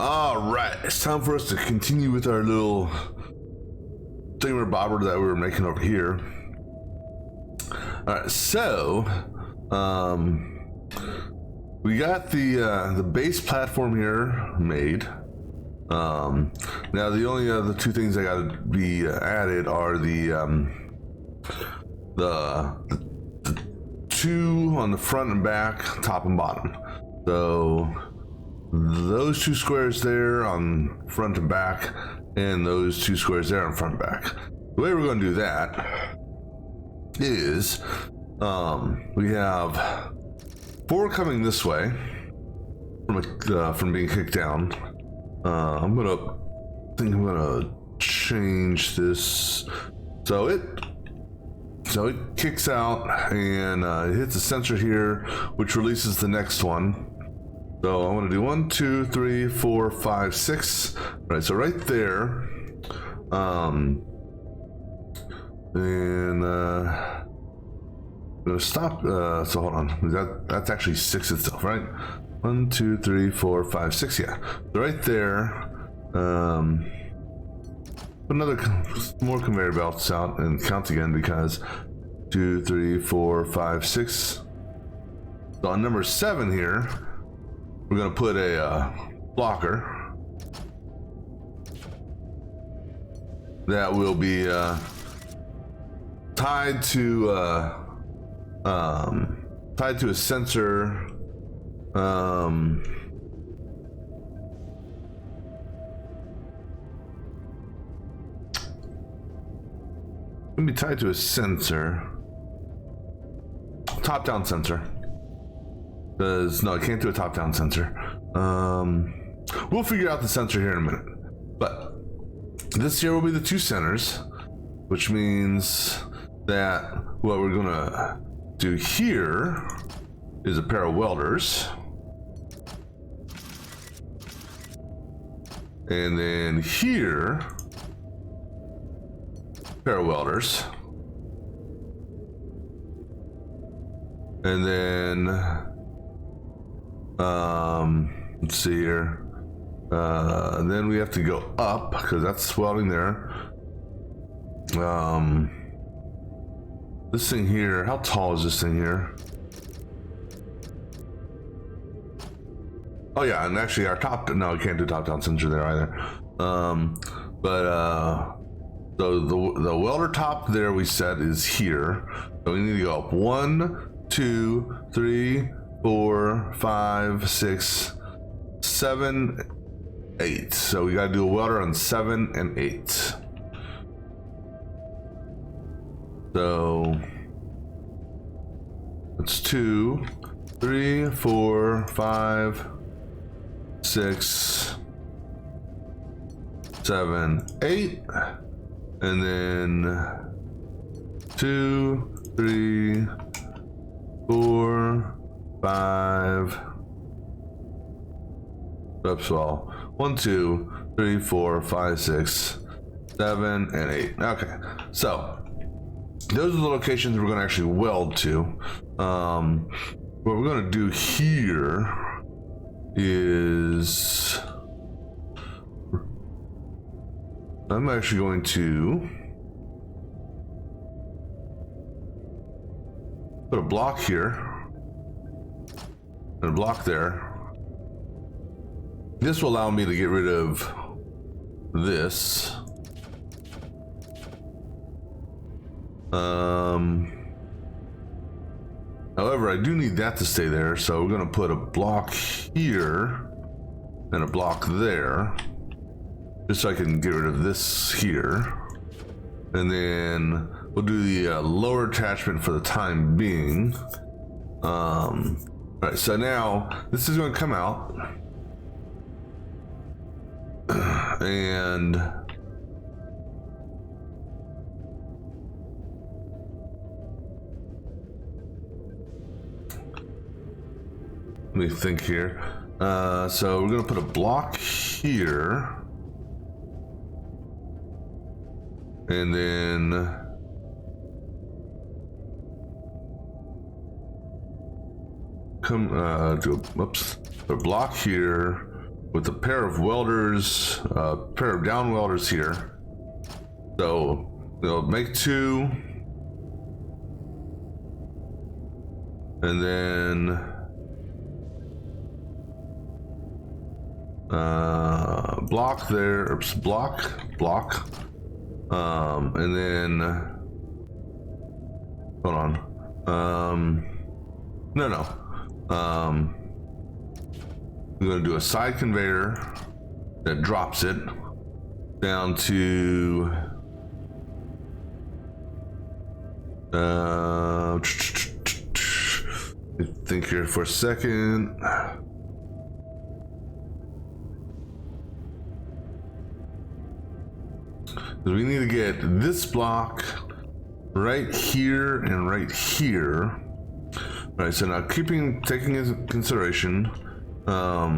All right, it's time for us to continue with our little thingamabobber that we were making over here. All right, so we got the base platform here made. Now the only other two things that got to be added are the two on the front and back, top and bottom. So those two squares there on front and back, and those two squares there on front and back. The way we're going to do that is we have 4 coming this way from being kicked down. I'm gonna change this so it kicks out and it hits a sensor here, which releases the next one. So I'm gonna do 1, 2, 3, 4, 5, 6. Right, so right there, and I'm gonna stop. So hold on, that's actually 6 itself, right? 1, 2, 3, 4, 5, 6. Yeah, so right there. Put another more conveyor belts out and count again, because 2, 3, 4, 5, 6. So on number 7 here, we're gonna put a blocker that will be tied to a sensor. Gonna be tied to a sensor, top-down sensor. Because no, I can't do a top-down sensor. We'll figure out the sensor here in a minute. But this here will be the 2 centers, which means that what we're gonna do here is a pair of welders, and then here, pair of welders, and then let's see here, then we have to go up because that's welding there. This thing here, how tall is this thing here? Oh yeah, and actually our no, we can't do top-down sensor there either. So the welder top there we said is here. So we need to go up 1, 2, 3, 4, 5, 6, 7, 8. So we got to do a welder on 7 and 8. So it's 2, 3, 4, 5, 6, 7, 8, and then 2, 3, 4, 5. Oops, well, 1, 2, 3, 4, 5, 6, 7, and 8. Okay, so those are the locations we're going to actually weld to. What we're going to do here is I'm actually going to put a block here and a block there. This will allow me to get rid of this. However, I do need that to stay there, so we're going to put a block here and a block there, just so I can get rid of this here. And then we'll do the lower attachment for the time being. All right, so now this is going to come out, and let me think here. So we're gonna put a block here, and then come do a, oops, put a block here, with a pair of welders, a pair of down welders here. So they'll make 2. And then block there, oops, block. And then hold on. No. I'm gonna do a side conveyor that drops it down to think here for a second. We need to get this block right here and right here. All right, so now taking into consideration, all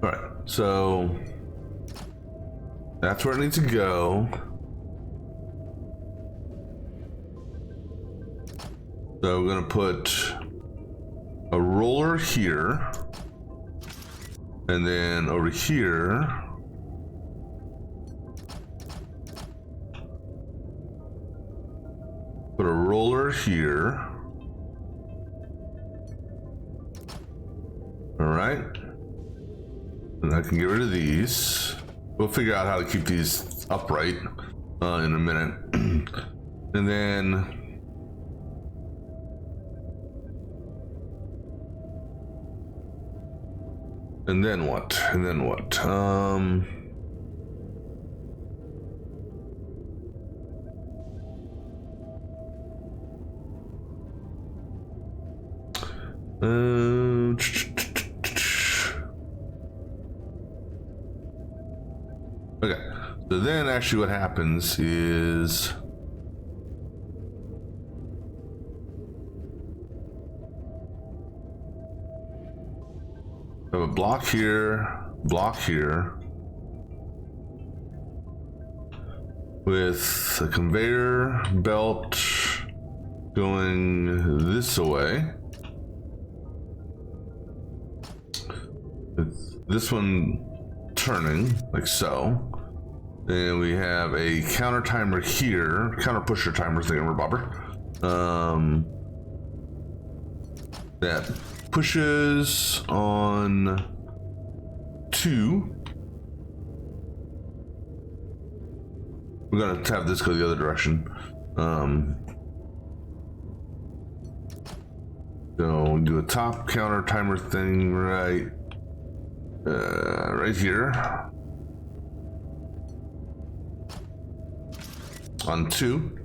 right, so that's where it needs to go. So we're gonna put a roller here, and then over here, put a roller here. All right, and I can get rid of these. We'll figure out how to keep these upright in a minute. And then what? Okay, so then actually what happens is I have a block here, with a conveyor belt going this way. This one turning like so. And we have a counter timer here, counter pusher timer thingamabobber. That pushes on 2. We're gonna have this go the other direction. So do a top counter timer thing right here on 2.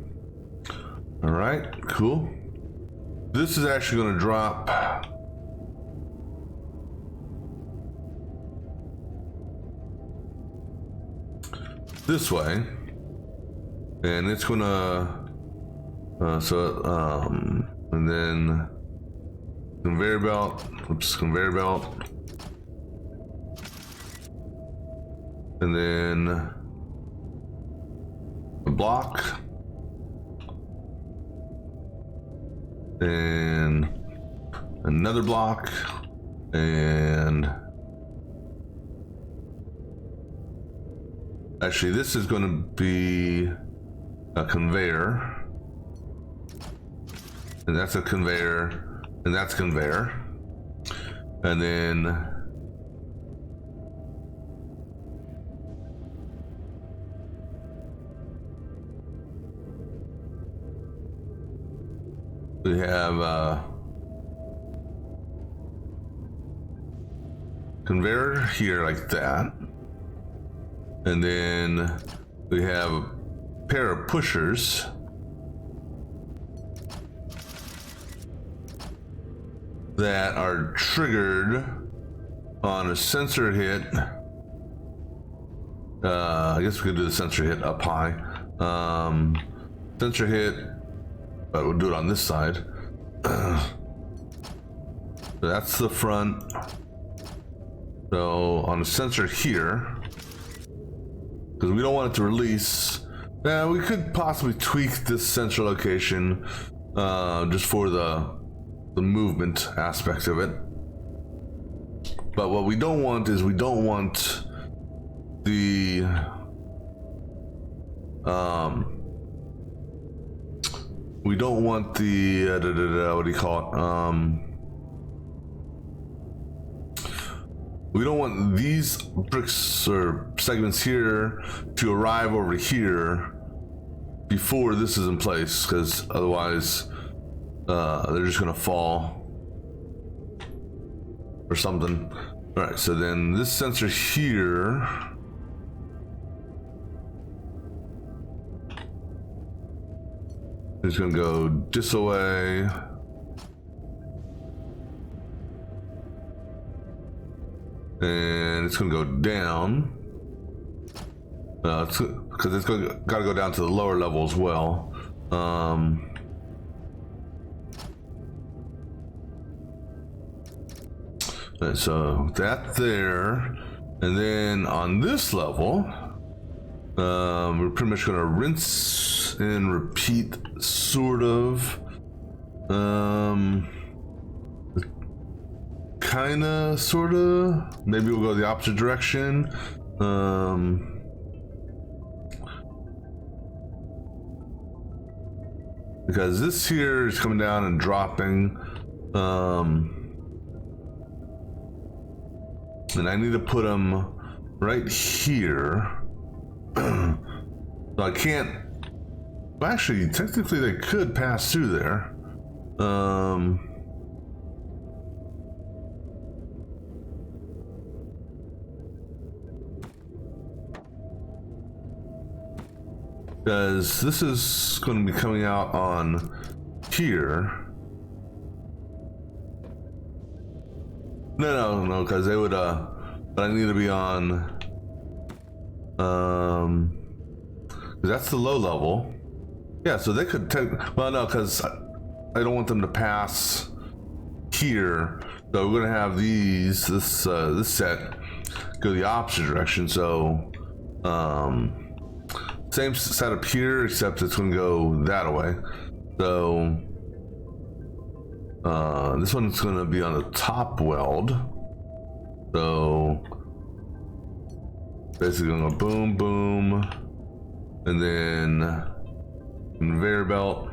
All right, cool. This is actually going to drop this way, and it's gonna and then conveyor belt, and then a block, and another block, and actually this is going to be a conveyor, and that's a conveyor, and that's conveyor, and then we have conveyor here like that, and then we have a pair of pushers that are triggered on a sensor hit. I guess we could do the sensor hit up high. Sensor hit, but we'll do it on this side. So that's the front. So on the sensor here, because we don't want it to release Yeah, we could possibly tweak this central location just for the movement aspect of it. But what we don't want is we don't want the we don't want the what do you call it? We don't want these bricks or segments here to arrive over here before this is in place, because otherwise they're just gonna fall or something. All right, so then this sensor here is gonna go this away. And it's gonna go down. Because it's got to go down to the lower level as well. Right, so that there, and then on this level, we're pretty much gonna rinse and repeat, sort of. Kinda, sorta. Maybe we'll go the opposite direction. Because this here is coming down and dropping. And I need to put them right here. So I can't. Well, actually, technically, they could pass through there. Because this is going to be coming out on here. No, because they would, but I need to be on, that's the low level. Yeah, so they could take, well, no, because I don't want them to pass here. So we're going to have these, this set go the opposite direction. So, same setup here, except it's going to go that way. So this one's going to be on the top weld. So basically going to go boom, boom, and then conveyor belt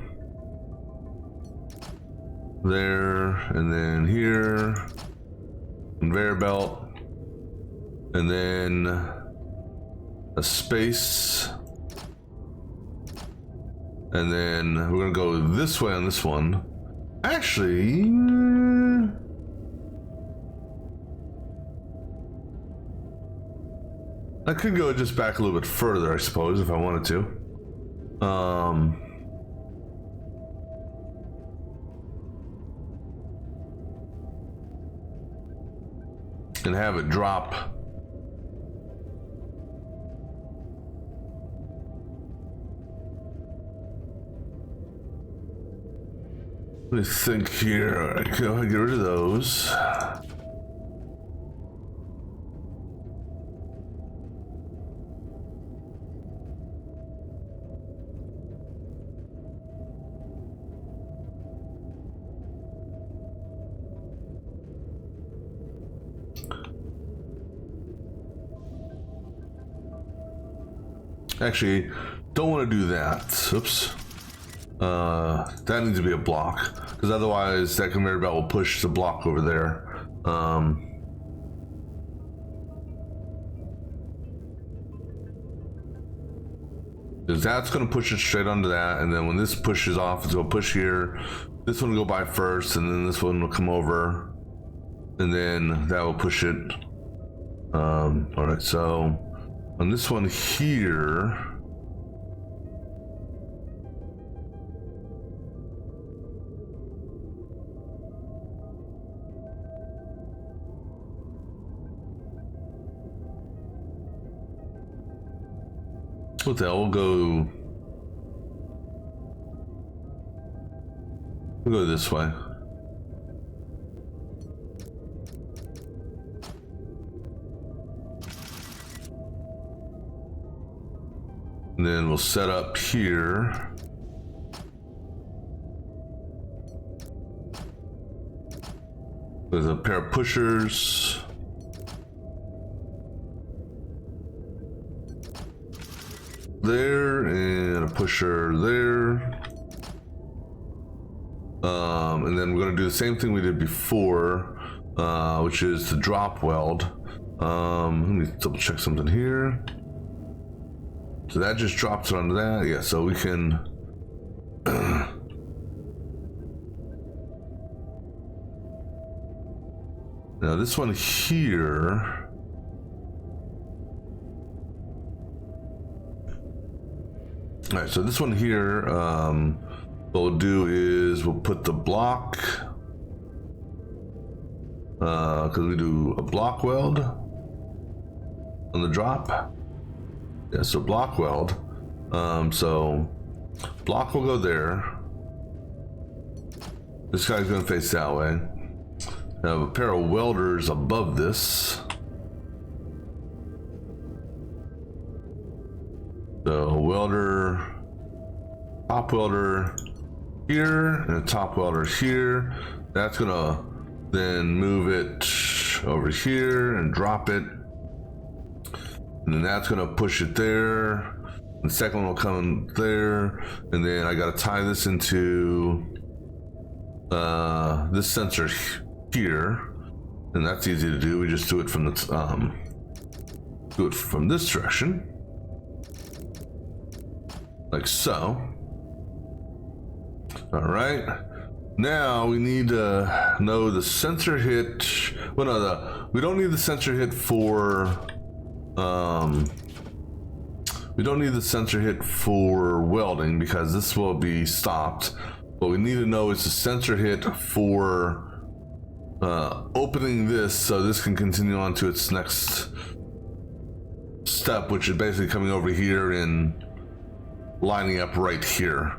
there, and then here, conveyor belt, and then a space. And then we're gonna go this way on this one. Actually, I could go just back a little bit further, I suppose, if I wanted to. And have it drop. Let me think here. I can get rid of those. Actually, don't want to do that. Oops. That needs to be a block, because otherwise that conveyor belt will push the block over there. Because that's going to push it straight onto that, and then when this pushes off, it's going to push here. This one will go by first, and then this one will come over, and then that will push it. All right, so on this one here. What the hell? We'll go this way. And then we'll set up here. With a pair of pushers. There, and a pusher there. And then we're gonna do the same thing we did before, which is the drop weld. Let me double check something here. So that just drops it onto that. Yeah, so we can now this one here. All right, so this one here, what we'll do is we'll put the block, because we do a block weld on the drop. Yeah, so block weld. So block will go there. This guy's gonna face that way. I have a pair of welders above this. So welder, top welder here, and a top welder here. That's gonna then move it over here and drop it. And then that's gonna push it there. The second one will come there. And then I gotta tie this into this sensor here. And that's easy to do. We just do it from the this direction. Like so. All right. Now we need to know the sensor hit. Well, no, we don't need the sensor hit for. We don't need the sensor hit for welding because this will be stopped. What we need to know is the sensor hit for opening this, so this can continue on to its next step, which is basically coming over here and lining up right here.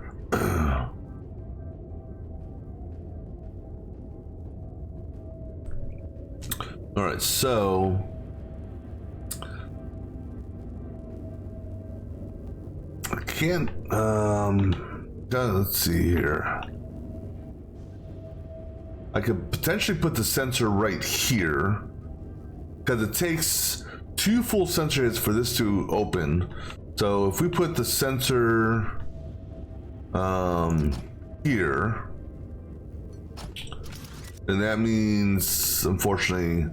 All right, so I can't, let's see here. I could potentially put the sensor right here because it takes 2 full sensor hits for this to open. So if we put the sensor here, then that means, unfortunately,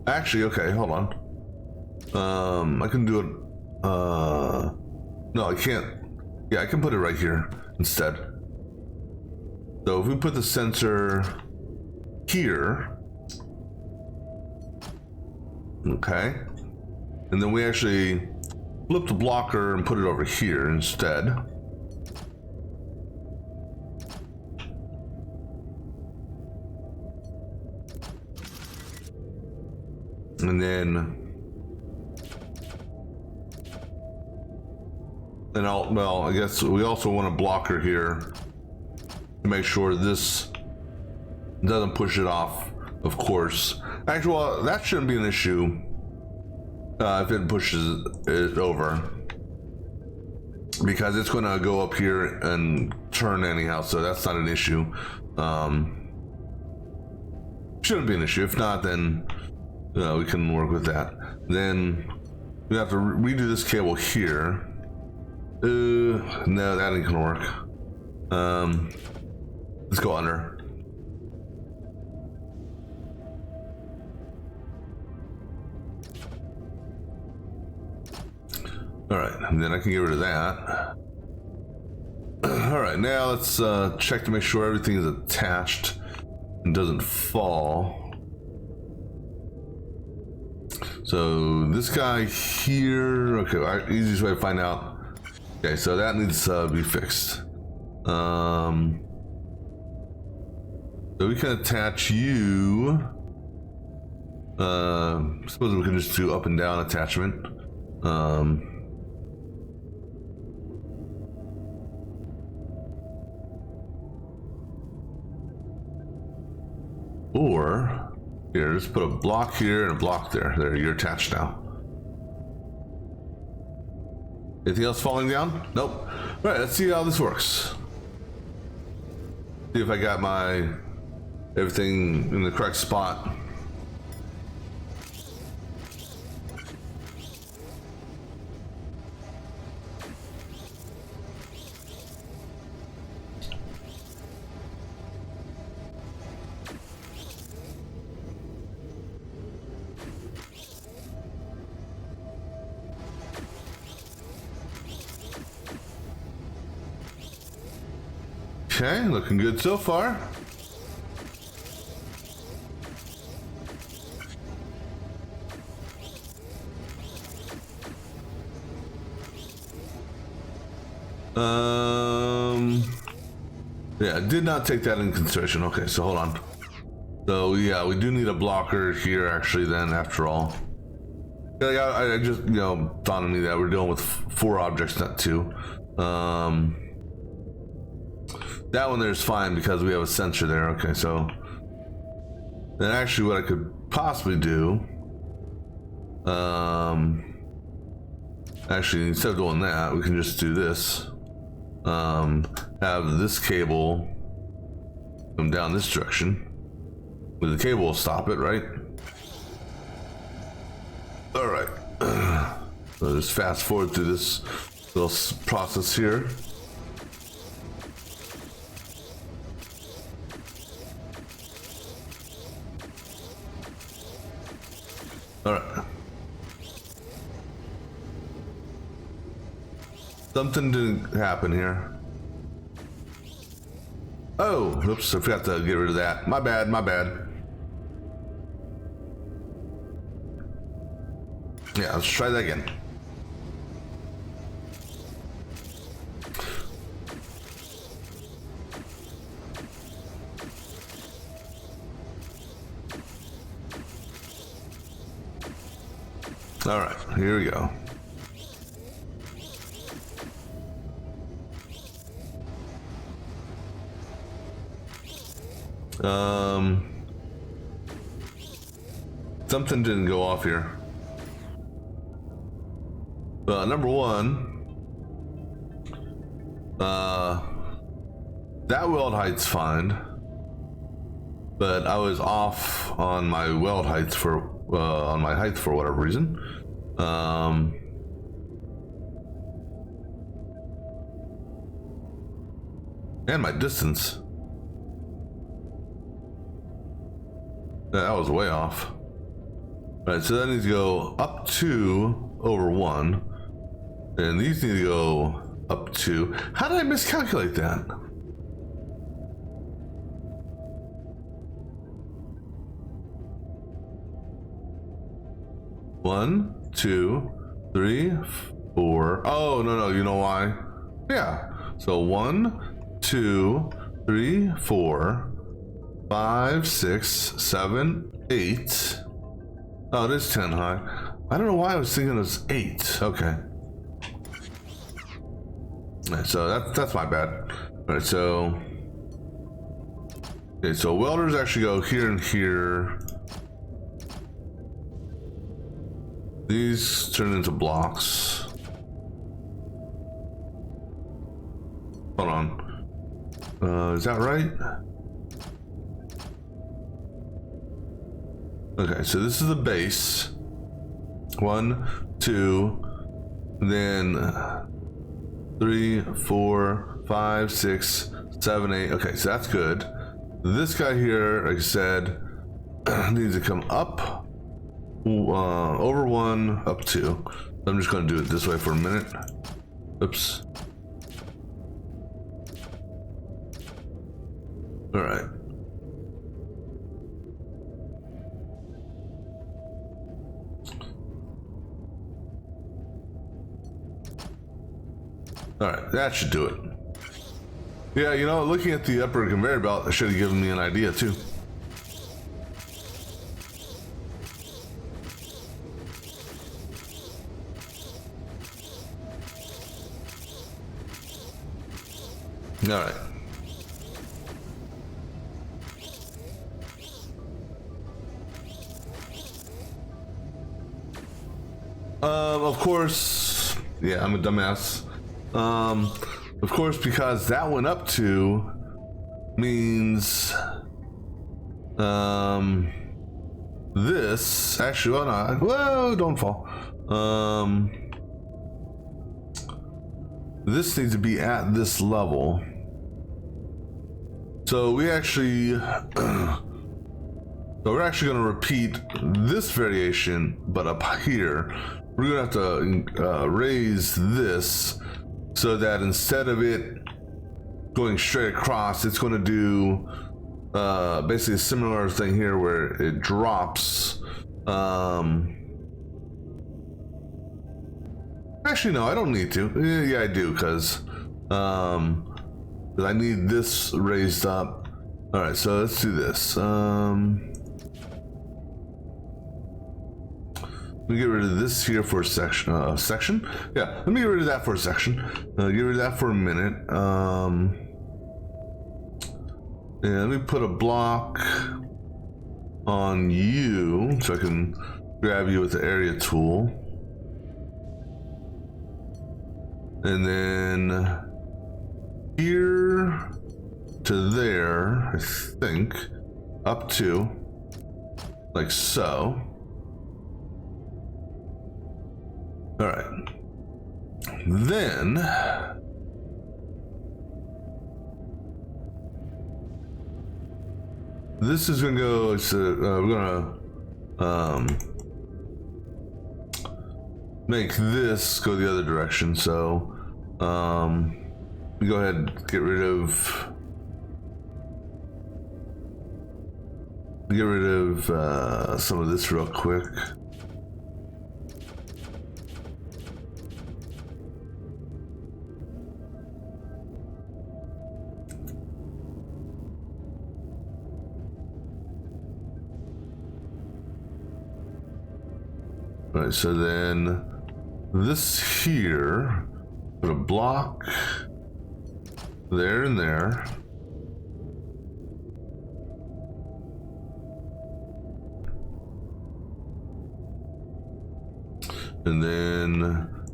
actually, okay, hold on. I can do it. No, I can't. Yeah, I can put it right here instead. So if we put the sensor here, okay, and then we actually flip the blocker and put it over here instead. And then well, I guess we also want a blocker here to make sure this doesn't push it off, of course. Actually, well, that shouldn't be an issue if it pushes it over, because it's going to go up here and turn anyhow, so that's not an issue. Shouldn't be an issue. If not, then we can work with that. Then we have to redo this cable here. No, that ain't gonna work. Let's go under. All right, and then I can get rid of that. All right, now let's check to make sure everything is attached and doesn't fall. So this guy here, okay, easiest way to find out. Okay, so that needs to be fixed. So we can attach you. Suppose we can just do up and down attachment. Or Here, just put a block here and a block there. There, you're attached now. Anything else falling down? Nope. All right, let's see how this works. See if I got my everything in the correct spot. Okay, looking good so far. Yeah, did not take that into consideration. Okay, so hold on. So yeah, we do need a blocker here actually then after all. I just, dawned on me that we're dealing with 4 objects, not 2. That one there's fine because we have a sensor there. Okay, so then actually what I could possibly do, actually instead of doing that, we can just do this. Have this cable come down this direction. With the cable will stop it, right? All right. So just fast forward through this little process here. All right. Something didn't happen here. Oh, oops, I forgot to get rid of that. My bad, my bad. Yeah, let's try that again. All right, here we go. Something didn't go off here. Number one, that weld height's fine, but I was off on my weld heights for on my height for whatever reason. And my distance. That was way off. All right, so that needs to go up 2 over 1. And these need to go up 2. How did I miscalculate that? One, 2, 3, 4. Oh, no, you know why? Yeah. So 1, 2, 3, 4, 5, 6, 7, 8. Oh, it is 10 high. I don't know why I was thinking it was 8. Okay. Alright, so that's my bad. Alright, so okay, so welders actually go here and here. These turn into blocks. Hold on. Is that right? Okay, so this is the base. 1, 2, then 3, 4, 5, 6, 7, 8. Okay, so that's good. This guy here, like I said, needs to come up over 1, up 2. I'm just going to do it this way for a minute. Oops. All right. All right, that should do it. Yeah, looking at the upper conveyor belt, it should have given me an idea too. All right. Of course, yeah, I'm a dumbass. Of course, because that went up to means this actually, well, no, whoa, don't fall. This needs to be at this level. So we actually, so we're actually going to repeat this variation, but up here, we're going to have to raise this so that instead of it going straight across, it's going to do basically a similar thing here where it drops. Actually, no, I don't need to. Yeah, I do, because I need this raised up. All right, so let's do this. Let me get rid of this here for a section. Section? Yeah, let me get rid of that for a section. Get rid of that for a minute. Yeah, let me put a block on you so I can grab you with the area tool. And then here to there, I think, up to, like so. All right. Then this is gonna go. We're gonna make this go the other direction. So we go ahead and get rid of some of this real quick. All right, so then this here, put a block there and there. And then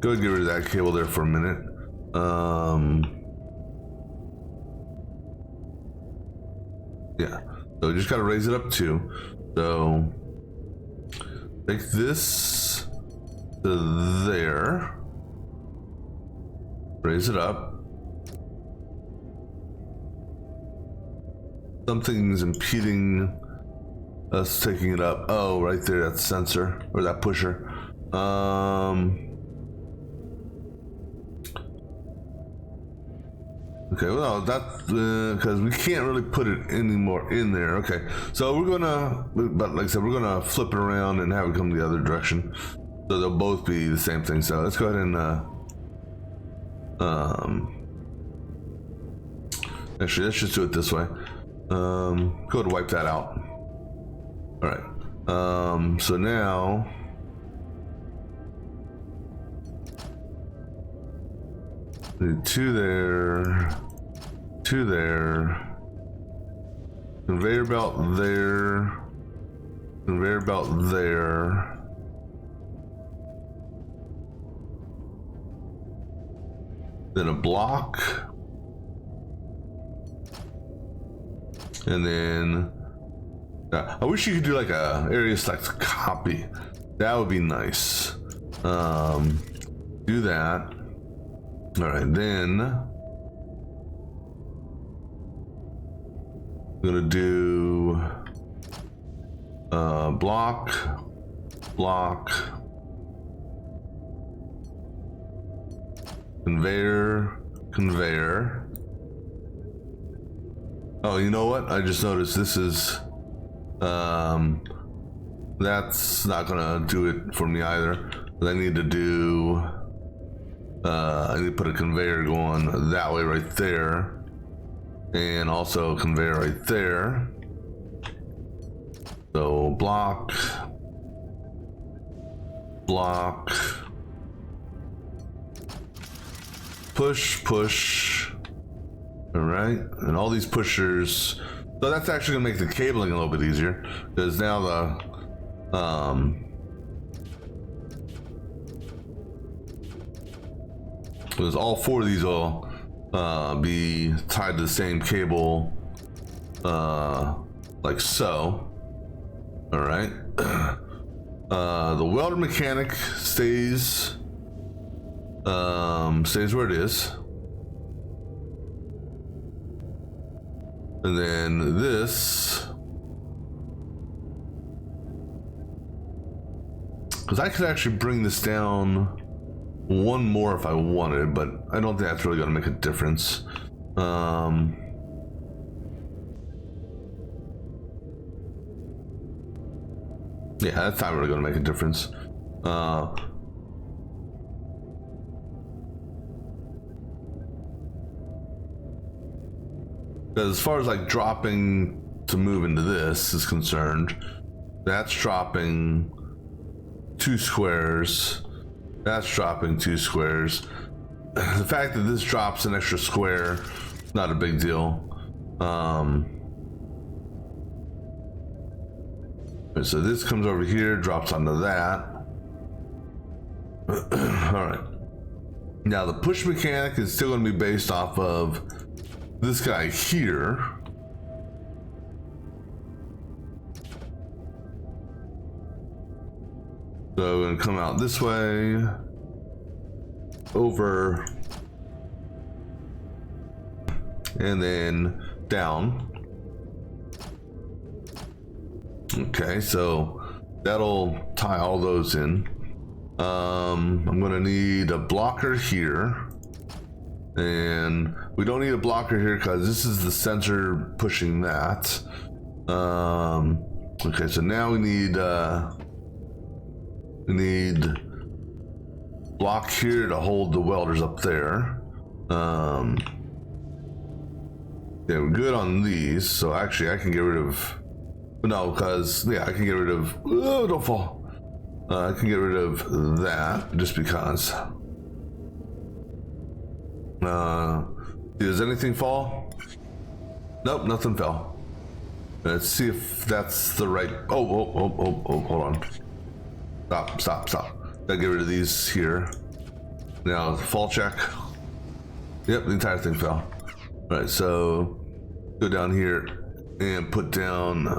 go ahead and get rid of that cable there for a minute. Yeah, so we just gotta raise it up too. So take this to there, raise it up. Something's impeding us taking it up. Oh, right there, that sensor or that pusher. Okay, well, that's because we can't really put it anymore in there. Okay, so we're gonna, but like I said, we're gonna flip it around and have it come the other direction, so they'll both be the same thing. So let's go ahead and actually, let's just do it this way. Go ahead and wipe that out. All right. So now. Two there, two there, conveyor belt there, conveyor belt there, then a block, and then I wish you could do like a area select copy. That would be nice. Do that. All right, then I'm gonna do block, block, conveyor, conveyor. Oh, you know what? I just noticed this is that's not gonna do it for me either. I need to do I need to put a conveyor going that way right there, and also a conveyor right there. So block, block, push, push. All right, and all these pushers. So that's actually gonna make the cabling a little bit easier, because now the Because all 4 of these will be tied to the same cable, like so. All right. The welder mechanic stays where it is, and then this, because I could actually bring this down 1 more if I wanted, but I don't think that's really going to make a difference. Yeah, that's not really going to make a difference. Because as far as like dropping to move into this is concerned, that's dropping 2 squares. That's dropping 2 squares. The fact that this drops an extra square, not a big deal. So this comes over here, drops onto that. All right. Now the push mechanic is still going to be based off of this guy here. So we're going to come out this way, over, and then down. Okay, so that'll tie all those in. I'm gonna need a blocker here, and we don't need a blocker here because this is the sensor pushing that. Okay, so now we need block here to hold the welders up there. Yeah, we're good on these, so actually I can get rid of. No, because, yeah, I can get rid of... Oh, don't fall. I can get rid of that, just because. Does anything fall? Nope, nothing fell. Let's see if that's the right... Oh, hold on. Stop. Gotta get rid of these here. Now, fall check. Yep, the entire thing fell. All right, so go down here and put down a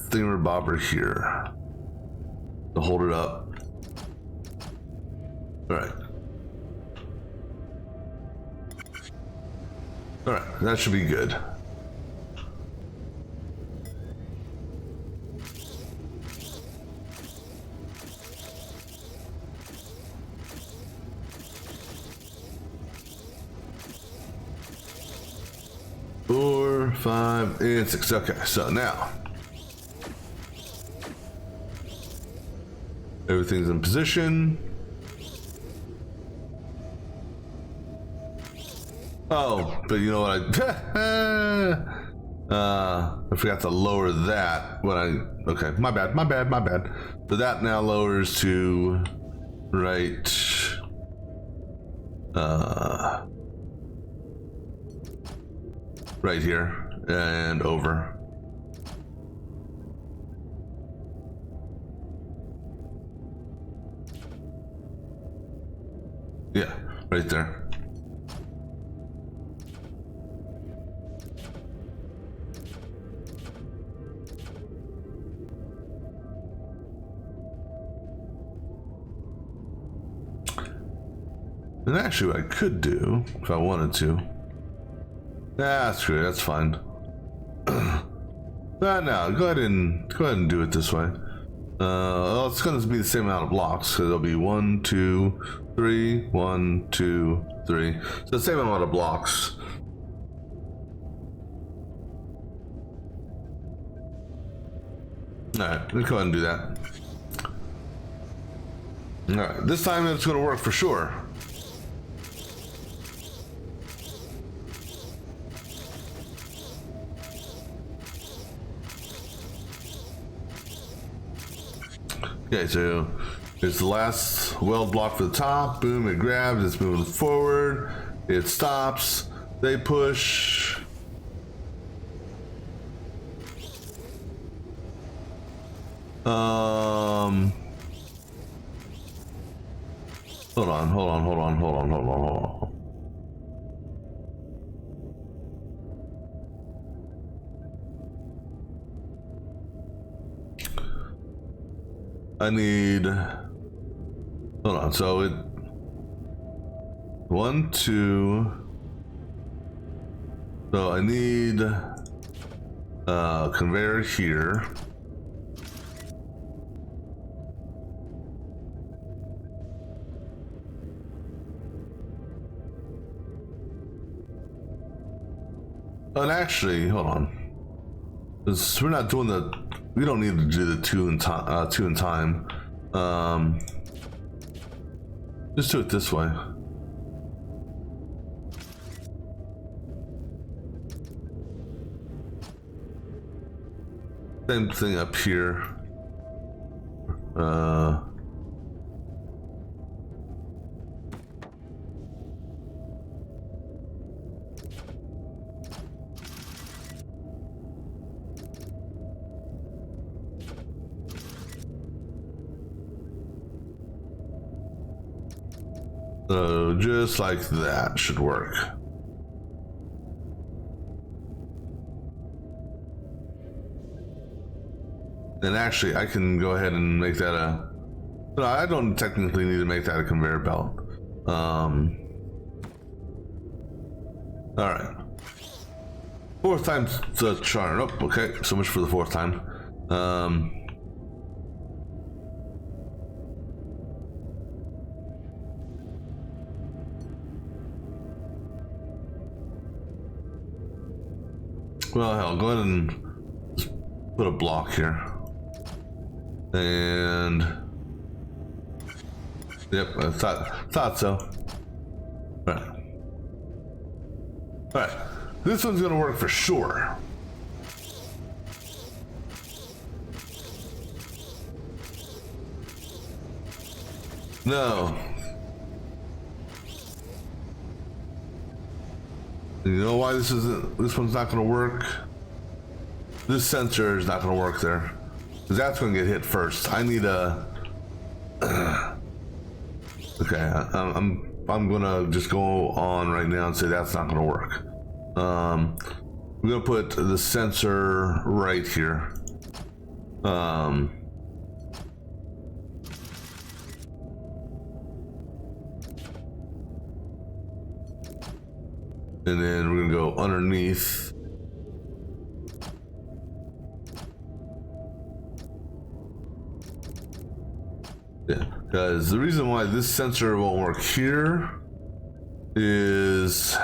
thingamabobber here to hold it up. All right, that should be good. Four, 5, and 6. Okay, so now everything's in position. Oh, but you know what? I forgot to lower that when I. Okay, my bad. So that now lowers to right. Right here and over. Yeah, right there. And actually what I could do if I wanted to. Screw it, that's fine. No, go ahead and do it this way. Well, it's going to be the same amount of blocks, so there'll be 1, 2, 3, 1, 2, 3. So the same amount of blocks. All right, let's go ahead and do that. All right, this time it's going to work for sure. Okay, so it's the last weld block for the top. Boom, it grabs, it's moving forward. It stops, they push. Hold on, hold on, hold on, hold on, hold on, hold on. I need, hold on, so it, 1, 2, so I need conveyor here. And actually, hold on. We're not doing the. We don't need to do the two in time. Just do it this way. Same thing up here. So just like that should work. And actually, I can go ahead and make that a. No, I don't technically need to make that a conveyor belt. All right. Fourth time's the charm. Oh, okay. So much for the fourth time. Well, hell, go ahead and just put a block here. And yep, I thought so. All right. All right. This one's gonna work for sure. No. You know why this one's not gonna work? This sensor is not gonna work there. Because that's gonna get hit first. I need a okay, I'm gonna just go on right now and say that's not gonna work. I'm gonna put the sensor right here. And then we're gonna go underneath. Yeah, because the reason why this sensor won't work here is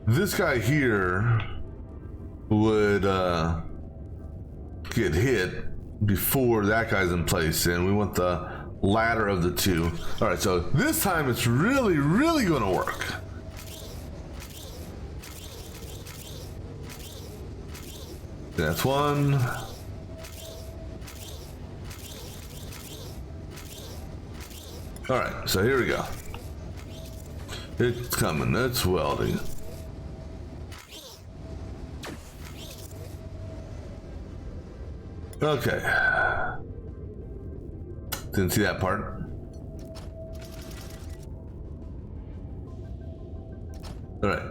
this guy here would get hit before that guy's in place, and we want the latter of the two. All right, so this time it's really gonna work. That's one. All right, so here we go. It's coming, it's welding. Okay. Didn't see that part. All right.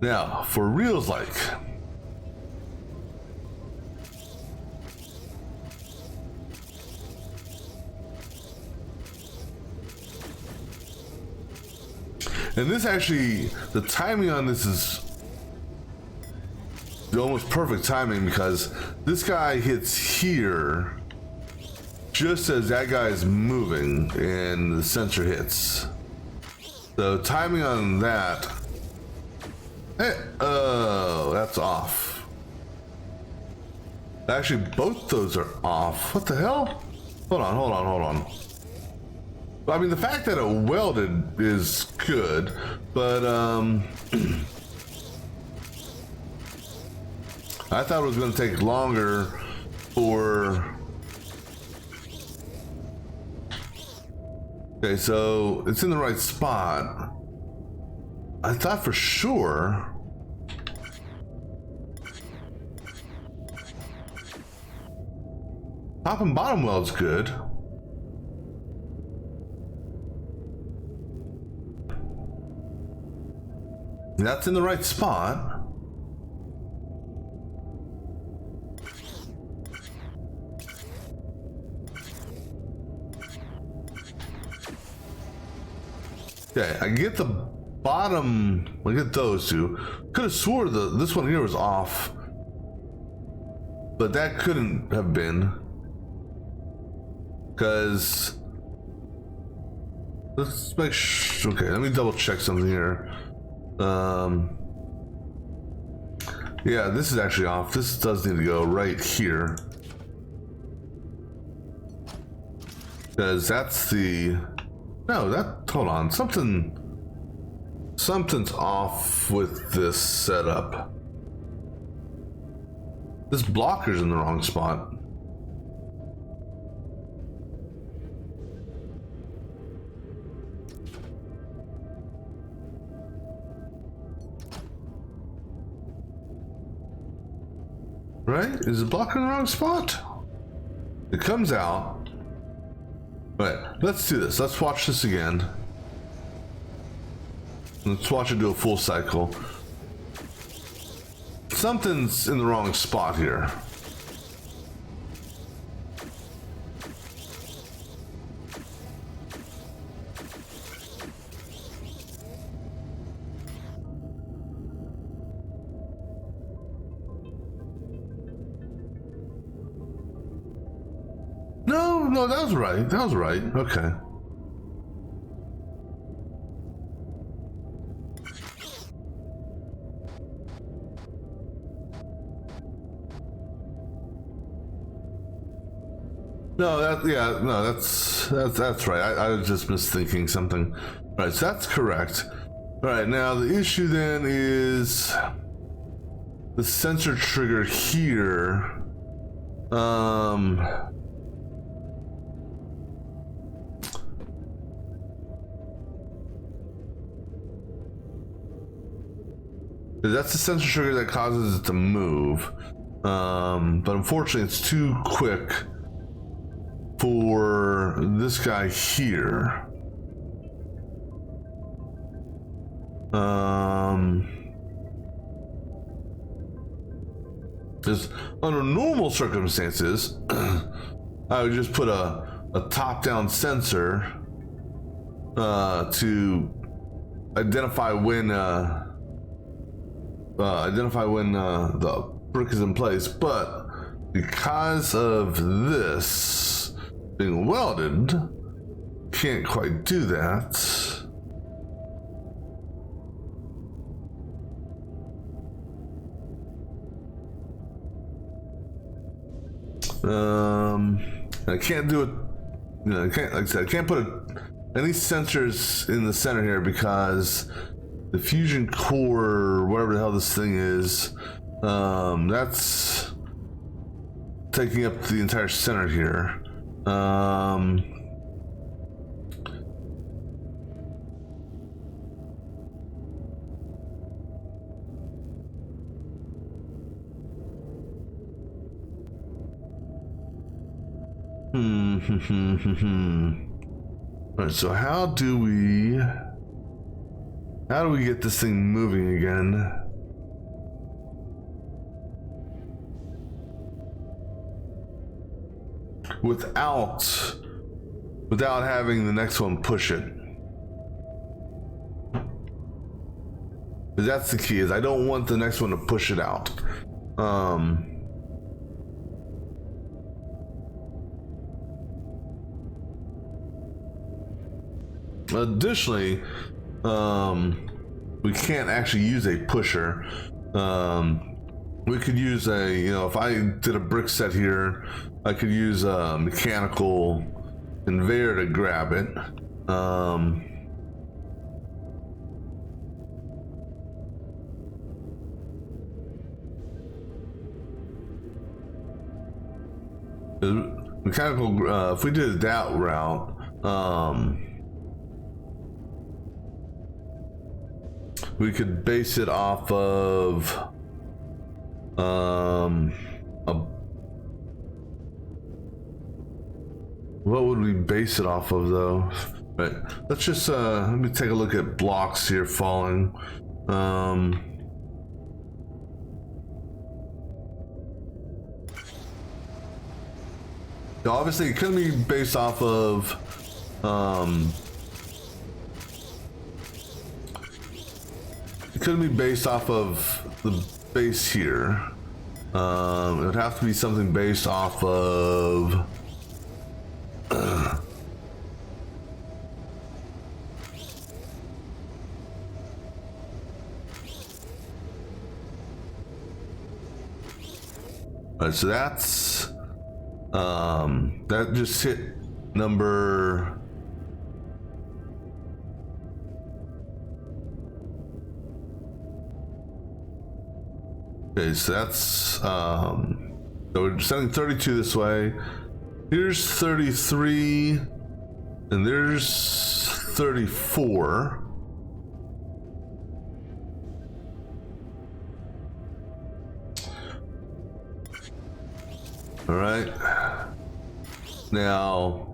Now, for reals like. And this actually, the timing on this is almost perfect timing because this guy hits here just as that guy is moving and the sensor hits. So timing on that, hey, oh, that's off. Actually, both those are off. What the hell? Hold on. I mean, the fact that it welded is good, but I thought it was going to take longer for. Okay, so it's in the right spot. I thought for sure Top and bottom weld's good. That's in the right spot. Okay, I get the bottom. I get those two. Could have swore this one here was off, but that couldn't have been, because let's make sure. Okay, let me double check something here. Yeah, this is actually off. This does need to go right here, because that's the. No, that. Hold on. Something's off with this setup. This blocker's in the wrong spot. Right? Is the blocker in the wrong spot? It comes out. Right, let's do this. Let's watch this again. Let's watch it do a full cycle. Something's in the wrong spot here. No, that was right. That was right. Okay. No, that's right. I was just misthinking something. All right, so that's correct. All right, now the issue then is the sensor trigger here. That's the sensor trigger that causes it to move. But unfortunately, it's too quick for this guy here. Just under normal circumstances, I would just put a top-down sensor to identify when the brick is in place, but because of this being welded, can't quite do that. I can't do it. You know, I can't, like I said, I can't put any sensors in the center here because the fusion core, whatever the hell this thing is, that's taking up the entire center here. Alright, so how do we get this thing moving again? Without having the next one push it. Because that's the key, is I don't want the next one to push it out. Additionally, we can't actually use a pusher. We could use if I did a brick set here, I could use a mechanical conveyor to grab it. Mechanical, if we did that route, we could base it off of What would we base it off of though? Right. Let's just let me take a look at blocks here falling. Obviously it couldn't be based off of it couldn't be based off of the base here. It would have to be something based off of Alright, so that's that just hit number okay, so that's so we're sending 32 this way. Here's 33 and there's 34. All right. Now,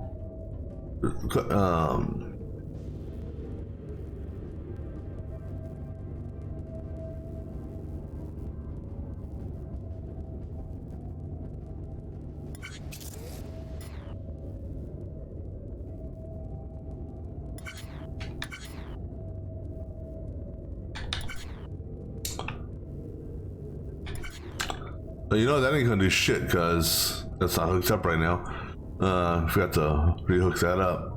you know, that ain't gonna do shit because that's not hooked up right now. Forgot to rehook that up.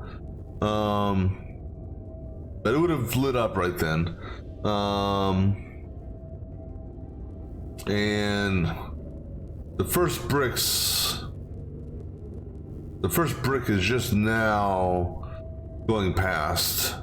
But it would have lit up right then. And the first brick is just now going past.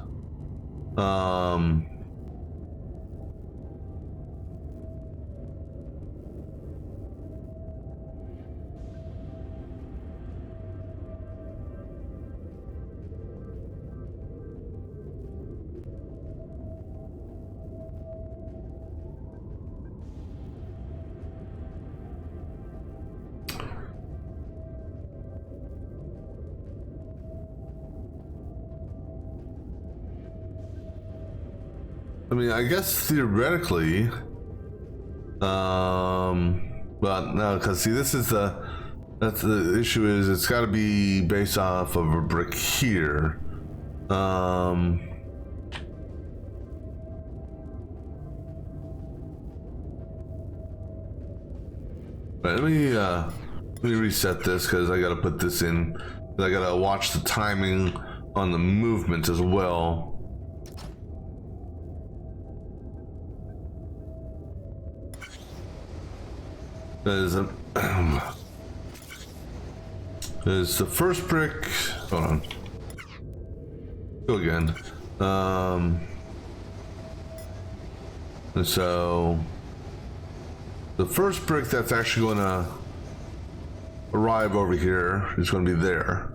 I mean, I guess theoretically, but no, because see, that's the issue is it's got to be based off of a brick here. Right, let me reset this because I got to put this in. I got to watch the timing on the movement as well. There's the first brick. Hold on. Go again. And so the first brick that's actually going to arrive over here is going to be there.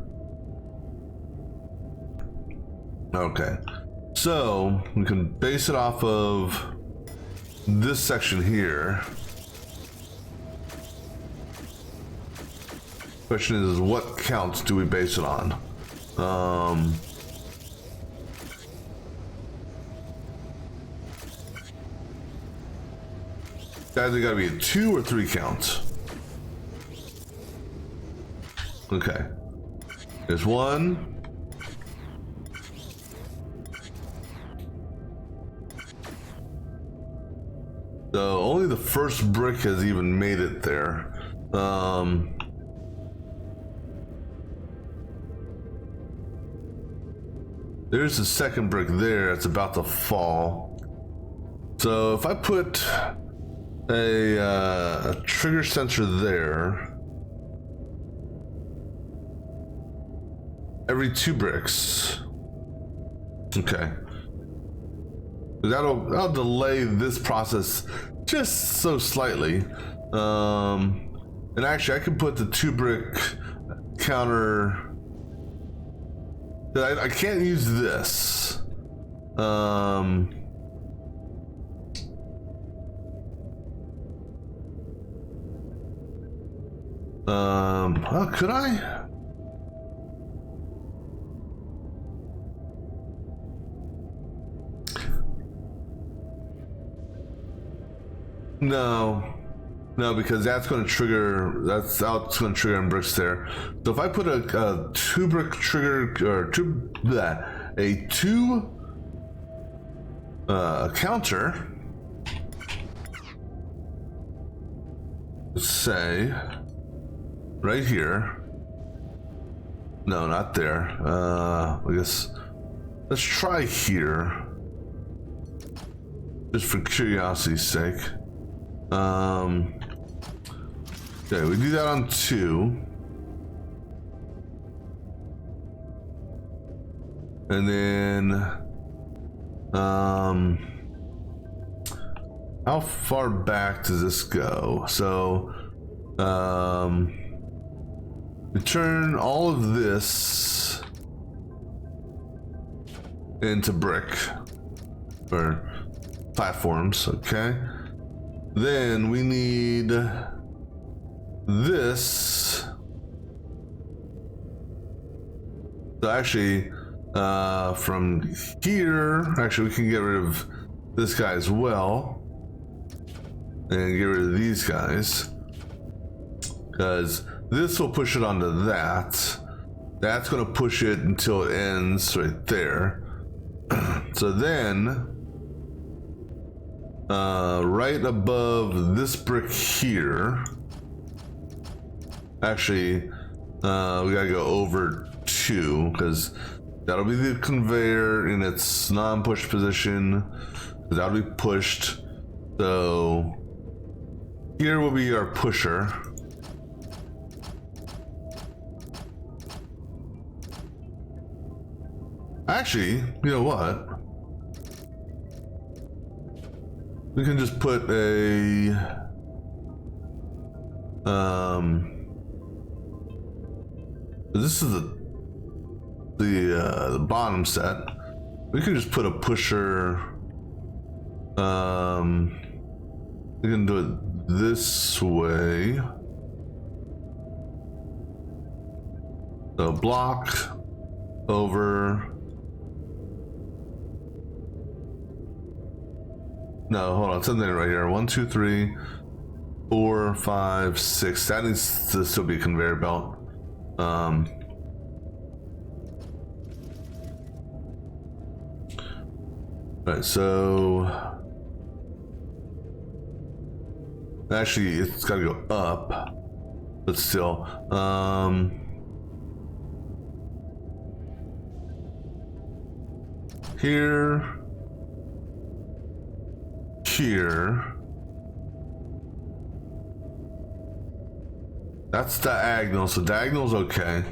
Okay. So we can base it off of this section here. Question is, what counts do we base it on? Guys, it gotta be a 2 or 3 counts. Okay. There's 1. So only the first brick has even made it there. There's the second brick there. It's about to fall. So if I put a trigger sensor there, every 2 bricks. Okay. That'll delay this process just so slightly. And actually, I could put the 2 brick counter. I can't use this. Oh, could I? No, no, because that's going to trigger. That's how it's going to trigger on bricks there. So if I put a 2 brick trigger or a 2 counter, let's say right here. No, not there. I guess let's try here, just for curiosity's sake. Okay, we do that on 2. And then, how far back does this go? So, we turn all of this into brick, or platforms, okay? Then we need this. So actually, from here, actually we can get rid of this guy as well. And get rid of these guys. Because this will push it onto that. That's going to push it until it ends right there. So then, right above this brick here, actually, we gotta go over 2, because that'll be the conveyor in its non-push position. That'll be pushed. So here will be our pusher. Actually, you know what? We can just put a this is the bottom set. We can just put a pusher. We can do it this way. So block over. No, hold on, something right here. 1, 2, 3, 4, 5, 6. That needs to still be a conveyor belt. Alright, so actually it's gotta go up, but still. Here. That's diagonal, so diagonal's okay.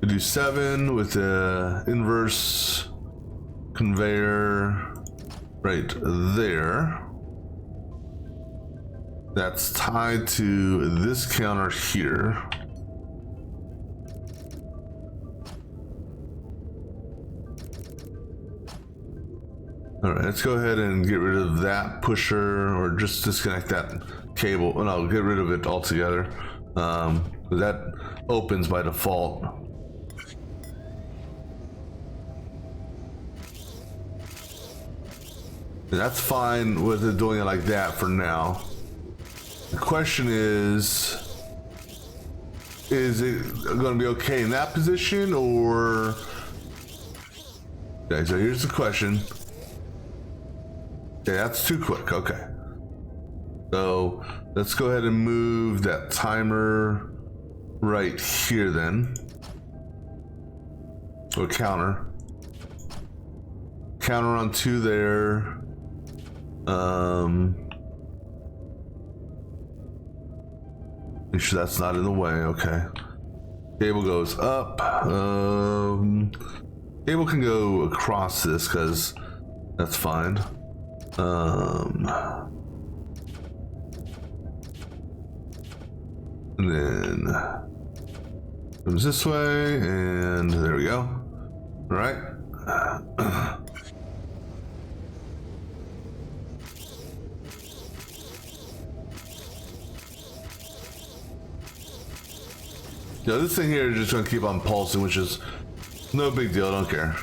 We do 7 with the inverse conveyor right there. That's tied to this counter here. All right, let's go ahead and get rid of that pusher, or just disconnect that cable. Oh, no, get rid of it altogether. That opens by default. That's fine with it doing it like that for now. The question is it going to be okay in that position, or... Okay, so here's the question. Okay, that's too quick. Okay. So let's go ahead and move that timer right here then. So counter. Counter on 2 there. Make sure that's not in the way. Okay. Cable goes up. Cable can go across this because that's fine. And then comes this way, and there we go. All right. Yeah, this thing here is just gonna keep on pulsing, which is no big deal. I don't care.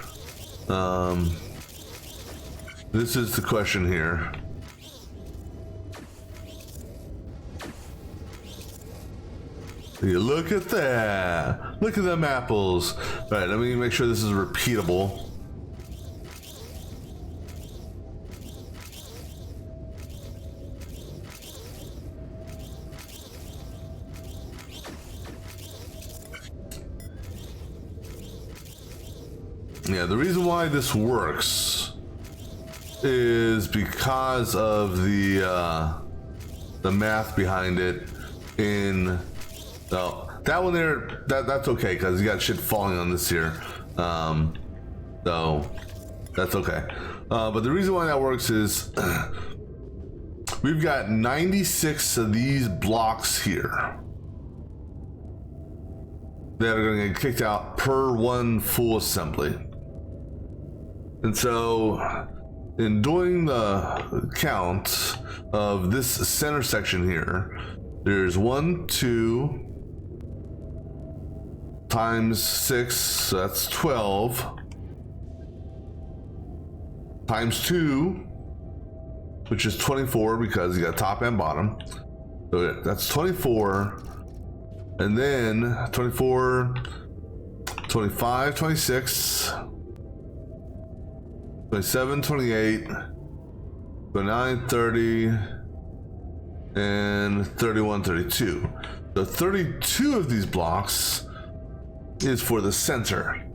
This is the question here. You look at that. Look at them apples. All right, let me make sure this is repeatable. Yeah, the reason why this works is because of the math behind it. So that one there, that's okay because you got shit falling on this here, so that's okay. But the reason why that works is we've got 96 of these blocks here that are going to get kicked out per one full assembly. And so in doing the count of this center section here, there's 1, 2 times 6, so that's 12, times 2, which is 24 because you got top and bottom. So that's 24, and then 24, 25, 26, 27, 28, 29, 30, and 31, 32. So 32 of these blocks is for the center,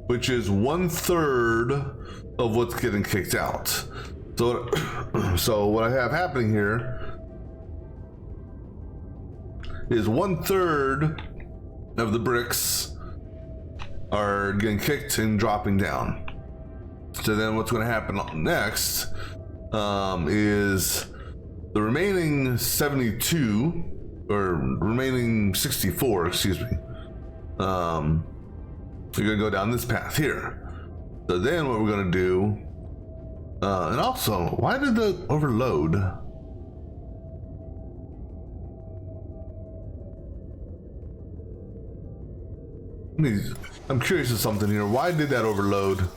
which is 1/3 of what's getting kicked out. So what I have happening here is 1/3 of the bricks are getting kicked and dropping down. So then what's going to happen next is the remaining 72, or remaining 64, excuse me, you're going to go down this path here. So then what we're going to do, and also, why did the overload? I'm curious of something here. Why did that overload?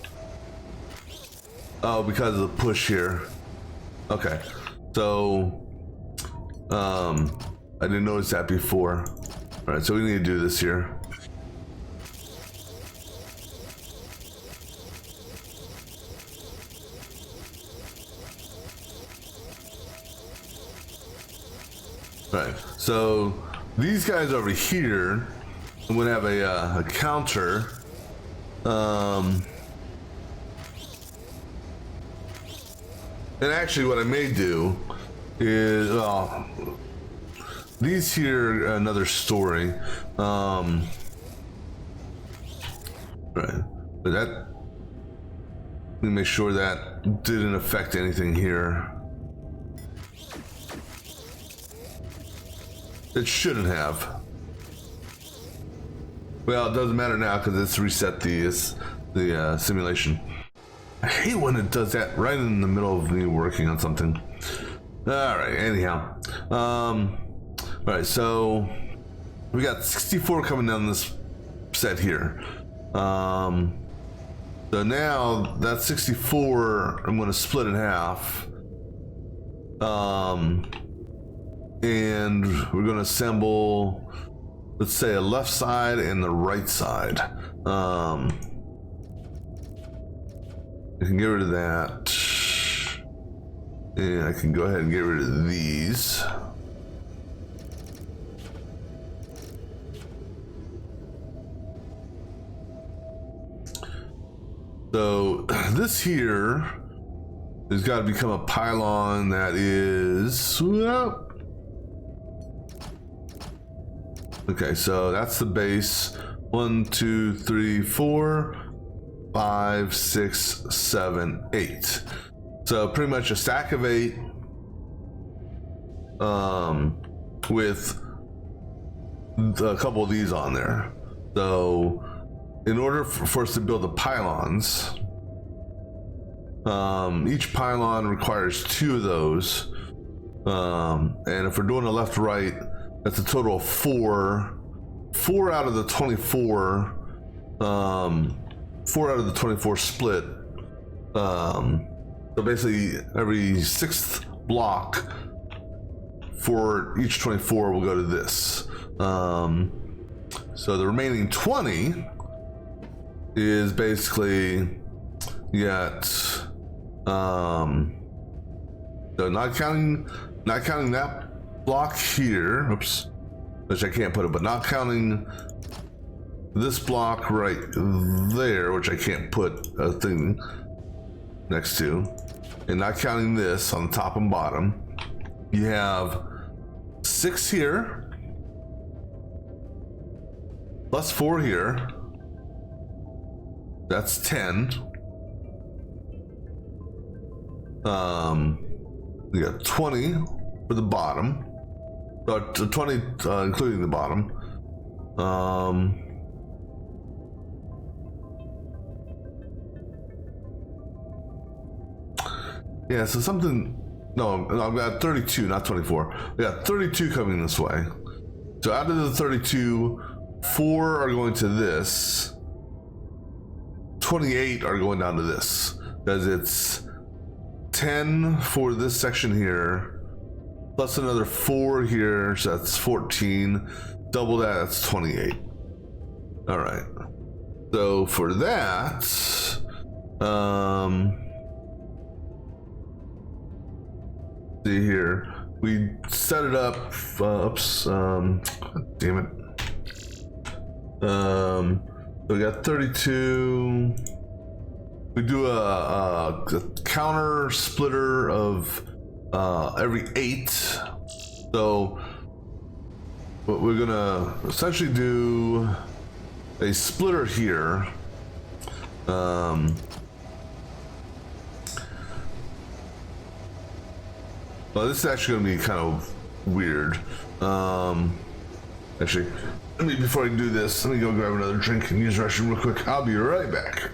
Oh, because of the push here. Okay. So, I didn't notice that before. All right, so we need to do this here. All right, so these guys over here, I'm gonna have a counter. And actually what I may do is, these here are another story. Right, but that, let me make sure that didn't affect anything here. It shouldn't have. Well, it doesn't matter now because it's reset the simulation. I hate when it does that right in the middle of me working on something. All right, anyhow. All right, so we got 64 coming down this set here. So now that 64, I'm going to split in half. And we're going to assemble, let's say, a left side and the right side. I can get rid of that. And I can go ahead and get rid of these. So this here has got to become a pylon that is, okay, so that's the base. 1, 2, 3, 4, 5, 6, 7, 8. So pretty much a stack of 8 with a couple of these on there. So in order for us to build the pylons, each pylon requires 2 of those. And if we're doing a left right, that's a total of 4. 4 out of the 24. 4 out of the 24 split. So basically every 6th block, for each 24 will go to this. So the remaining 20 is basically you got so not counting that block here, oops, which I can't put it, but not counting this block right there, which I can't put a thing next to, and not counting this on the top and bottom, you have 6 here plus 4 here. That's 10. You got 20 for the bottom. 20 including the bottom. Yeah, so something. No, I've got 32, not 24. We got 32 coming this way. So out of the 32, 4 are going to this. 28 are going down to this because it's 10 for this section here, plus another 4 here, so that's 14. Double that, that's 28. All right. So for that, see here, we set it up. Oops. God damn it. We got 32. We do a counter splitter of every 8. So what we're gonna essentially do a splitter here. Well, this is actually gonna be kind of weird. Actually, before I do this, let me go grab another drink and use the restroom real quick. I'll be right back.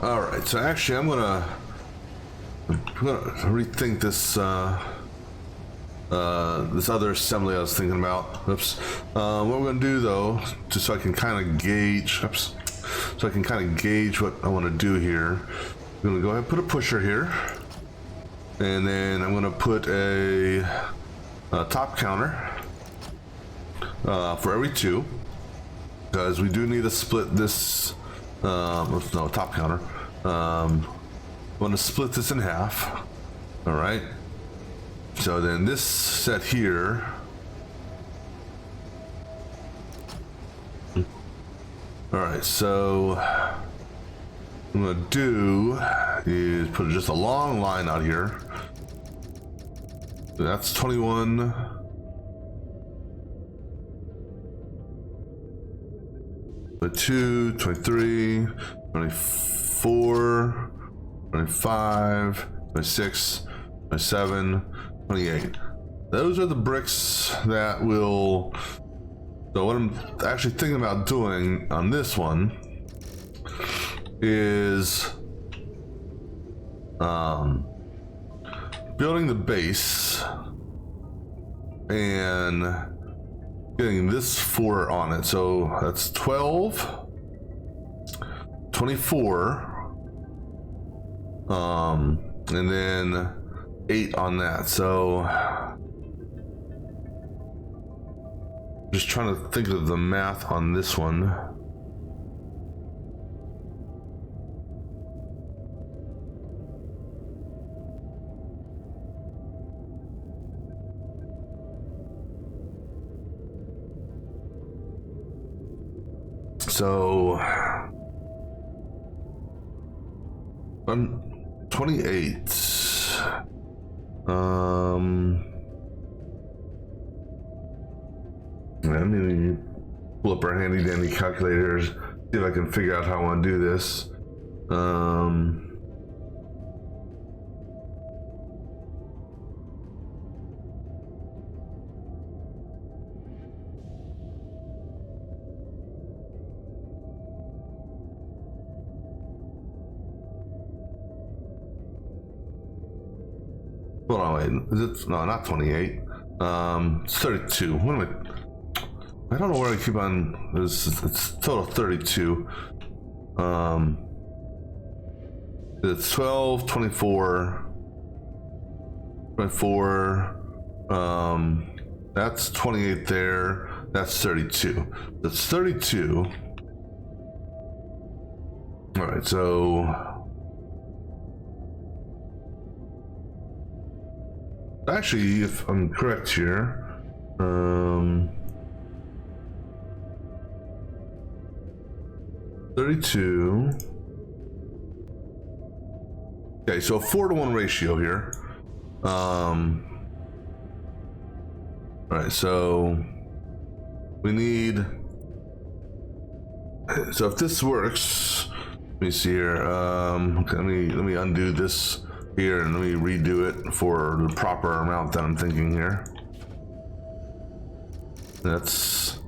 All right, so actually I'm gonna rethink this this other assembly I was thinking about. Oops. What we're gonna do though, just so I can kind of gauge, oops, so I can kind of gauge what I want to do here. I'm gonna go ahead and put a pusher here, and then I'm gonna put a top counter for every 2, because we do need to split this. No, top counter. I want to split this in half. All right. So then this set here. All right. So what I'm gonna do is put just a long line out here. So that's 21. 22, 23, 24, 25, 26, 27, 28. Those are the bricks that will... So what I'm actually thinking about doing on this one is building the base and getting this 4 on it. So that's 12, 24, and then 8 on that. So just trying to think of the math on this one. So I'm 28. Let me pull up our handy dandy calculators, see if I can figure out how I want to do this. Hold on, wait. Is it? No, not 28. It's 32. What am I don't know where I keep on. It's total 32. It's 12, 24, 24. That's 28 there. That's 32. That's 32. All right, so actually, if I'm correct here, 32. Okay, so a 4-to-1 ratio here. All right, so we need. So if this works, let me see here. Okay, let me undo this here and let me redo it for the proper amount that I'm thinking here. That's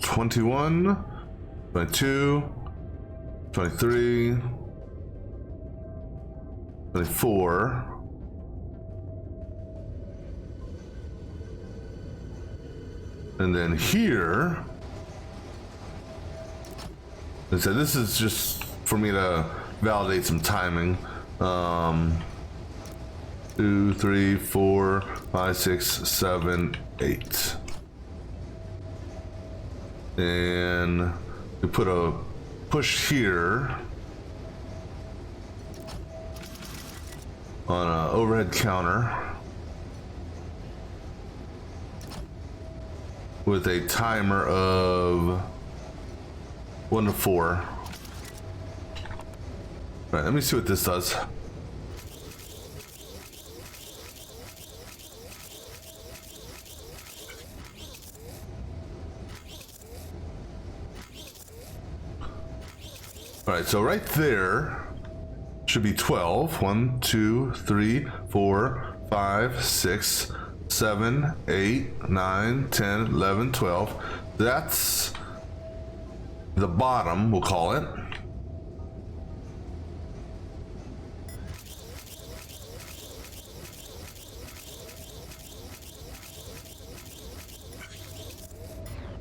21, 22, 23, 24, and then here, I said this is just for me to validate some timing. 2, 3, 4, 5, 6, 7, 8. And we put a push here on an overhead counter with a timer of 1 to 4. All right, let me see what this does. All right, so right there should be 12. 1, 2, 3, 4, 5, 6, 7, 8, 9, 10, 11, 12. That's the bottom, we'll call it.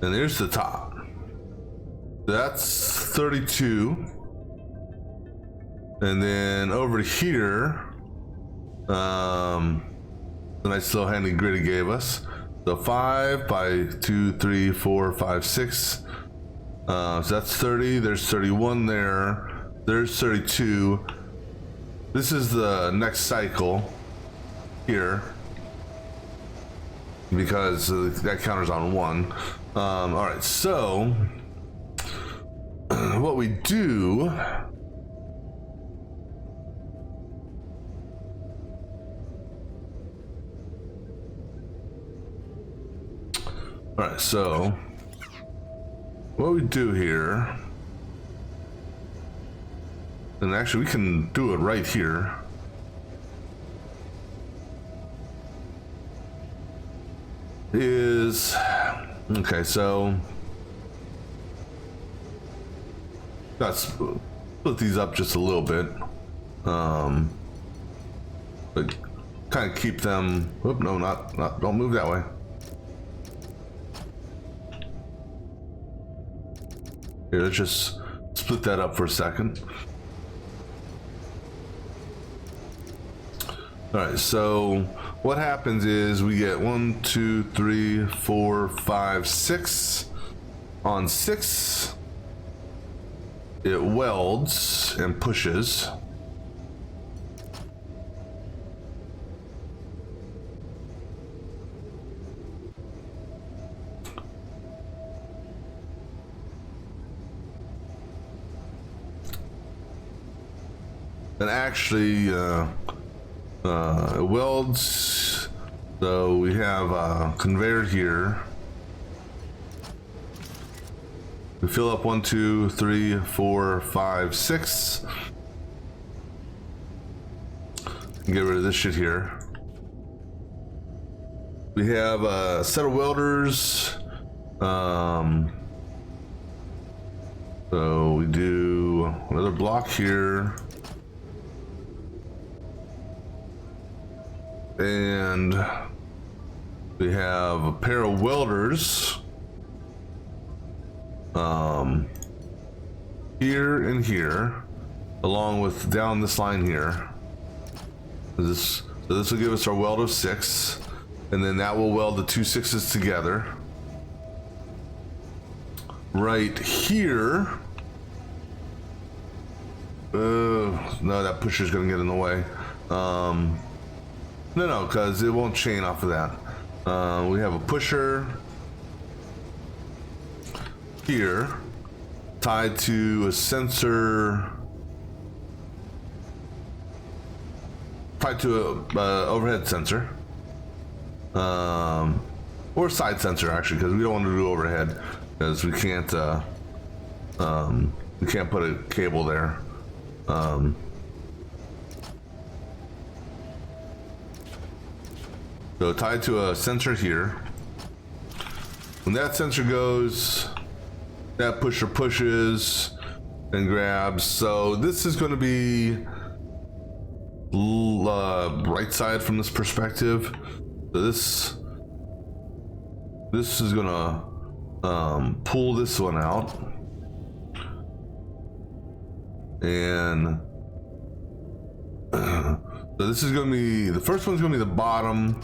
And there's the top. That's 32. And then over here, the nice little handy grid he gave us. So 5 by 2, 3, 4, 5, 6. So that's 30. There's 31 there. There's 32. This is the next cycle here, because that counter's on 1. All right, so what we do. All right, so what we do here, and actually we can do it right here. Is okay, so let's split these up just a little bit, but kind of keep them. Whoop, no, not don't move that way. Here, let's just split that up for a second. All right, so what happens is we get 1, 2, 3, 4, 5, 6. On 6, it welds and pushes. And actually, it welds. So we have a conveyor here. We fill up 1, 2, 3, 4, 5, 6. And get rid of this shit here. We have a set of welders. So we do another block here. And we have a pair of welders here and here, along with down this line here. So this will give us our weld of 6, and then that will weld the 2 6s together. Right here, no, that pusher's gonna get in the way. No, because it won't chain off of that. We have a pusher here tied to a sensor, tied to a overhead sensor, or side sensor actually, because we don't want to do overhead, because we can't put a cable there. So tied to a sensor here. When that sensor goes, that pusher pushes and grabs. So this is going to be right side from this perspective. So this is going to pull this one out, and so this is going to be, the first one's going to be the bottom.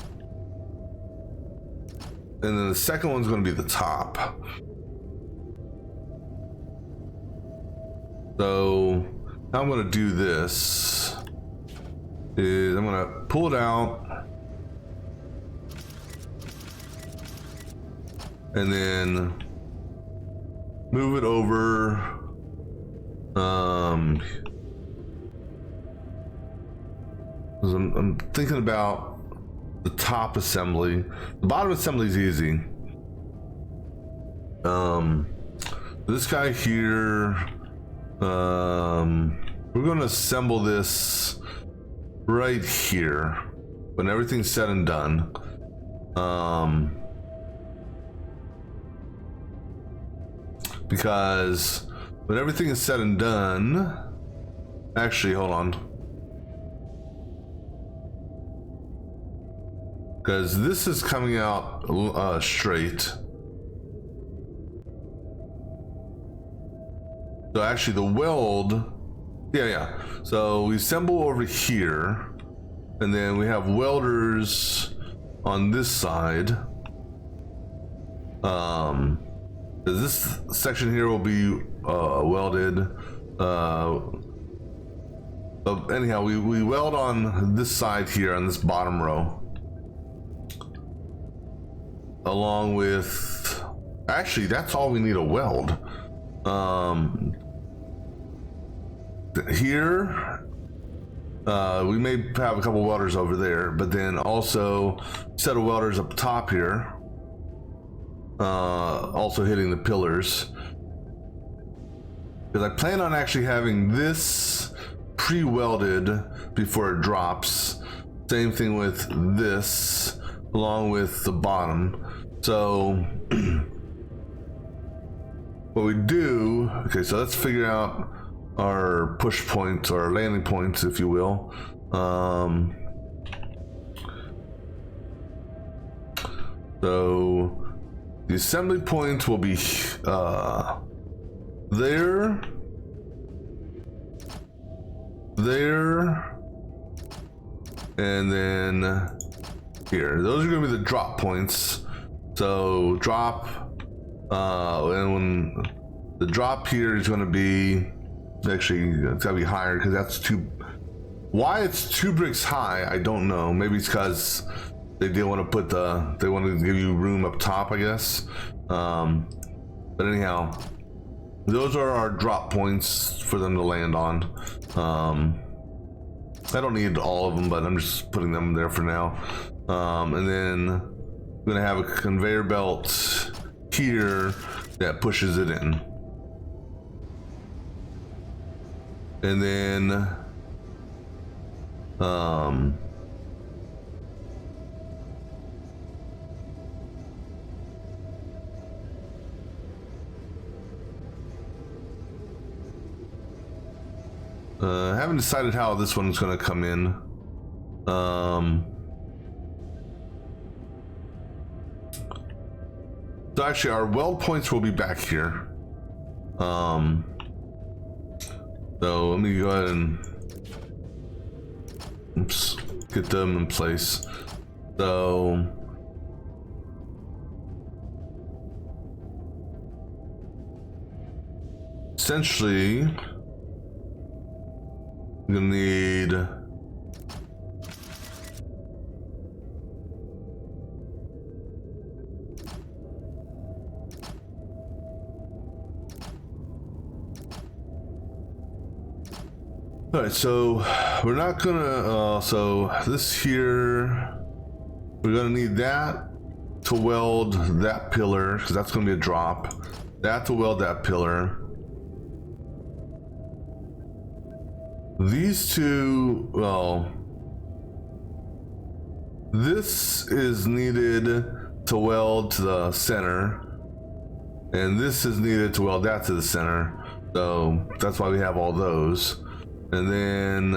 And then the second one's going to be the top. So how I'm going to do this is I'm going to pull it out and then move it over. I'm thinking about the top assembly. The bottom assembly is easy. This guy here, we're going to assemble this right here when everything's said and done. Because when everything is said and done, actually, hold on. Because this is coming out straight. So actually the weld, yeah. So we assemble over here, and then we have welders on this side. This section here will be welded. But anyhow, we weld on this side here, on this bottom row. Along with, actually, that's all we need to weld. Here, we may have a couple welders over there, but then also a set of welders up top here. Also hitting the pillars. Because I plan on actually having this pre-welded before it drops. Same thing with this, along with the bottom. So what we do, okay, so let's figure out our push points, or landing points, if you will. So the assembly point will be there, and then here. Those are going to be the drop points. So drop, and when the drop here is going to be, actually it's got to be higher because that's too. Why it's 2 bricks high, I don't know. Maybe it's because they didn't want to put they wanted to give you room up top, I guess. But anyhow, those are our drop points for them to land on. I don't need all of them, but I'm just putting them there for now. And then I'm gonna have a conveyor belt here that pushes it in. And then I haven't decided how this one's going to come in. So actually our weld points will be back here. So let me go ahead and get them in place. So essentially you're gonna need all right, so we're not gonna so this here, we're gonna need that to weld that pillar, because that's gonna be a drop. That to weld that pillar. These two, well, this is needed to weld to the center, and this is needed to weld that to the center. So that's why we have all those. And then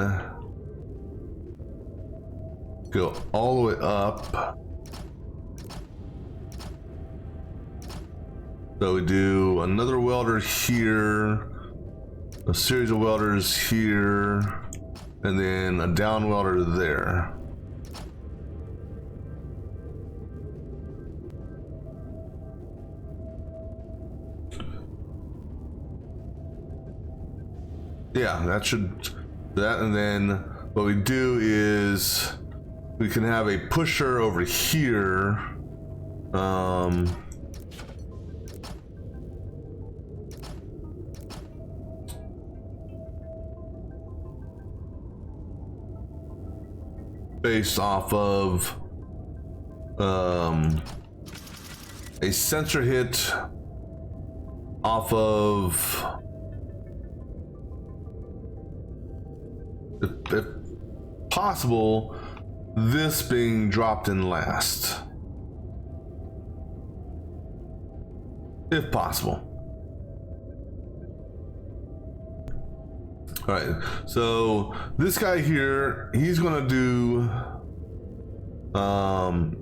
go all the way up. So we do another welder here, a series of welders here, and then a down welder there. Yeah, that should, that, and then what we do is we can have a pusher over here. Based off of a sensor hit off of, if possible, this being dropped in last, if possible. All right, so this guy here, he's gonna do, and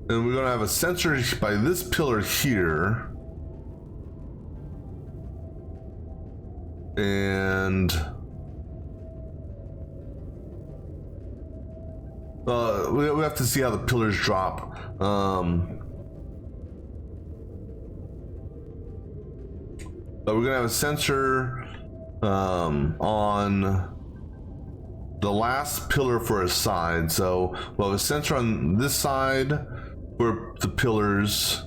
we're gonna have a sensor by this pillar here. And we have to see how the pillars drop. But we're gonna have a sensor on the last pillar for a side. So we'll have a sensor on this side for the pillars,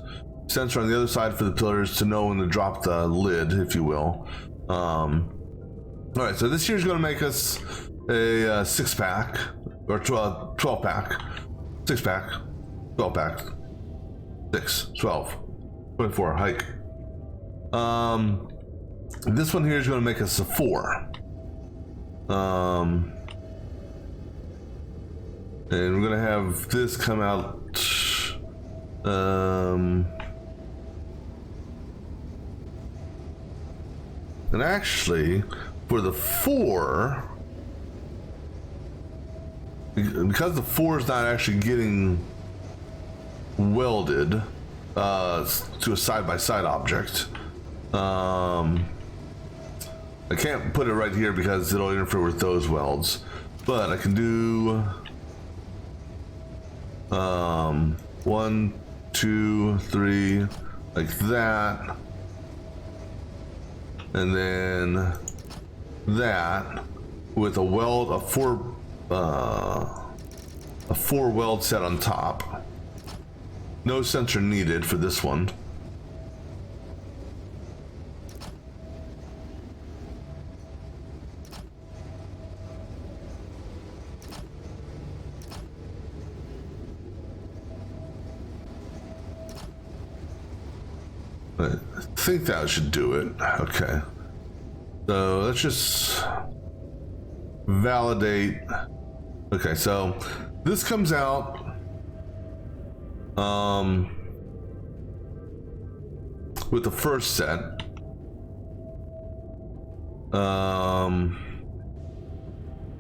sensor on the other side for the pillars to know when to drop the lid, if you will. All right, so this year's gonna make us a 6-pack or 12-pack, 6-pack, 12-pack, 6, 12, 24 hike. This one here is going to make us a 4. And we're going to have this come out. And actually, for the 4, because the 4 is not actually getting welded to a side-by-side object, I can't put it right here because it'll interfere with those welds, but I can do 1, 2, 3 like that, and then that with a weld, a 4 weld set on top. No sensor needed for this one. I think that should do it. Okay. So let's just validate. Okay, so this comes out with the first set.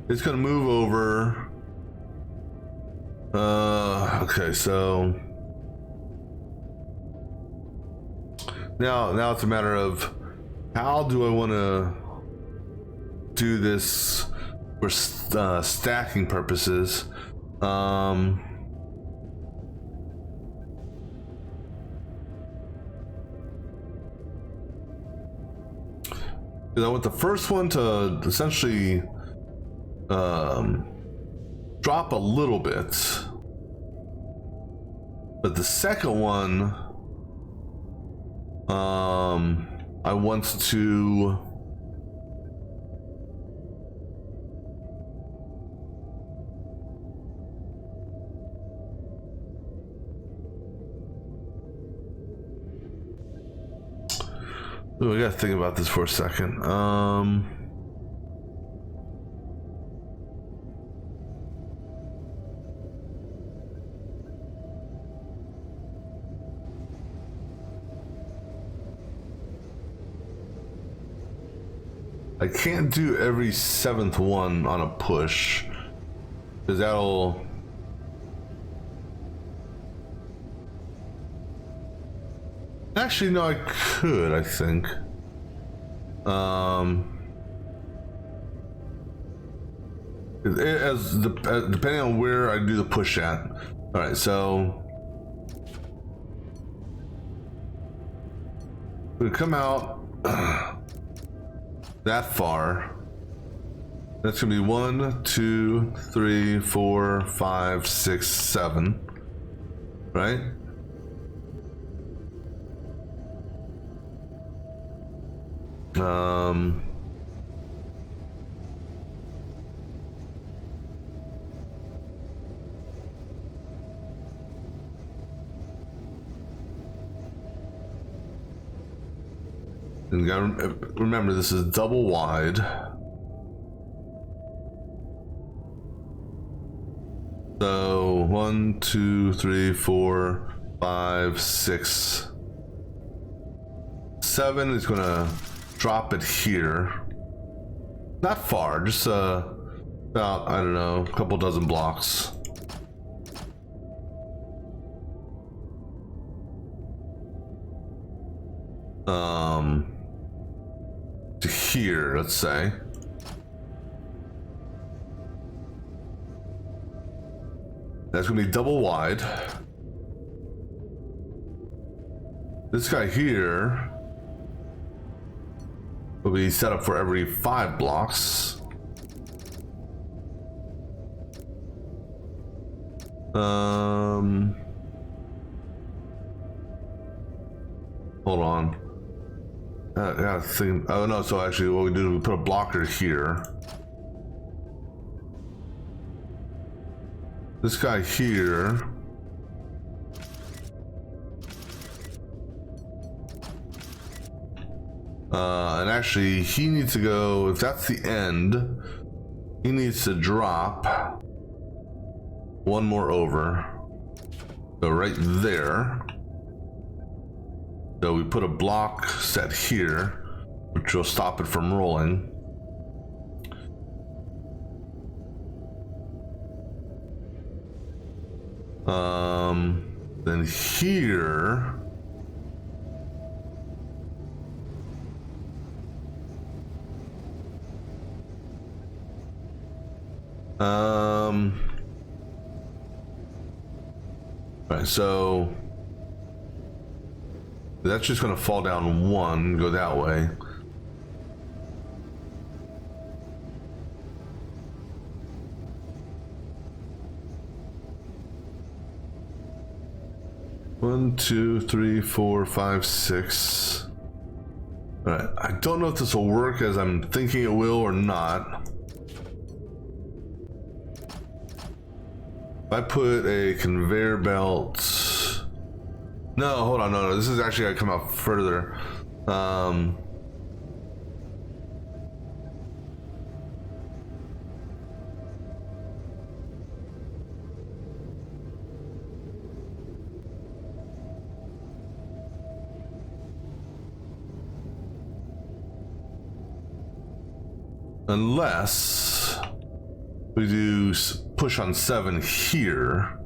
It's gonna move over. Okay, so now it's a matter of how do I want to do this for stacking purposes. Because I want the first one to essentially drop a little bit, but the second one I want to I gotta think about this for a second. I can't do every 7th one on a push, because that'll... Actually, no, I could, I think. Depending on where I do the push at. All right, so we come out that far. That's gonna be 1, 2, 3, 4, 5, 6, 7, right? And you gotta remember, this is double wide. So 1, 2, 3, 4, 5, 6, 7 is gonna drop it here. Not far, just about, I don't know, a couple dozen blocks. To here, let's say. That's gonna be double wide. This guy here will be set up for every 5 blocks. Hold on. Yeah, think. Oh no. So actually, what we do is we put a blocker here. This guy here. And actually, he needs to go. If that's the end, he needs to drop one more over. So right there. So we put a block set here, which will stop it from rolling. Then here. Right, so that's just gonna fall down 1, go that way. One, 2, 3, 4, 5, 6. All right, I don't know if this will work as I'm thinking it will or not. If I put a conveyor belt. No, hold on, no, this is actually gonna come out further. Unless we do push on 7 here,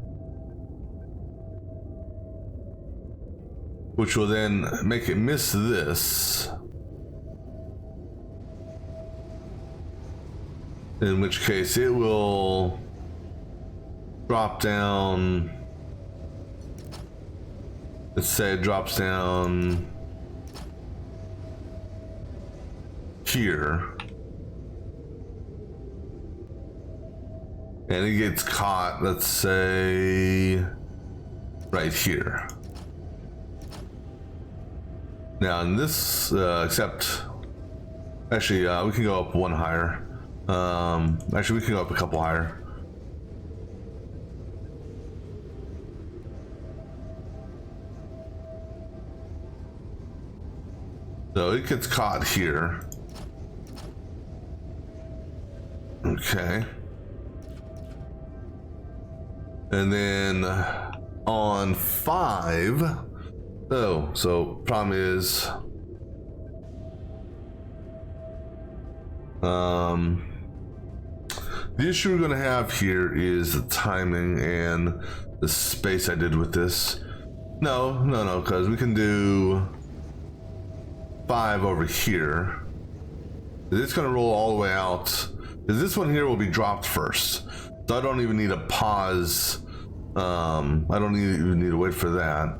which will then make it miss this, in which case it will drop down. Let's say it drops down here. And it gets caught, let's say, right here. Now in this, except, actually, we can go up 1 higher. Actually, we can go up a couple higher. So it gets caught here. Okay. And then on 5, oh, so problem is, the issue we're gonna have here is the timing and the space I did with this. No, because we can do 5 over here. It's gonna roll all the way out. This one here will be dropped first. So I don't even need a pause. I don't even need to wait for that.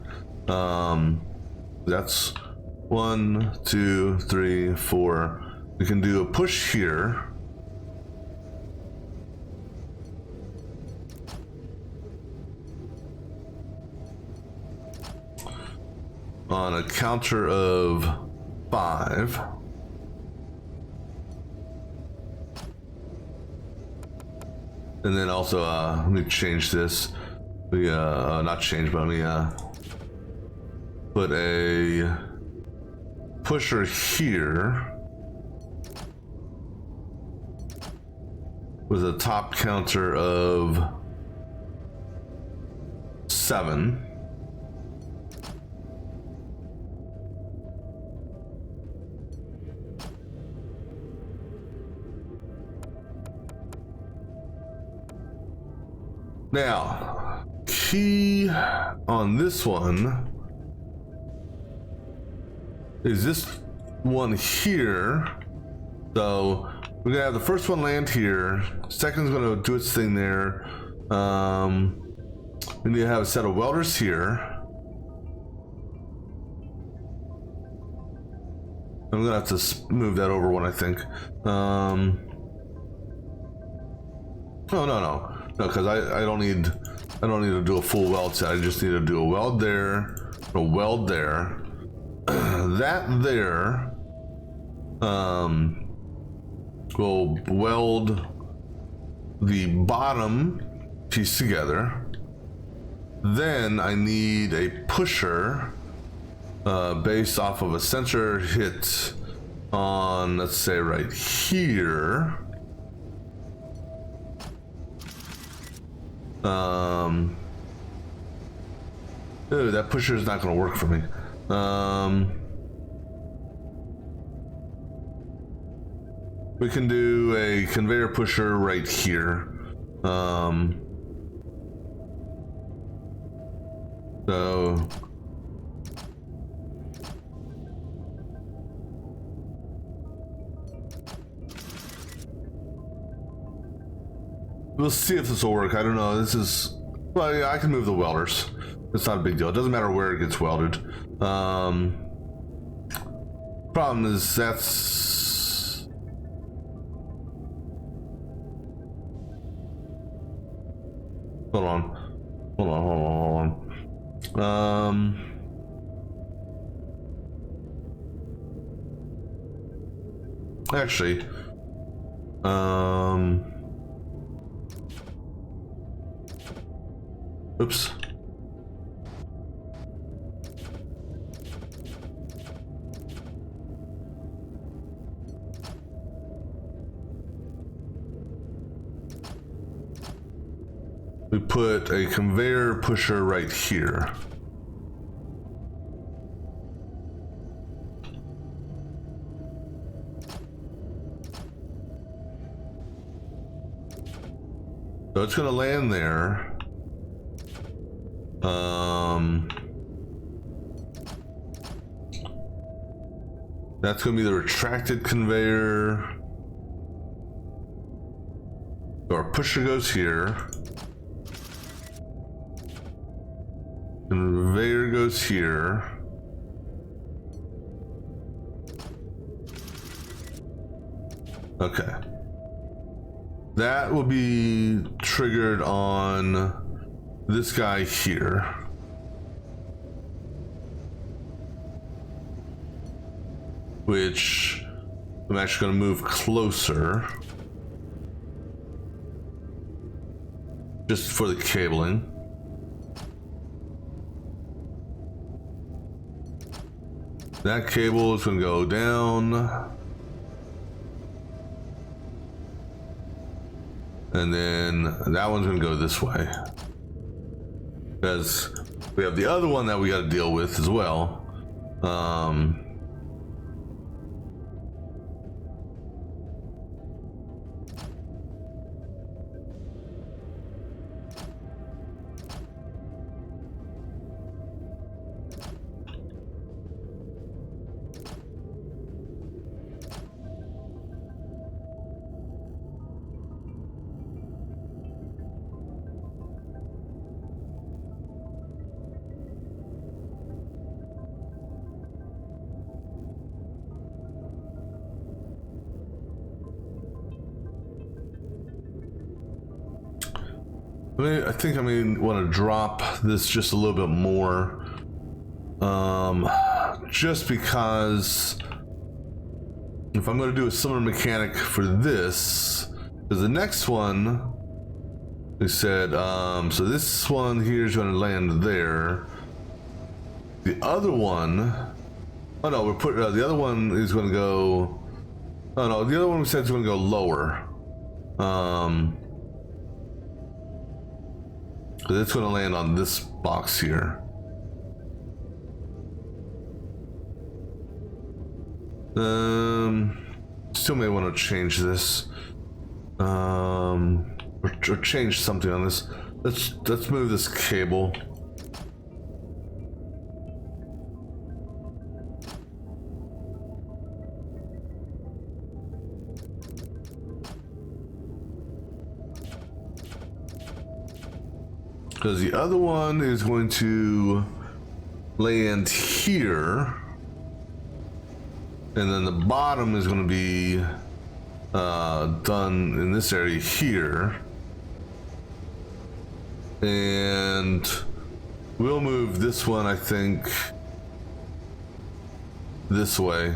That's 1, 2, 3, 4. We can do a push here. On a counter of 5. And then also, let me change this. We, not change, but let me, put a pusher here with a top counter of 7. Now, key on this one is this one here So we're gonna have the first one land here. Second's gonna do its thing there. We need to have a set of welders here. I'm gonna have to move that over one, I think. No, because I don't need to do a full weld set. I just need to do a weld there, a weld there, that there. We'll weld the bottom piece together. Then I need a pusher based off of a sensor hit on, let's say, right here. Ooh, that pusher is not going to work for me. We can do a conveyor pusher right here. So we'll see if this will work. I don't know. This is, well, yeah, I can move the welders. It's not a big deal. It doesn't matter where it gets welded. Problem is that's, hold on. Actually, oops. We put a conveyor pusher right here. So it's gonna land there. That's gonna be the retracted conveyor. So our pusher goes here. Conveyor goes here. Okay. That will be triggered on this guy here. Which I'm actually going to move closer. Just for the cabling. That cable is going to go down. And then that one's going to go this way. Because we have the other one that we got to deal with as well. I think I may want to drop this just a little bit more. Just because if I'm going to do a similar mechanic for this, because the next one, we said, so this one here is going to land there. The other one, oh no, the other one is going to go, oh no, the other one we said is going to go lower. Because it's going to land on this box here. Still may want to change this. Or change something on this. Let's move this cable. Because the other one is going to land here. And then the bottom is going to be done in this area here. And we'll move this one, I think, this way.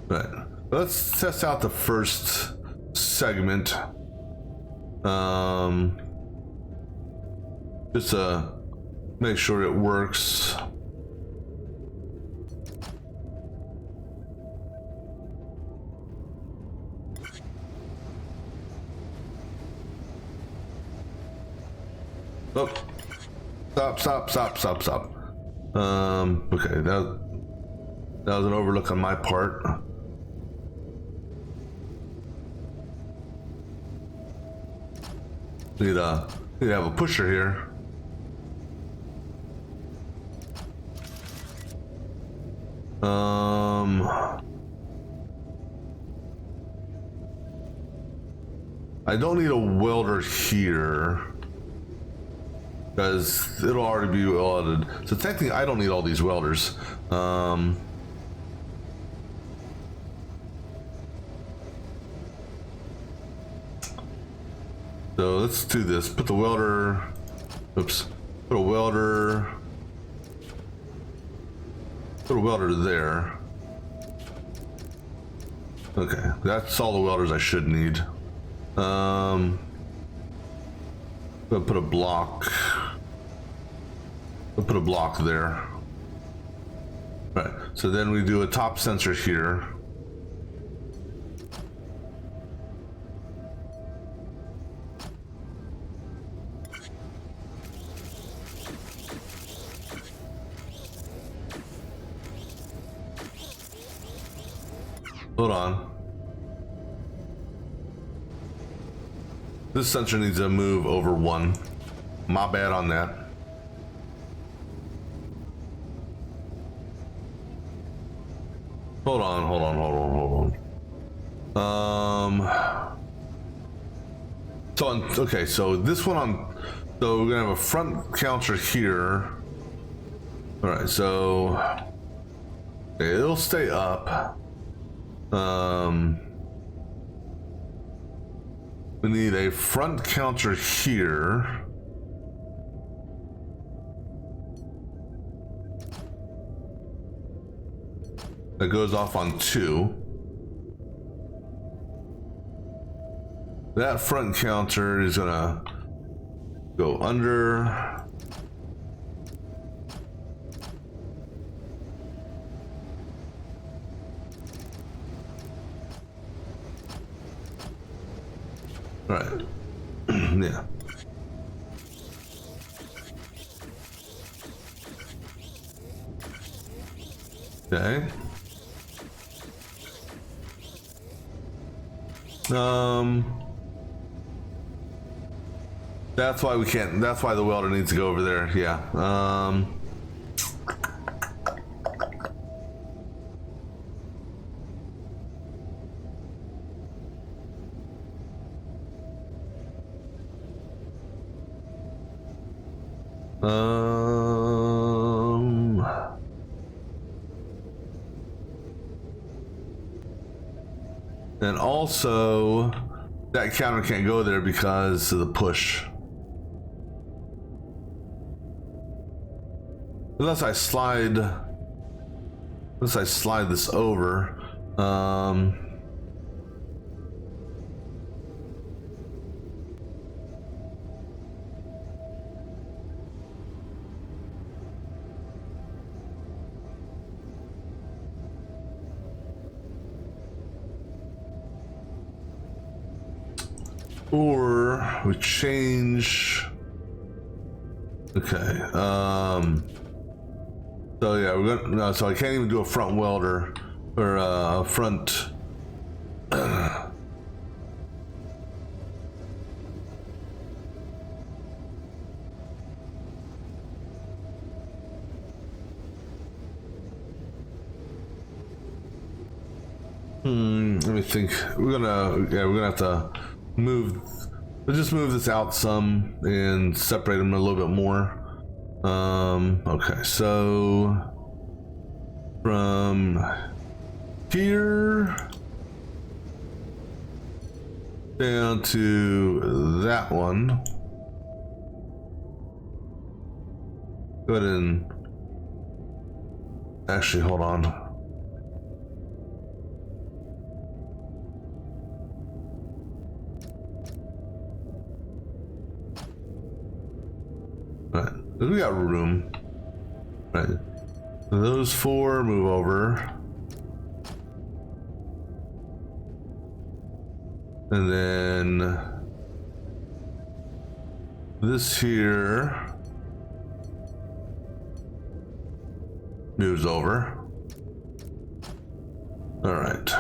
Right. Let's test out the first segment. Just to make sure it works. Oh, stop. Okay, that was an overlook on my part. Need to have a pusher here. I don't need a welder here because it'll already be welded. So technically, I don't need all these welders. So let's do this. Put the welder. Oops. Put a welder. Put a welder there. Okay, that's all the welders I should need. I'll put a block. I'll put a block there. Right. So then we do a top sensor here. Hold on. This sensor needs to move over 1. My bad on that. Hold on. Okay, so this one so we're gonna have a front counter here. All right, so okay, it'll stay up. We need a front counter here. That goes off on 2. That front counter is gonna go under. Right. Yeah. Okay. That's why we can't. That's why the welder needs to go over there. Yeah. And also, that counter can't go there because of the push. Unless I slide this over. Or we change. Okay. So yeah, we're gonna no. So I can't even do a front welder or a front. Let me think. We're gonna have to move Let's just move this out some and separate them a little bit more. Okay, so from here down to that one. Go ahead and actually hold on. All right, we got room. All right, those four move over. And then this here moves over. All right.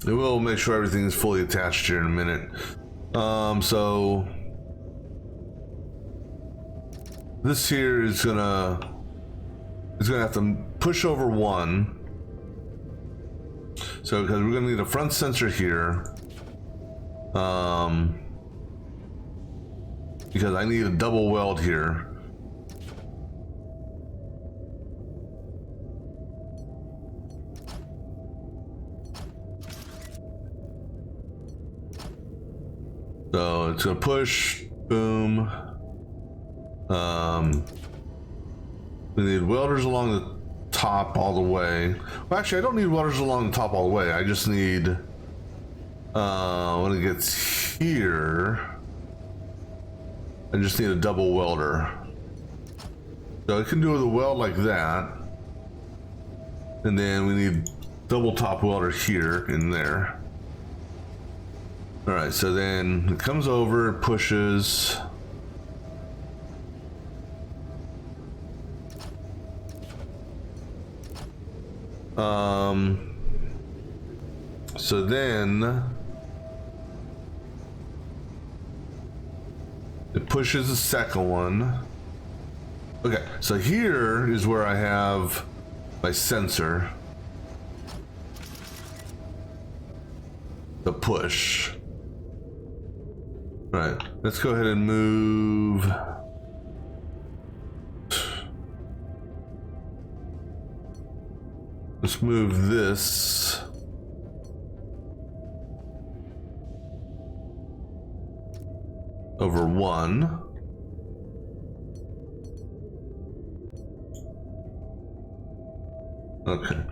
And we'll make sure everything is fully attached here in a minute. So this here is gonna have to push over one. So because we're gonna need a front sensor here. Because I need a double weld here. So it's gonna push, boom. We need welders along the top all the way. Well, actually, I don't need welders along the top all the way. I just need, when it gets here, I just need a double welder. So I can do the weld like that. And then we need double top welder here and there. All right, so then it comes over, pushes. So then it pushes the second one. Okay, so here is where I have my sensor. The push. All right, let's go ahead and move. Let's move this over one. Okay.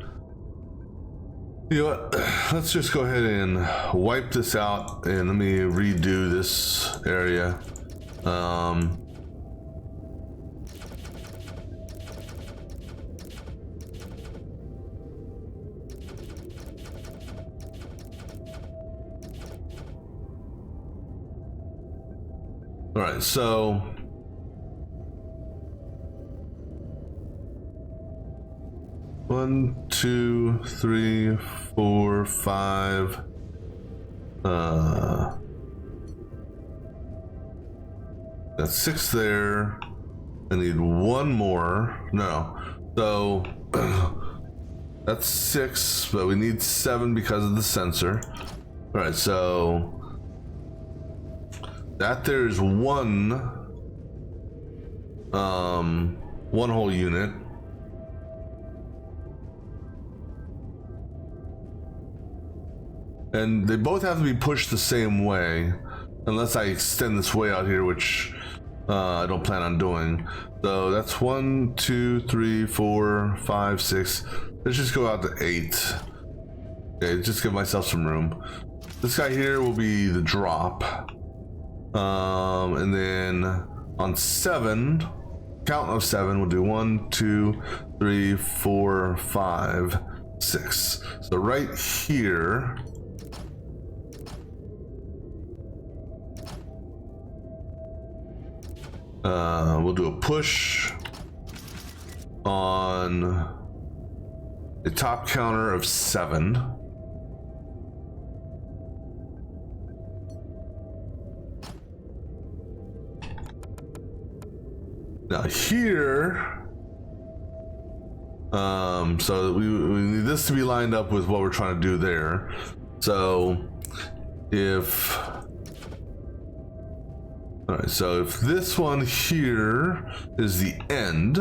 You know what? Let's just go ahead and wipe this out and let me redo this area. All right, so one, two, three, four, five. That's six there. I need one more. No, so that's six, but we need seven because of the sensor. All right, so that there's one whole unit. And they both have to be pushed the same way, unless I extend this way out here, which I don't plan on doing. So that's 1, 2, 3, 4, 5, 6. Let's just go out to 8. Okay, just give myself some room. This guy here will be the drop. And then on 7, count of 7, we'll do 1, 2, 3, 4, 5, 6. So right here, we'll do a push on a top counter of 7. Now here, so we need this to be lined up with what we're trying to do there. So if, all right, so if this one here is the end,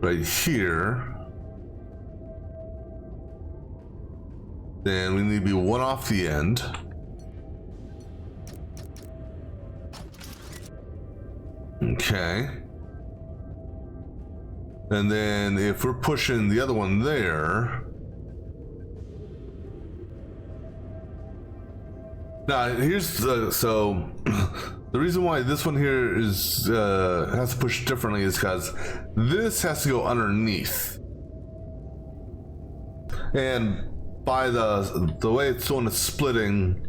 right here, then we need to be one off the end. Okay. And then if we're pushing the other one there, now here's the, so the reason why this one here is has to push differently is because this has to go underneath, and by the way it's doing, it's splitting,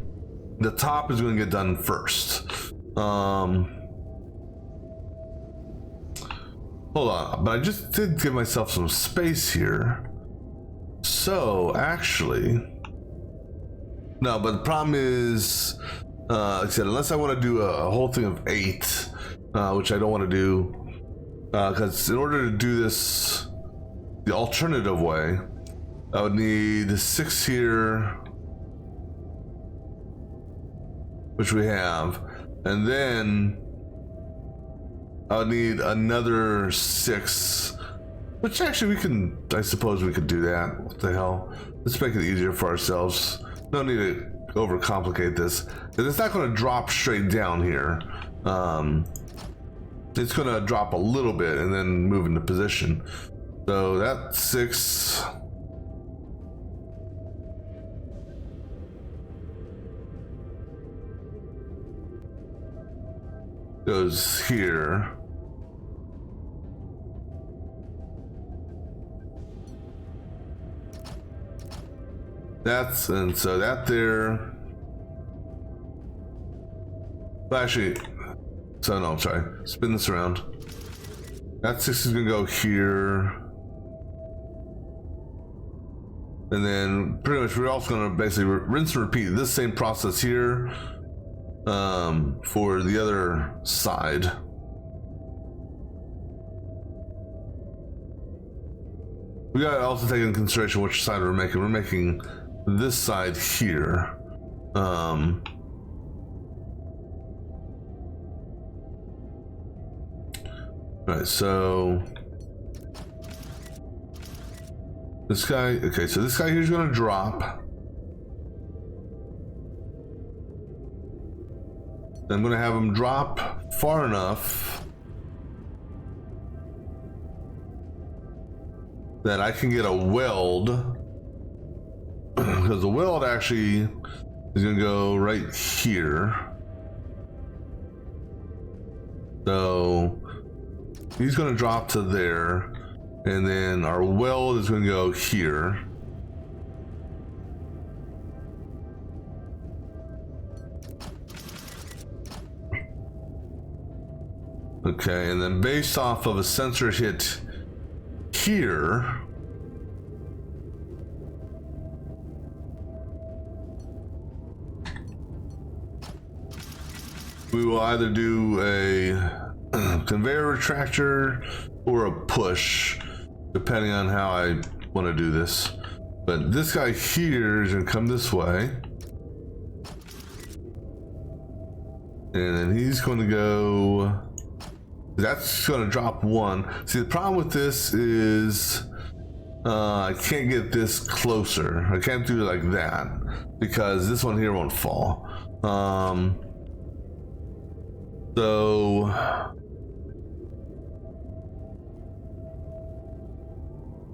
the top is going to get done first. Hold on, but I just did give myself some space here. So actually, no, but the problem is, like I said, unless I want to do a whole thing of 8, which I don't want to do, because in order to do this the alternative way, I would need 6 here, which we have, and then I'll need another 6, which actually we can, I suppose we could do that. What the hell? Let's make it easier for ourselves. No need to overcomplicate this, because it's not going to drop straight down here. It's going to drop a little bit and then move into position. So that 6. Goes here. That's, and so that there. But actually, so no, I'm sorry. Spin this around. That 6 is gonna go here. And then pretty much we're also gonna basically rinse and repeat this same process here for the other side. We gotta also take into consideration which side we're making. We're making this side here. Right, so this guy, okay, so this guy here's gonna drop. I'm gonna have him drop far enough that I can get a weld, because the weld actually is gonna go right here. So he's gonna drop to there, and then our weld is gonna go here. Okay, and then based off of a sensor hit here, we will either do a conveyor retractor or a push, depending on how I want to do this. But this guy here is going to come this way, and then he's going to go, that's going to drop 1. See, the problem with this is I can't get this closer. I can't do it like that because this one here won't fall. So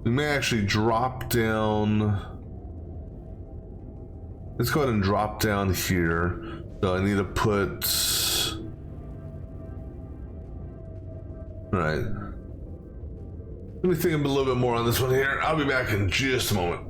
we may actually drop down. Let's go ahead and drop down here. So I need to put, all right. Let me think a little bit more on this one here. I'll be back in just a moment.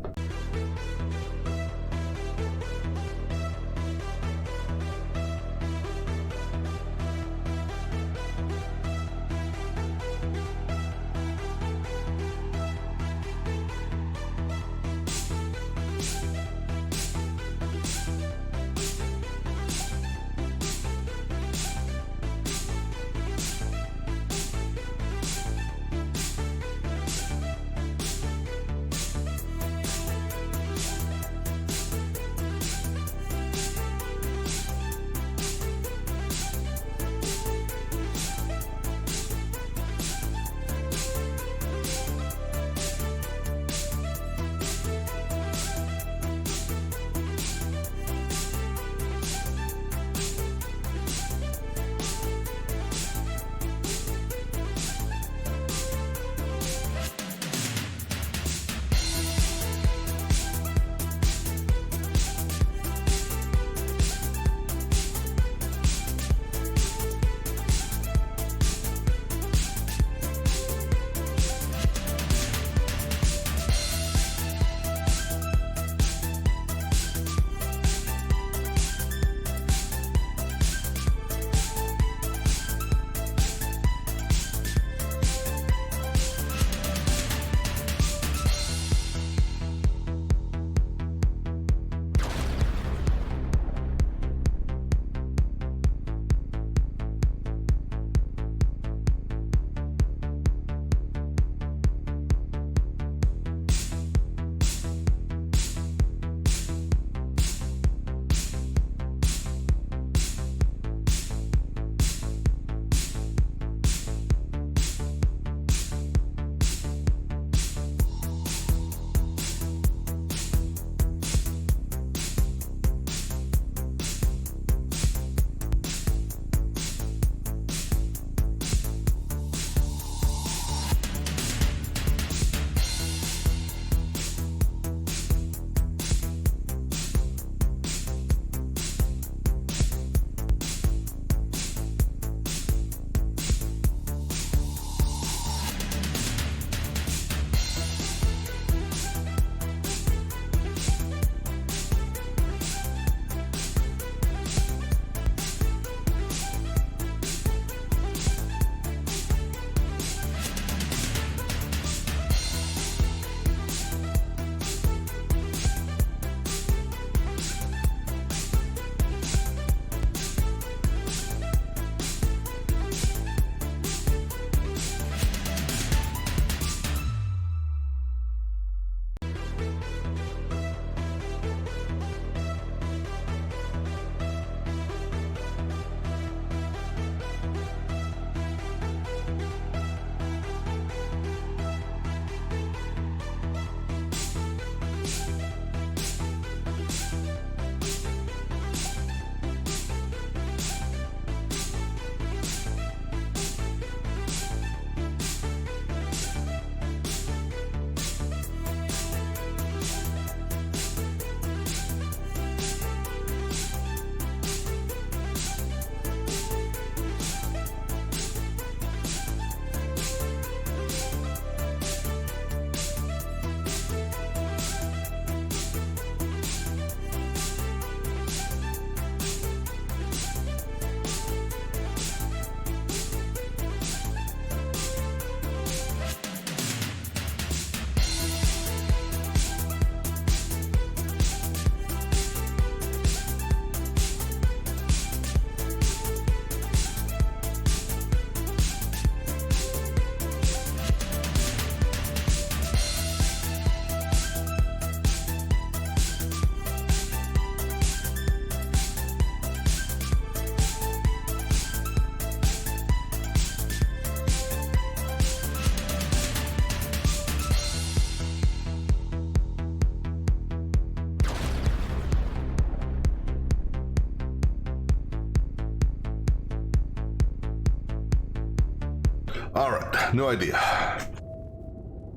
All right, no idea.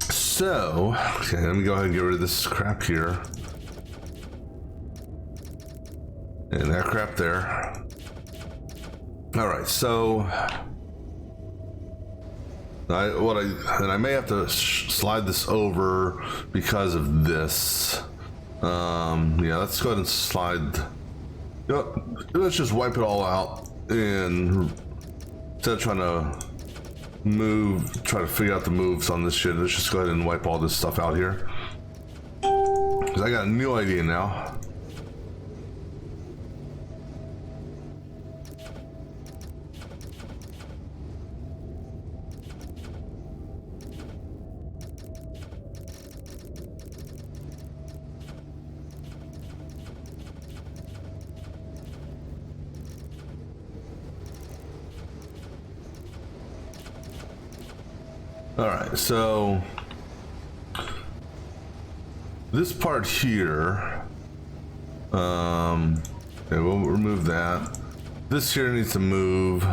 So, okay, let me go ahead and get rid of this crap here. And that crap there. All right, so I may have to slide this over because of this. Yeah, let's go ahead and slide. You know, let's just wipe it all out, and instead of trying to try to figure out the moves on this shit, let's just go ahead and wipe all this stuff out here. Because I got a new idea now. All right, so this part here, okay, we'll remove that. This here needs to move.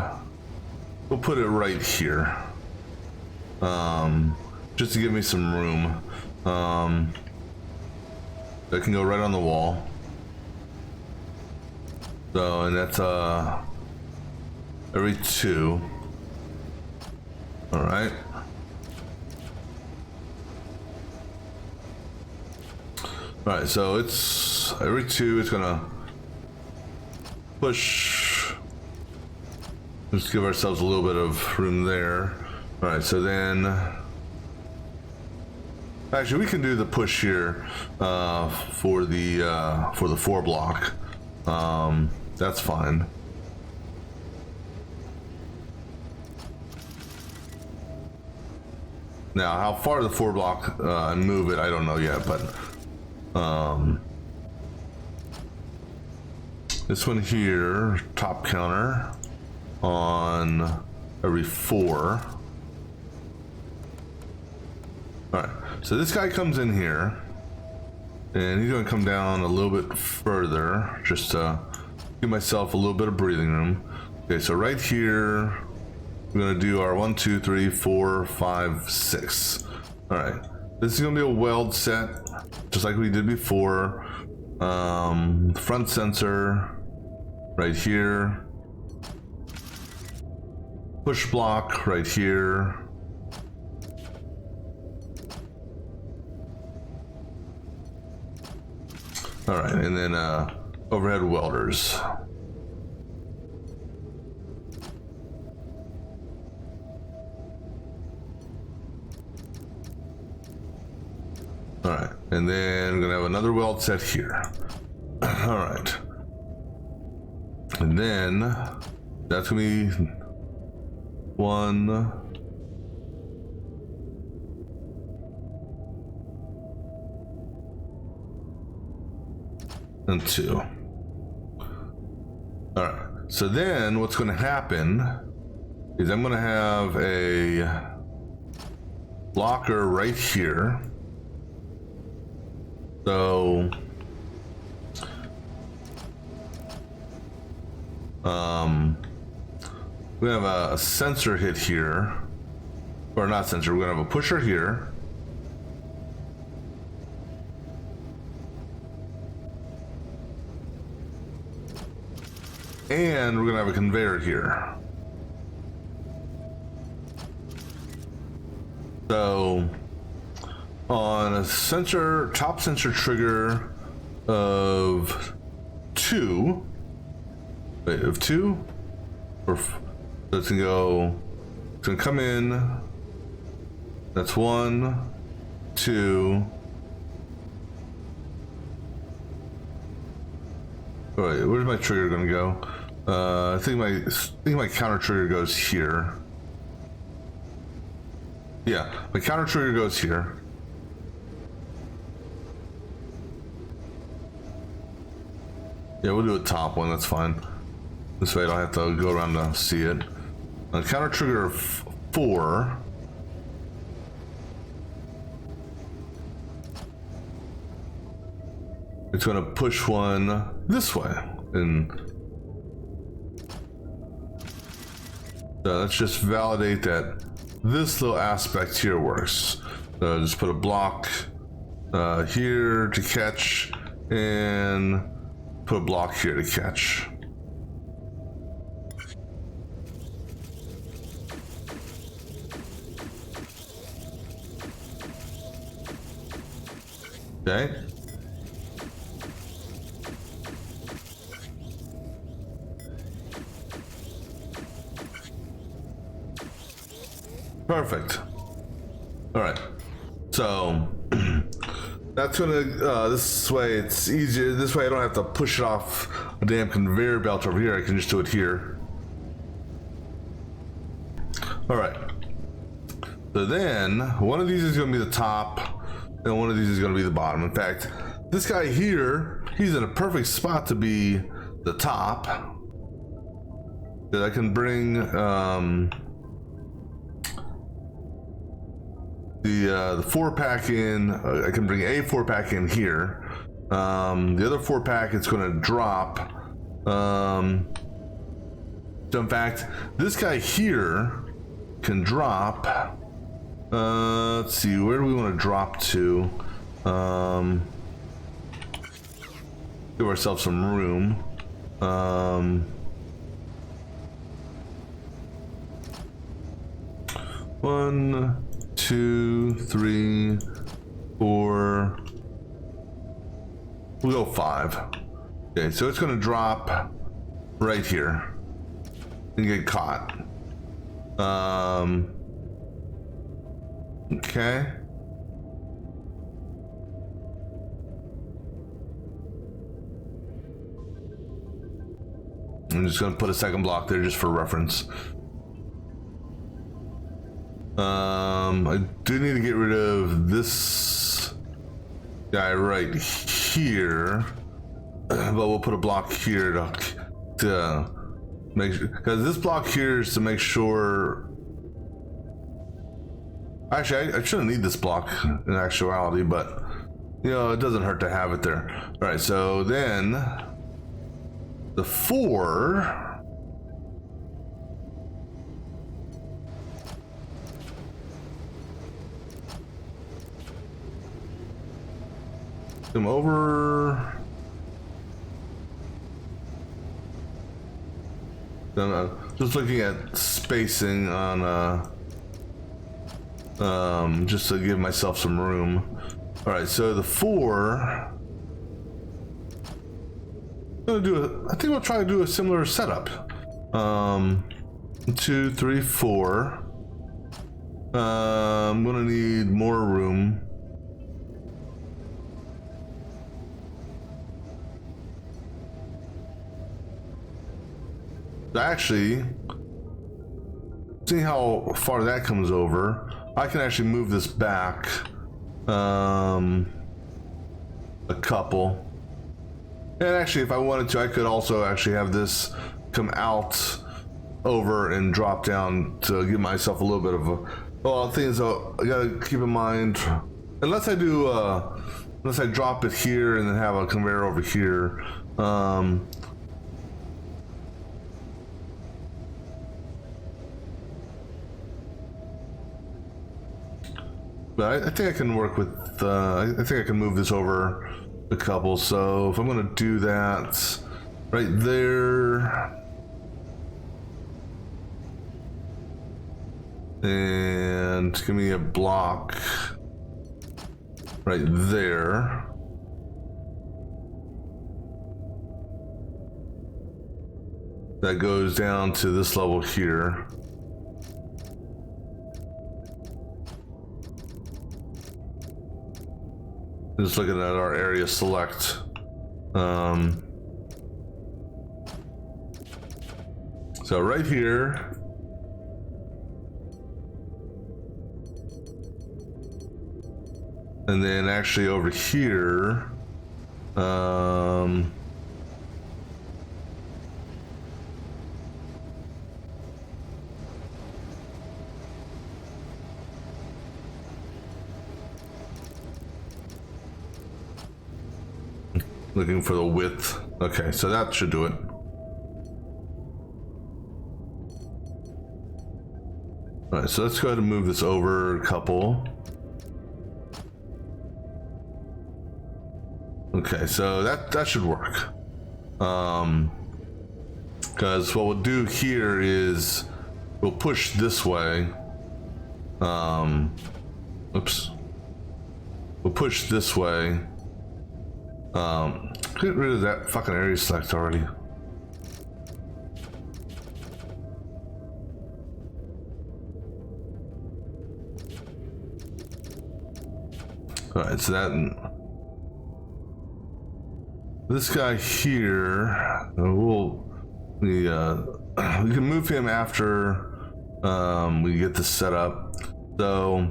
We'll put it right here, just to give me some room. That can go right on the wall. So, and that's every 2. All right. All right, so it's every 2. It's gonna push. Just give ourselves a little bit of room there. All right, so then actually we can do the push here for the 4 block. That's fine. Now, how far the 4 block and move it, I don't know yet, but. This one here, top counter on every 4. All right, so this guy comes in here, and he's going to come down a little bit further, just to give myself a little bit of breathing room. Okay, so right here, we're going to do our 1, 2, 3, 4, 5, 6. All right, this is going to be a weld set, just like we did before. Front sensor right here, push block right here, all right, and then overhead welders. All right, and then we're gonna have another weld set here. All right, and then that's gonna be 1, and 2. All right, so then what's gonna happen is I'm gonna have a blocker right here. So, we have a sensor hit here, or not sensor, we're gonna have a pusher here. And we're gonna have a conveyor here. So, on a sensor, top sensor trigger of 2, wait, of 2, or so it's gonna go, it's gonna come in, that's 1, 2, all right, where's my trigger gonna go? I think my counter trigger goes here. Yeah, my counter trigger goes here. Yeah, we'll do a top one, that's fine. This way I don't have to go around to see it. On counter trigger of 4. It's gonna push one this way. And so let's just validate that this little aspect here works. Just put a block here to catch, and put a block here to catch. Okay. Perfect. All right. So that's gonna, this way it's easier. This way I don't have to push it off a damn conveyor belt over here. I can just do it here. All right. So then one of these is gonna be the top, and one of these is going to be the bottom. In fact, this guy here, he's in a perfect spot to be the top. That I can bring the 4-pack in. I can bring a 4-pack in here. The other 4-pack, it's going to drop. So in fact, this guy here can drop. Let's see, where do we want to drop to? Give ourselves some room. 1, 2, 3, 4. We'll go 5. Okay, so it's going to drop right here and get caught. Okay. I'm just gonna put a second block there just for reference. I do need to get rid of this guy right here, but we'll put a block here to make sure, because this block here is to make sure. Actually, I shouldn't need this block in actuality, but you know, it doesn't hurt to have it there. All right, so then the 4. Come over. Just looking at spacing on just to give myself some room. All right, so the 4. I'm gonna do I think we'll try to do a similar setup. 2, 3, 4. I'm gonna need more room. Actually, seeing how far that comes over, I can actually move this back a couple. And actually, if I wanted to, I could also actually have this come out over and drop down to give myself a little bit of a. Well, the thing is, I gotta keep in mind, unless I do, unless I drop it here and then have a conveyor over here. But I think I can work with, I think I can move this over a couple. So if I'm going to do that right there. And give me a block right there. That goes down to this level here. Just looking at our area select. So right here. And then actually over here. Looking for the width. Okay, so that should do it. All right, so let's go ahead and move this over a couple. Okay, so that should work. Because what we'll do here is we'll push this way. Oops. We'll push this way. Get rid of that fucking area select already. Alright, so that... This guy here, we can move him after we get this set up. So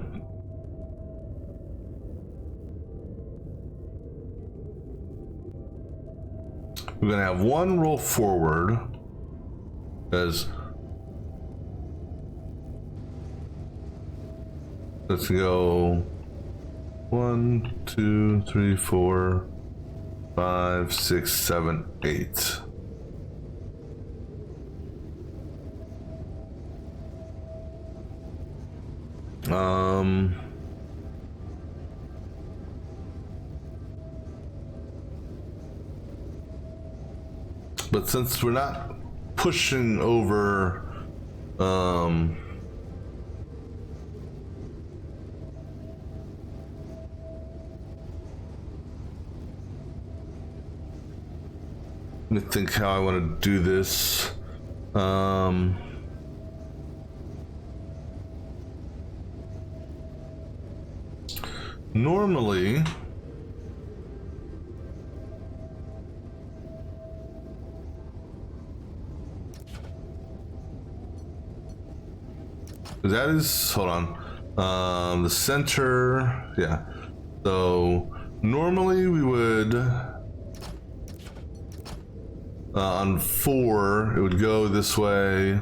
we're gonna have one roll forward as let's go 1, 2, 3, 4, 5, 6, 7, 8. But since we're not pushing over, let me think how I want to do this. Normally, that is, hold on, the center, yeah. So normally we would, on 4, it would go this way,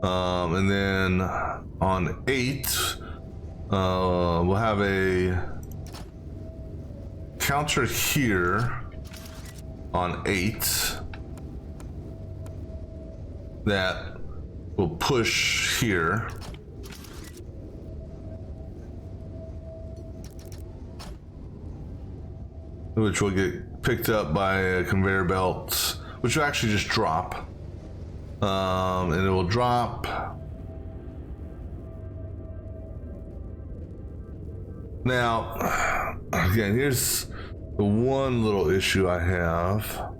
and then on 8, we'll have a counter here on 8 that will push here. Which will get picked up by a conveyor belt, which will actually just drop. And it will drop. Now, again, here's the one little issue I have.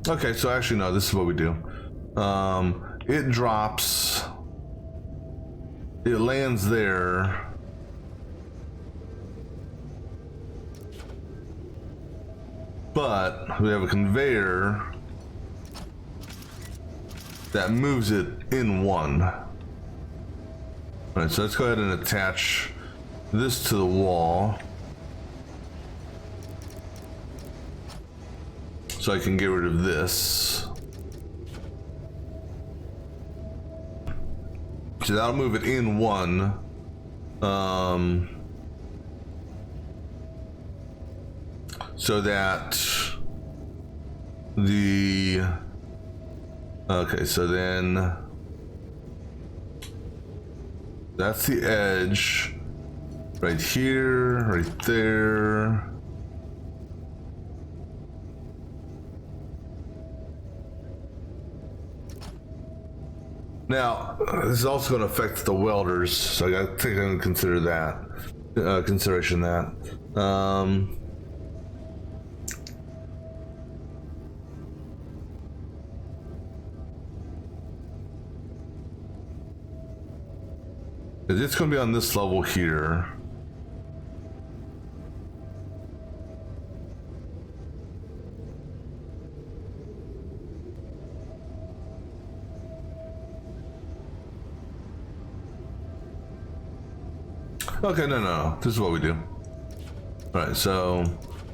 Okay, so actually, no, this is what we do. It drops. It lands there. But we have a conveyor that moves it in one. All right, so let's go ahead and attach this to the wall so I can get rid of this. So that'll move it in one. So that the, okay, so then that's the edge right here, right there. Now, this is also going to affect the welders, so I got to take into consider that, consideration that. It's going to be on this level here. Okay, no. This is what we do. All right, so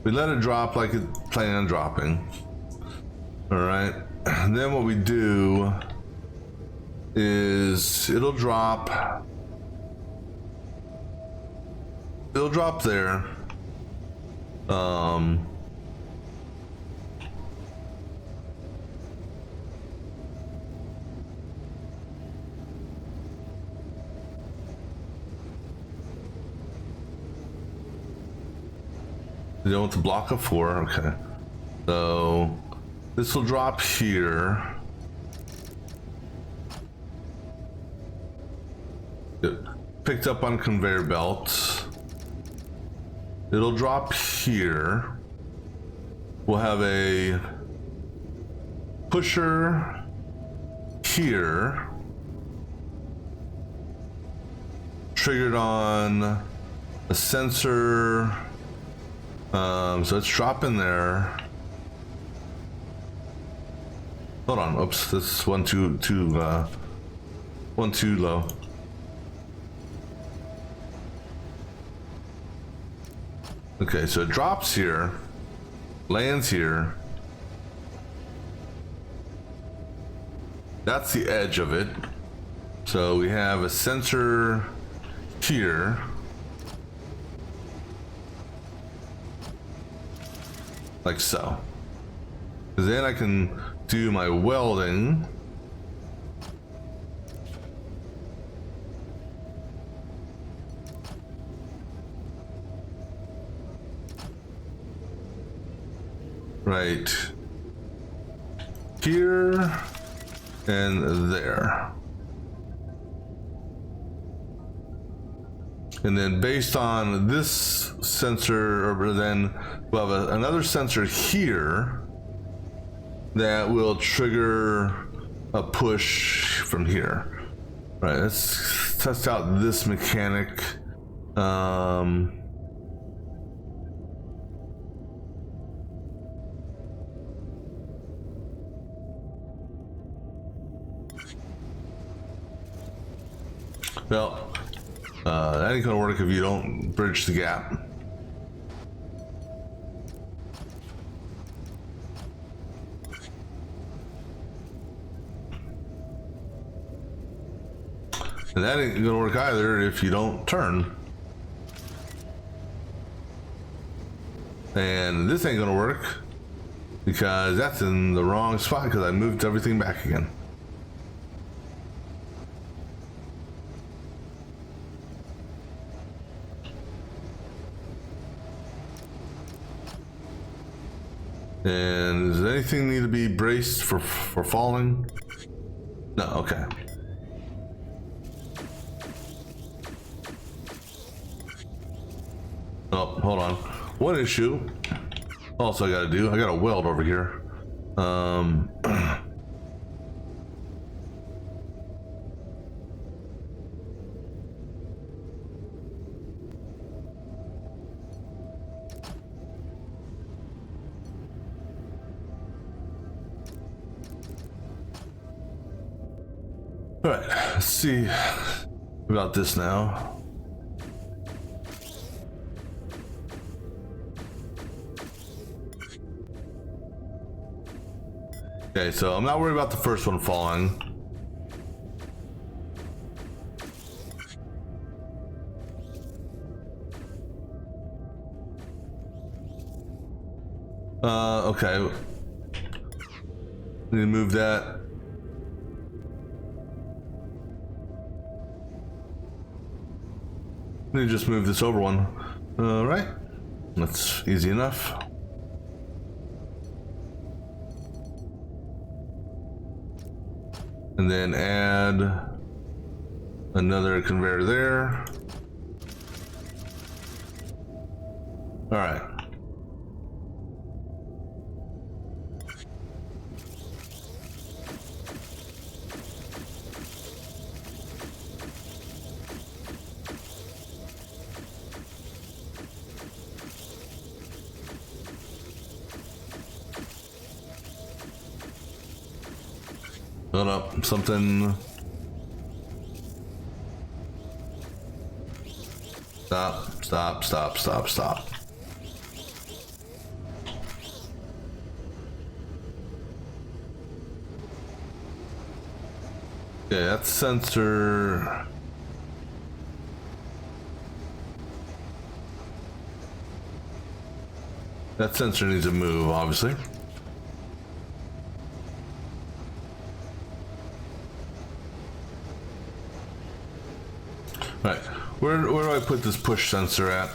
we let it drop like it's planning on dropping. All right, and then what we do is it'll drop. It'll drop there. You don't want the block of 4. Okay. So this will drop here. Get picked up on conveyor belts. It'll drop here. We'll have a pusher here. Triggered on a sensor. So it's dropping there. Hold on. Oops, this is one too low. Okay, so it drops here, lands here. That's the edge of it. So we have a sensor here. Like so. Then I can do my welding. Right here and there. And then based on this sensor, or then we'll have another sensor here that will trigger a push from here. All right, let's test out this mechanic. Well, that ain't gonna work if you don't bridge the gap. And that ain't gonna work either if you don't turn. And this ain't gonna work because that's in the wrong spot because I moved everything back again. And does anything need to be braced for falling? No, okay. Oh, hold on. One issue. Also I gotta weld over here. All right, let's see about this now. Okay, so I'm not worried about the first one falling. Okay. Need to move that. Let me just move this over one. Right. That's easy enough. And then add another conveyor there. All right. Hold up, something. Stop, stop, stop, stop, stop. Okay, that's sensor. That sensor needs to move, obviously. Right, where do I put this push sensor at?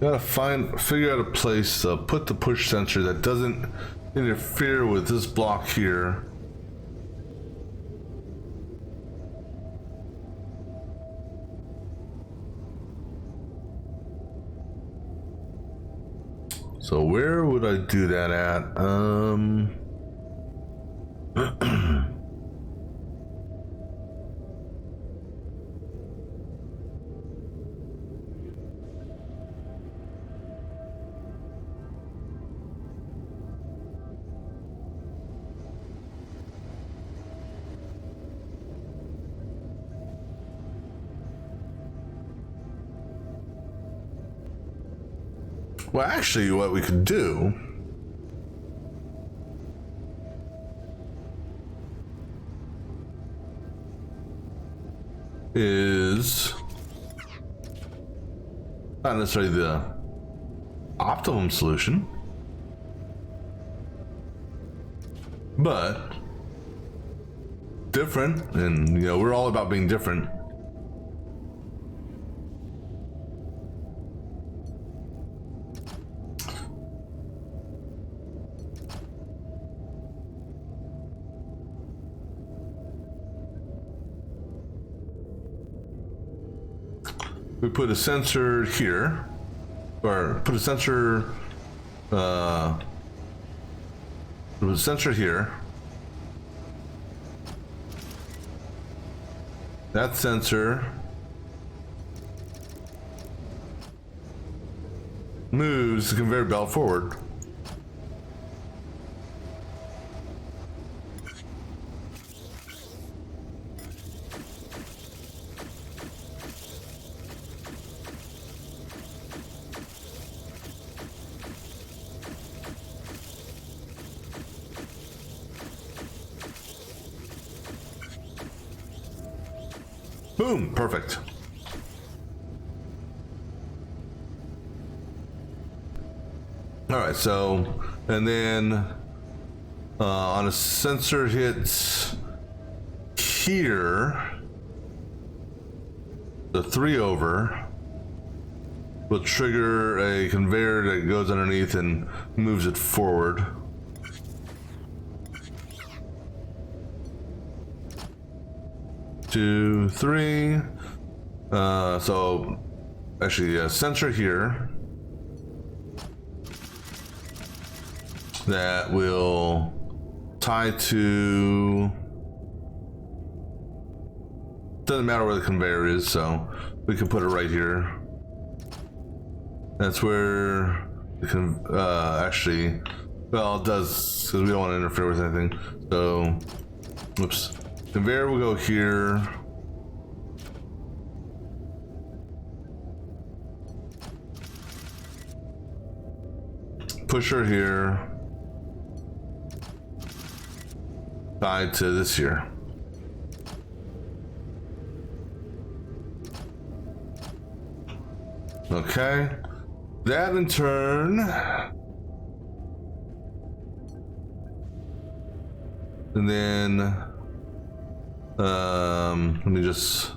Gotta figure out a place to put the push sensor that doesn't interfere with this block here. So where would I do that at? Well, actually, what we could do is not necessarily the optimum solution, but different, and you know, we're all about being different. We put a sensor here, or put a sensor, here. That sensor moves the conveyor belt forward. Boom, perfect. All right, so, and then on a sensor hits here, the 3 over will trigger a conveyor that goes underneath and moves it forward. Two, 3. So actually a sensor here that will tie to, doesn't matter where the conveyor is, so we can put it right here. That's where we can actually, well, it does, because we don't want to interfere with anything. So, whoops. Conveyor will go here. Pusher here. Tied to this here. Okay. That in turn. And then let me just,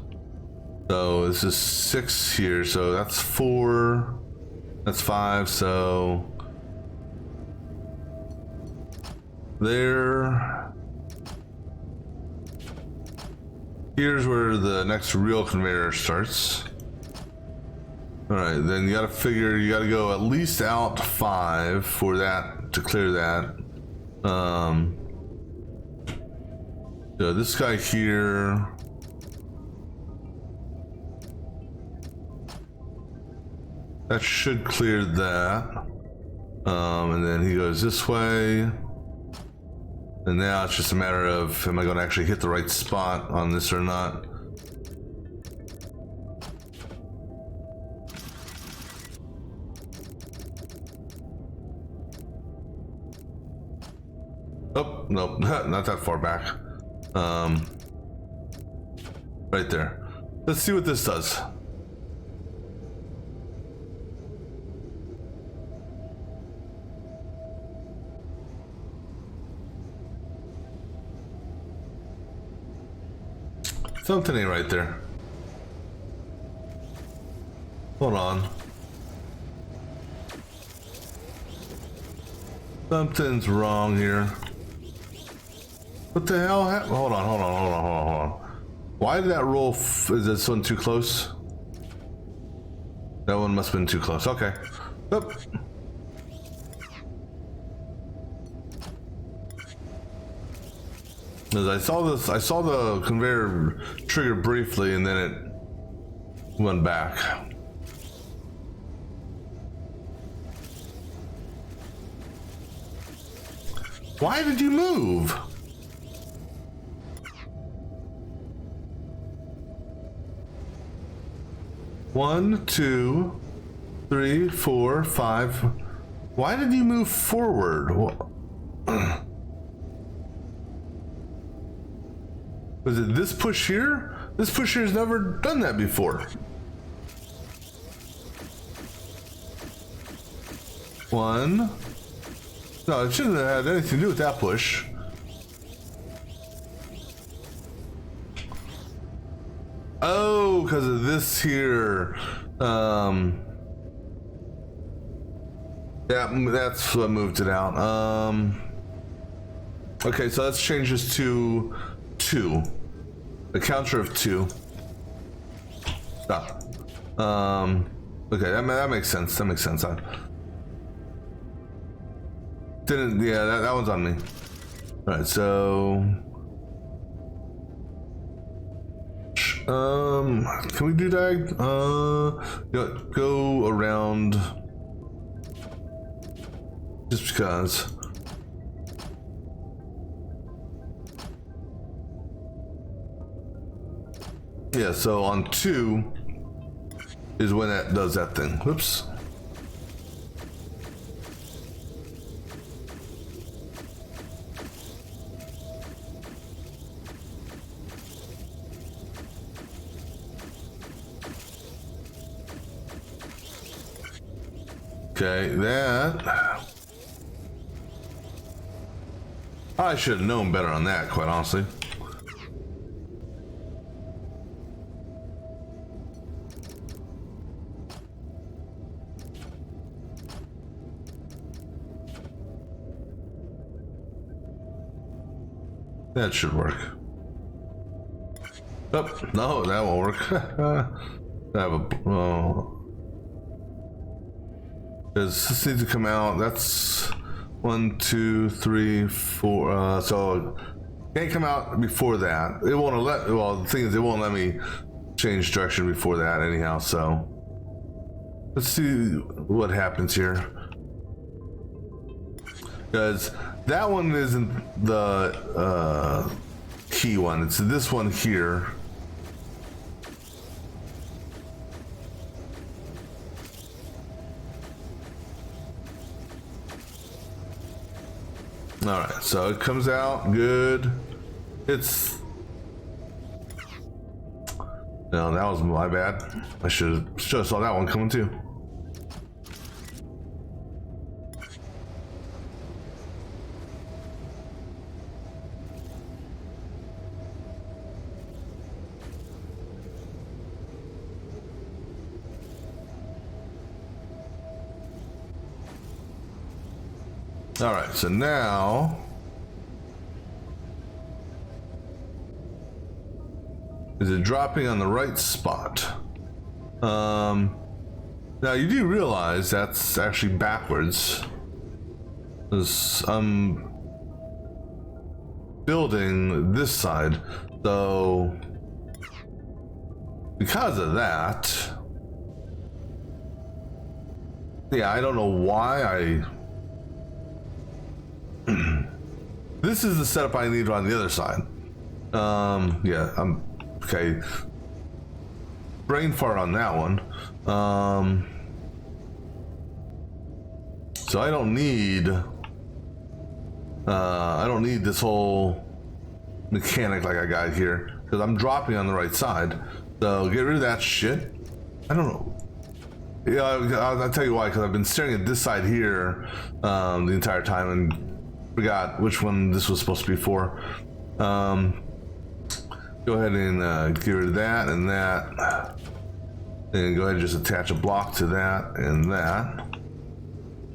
so this is 6 here, so that's 4, that's 5, so there. Here's where the next real conveyor starts. All right, then you gotta figure, you gotta go at least out 5 for that, to clear that. So this guy here, that should clear that. And then he goes this way. And now it's just a matter of, am I going to actually hit the right spot on this or not? Oh, nope, not that far back. Right there. Let's see what this does. Something ain't right there. Hold on. Something's wrong here. What the hell happened? Hold on. Why did that roll? Is this one too close? That one must have been too close. Okay. Oop. As I saw the conveyor trigger briefly, and then it went back. Why did you move? One, two, three, four, five. Why did you move forward? Was it this push here? This push here has never done that before. One. No, it shouldn't have had anything to do with that push. Oh, because of this here. Yeah, that's what moved it out. Okay, so let's change this to 2. A counter of 2. Stop. Okay, that makes sense. That makes sense. Yeah, that one's on me. All right, so can we do that? Go around just because. Yeah, so on 2 is when that does that thing. Whoops. Okay, that. I should have known better on that, quite honestly. That should work. Oh, no, that won't work. I have a. Oh. This needs to come out. That's 1, 2, 3, 4. So it can't come out before that. It won't let. Well, the thing is, it won't let me change direction before that, anyhow. So let's see what happens here. Because that one isn't the key one. It's this one here. All right, so it comes out good. It's no, that was my bad. I should have saw that one coming too. All right, so now is it dropping on the right spot? Now you do realize that's actually backwards. I'm building this side, so because of that, yeah, I don't know why I. This is the setup I need on the other side. Yeah, I'm okay. Brain fart on that one. So I don't need this whole mechanic like I got here, because I'm dropping on the right side. So get rid of that shit. I don't know. Yeah, I'll tell you why, because I've been staring at this side here the entire time and forgot which one this was supposed to be for. Go ahead and get rid of that and that. And go ahead and just attach a block to that and that.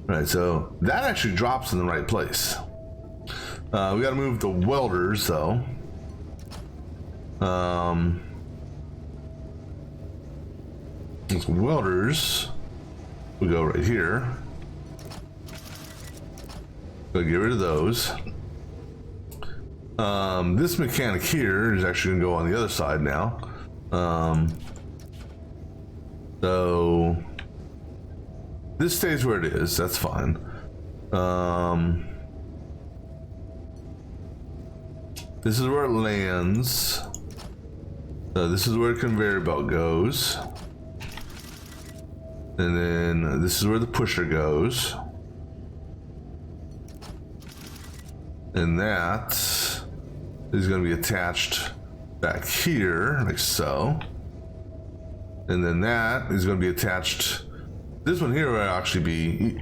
All right, so that actually drops in the right place. We got to move the welders though. These welders, we go right here. So get rid of those. This mechanic here is actually gonna go on the other side now. So this stays where it is, that's fine. This is where it lands. So this is where the conveyor belt goes. And then this is where the pusher goes. And that is going to be attached back here, like so. And then that is going to be attached. This one here will actually be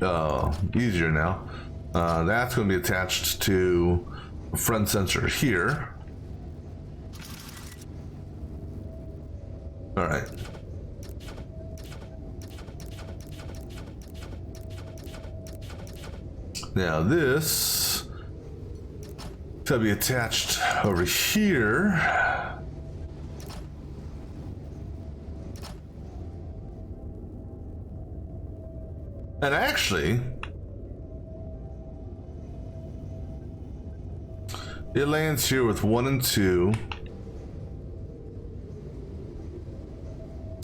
easier now. That's going to be attached to a front sensor here. All right. Now this is going to be attached over here. And actually, it lands here with 1 and 2.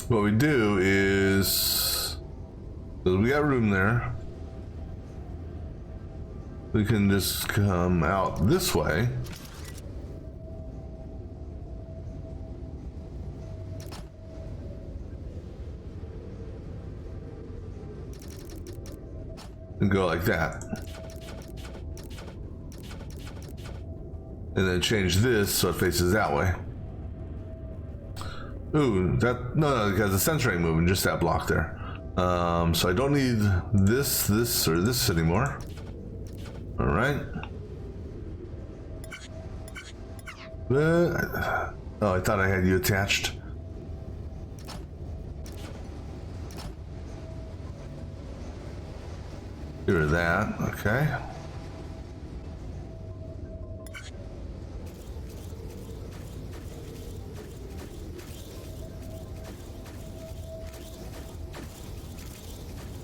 What we do is, we got room there. We can just come out this way. And go like that. And then change this so it faces that way. Ooh, no, because the sensor ain't moving, just that block there. So I don't need this, or this anymore. All right. Oh, I thought I had you attached. Get rid of that, okay.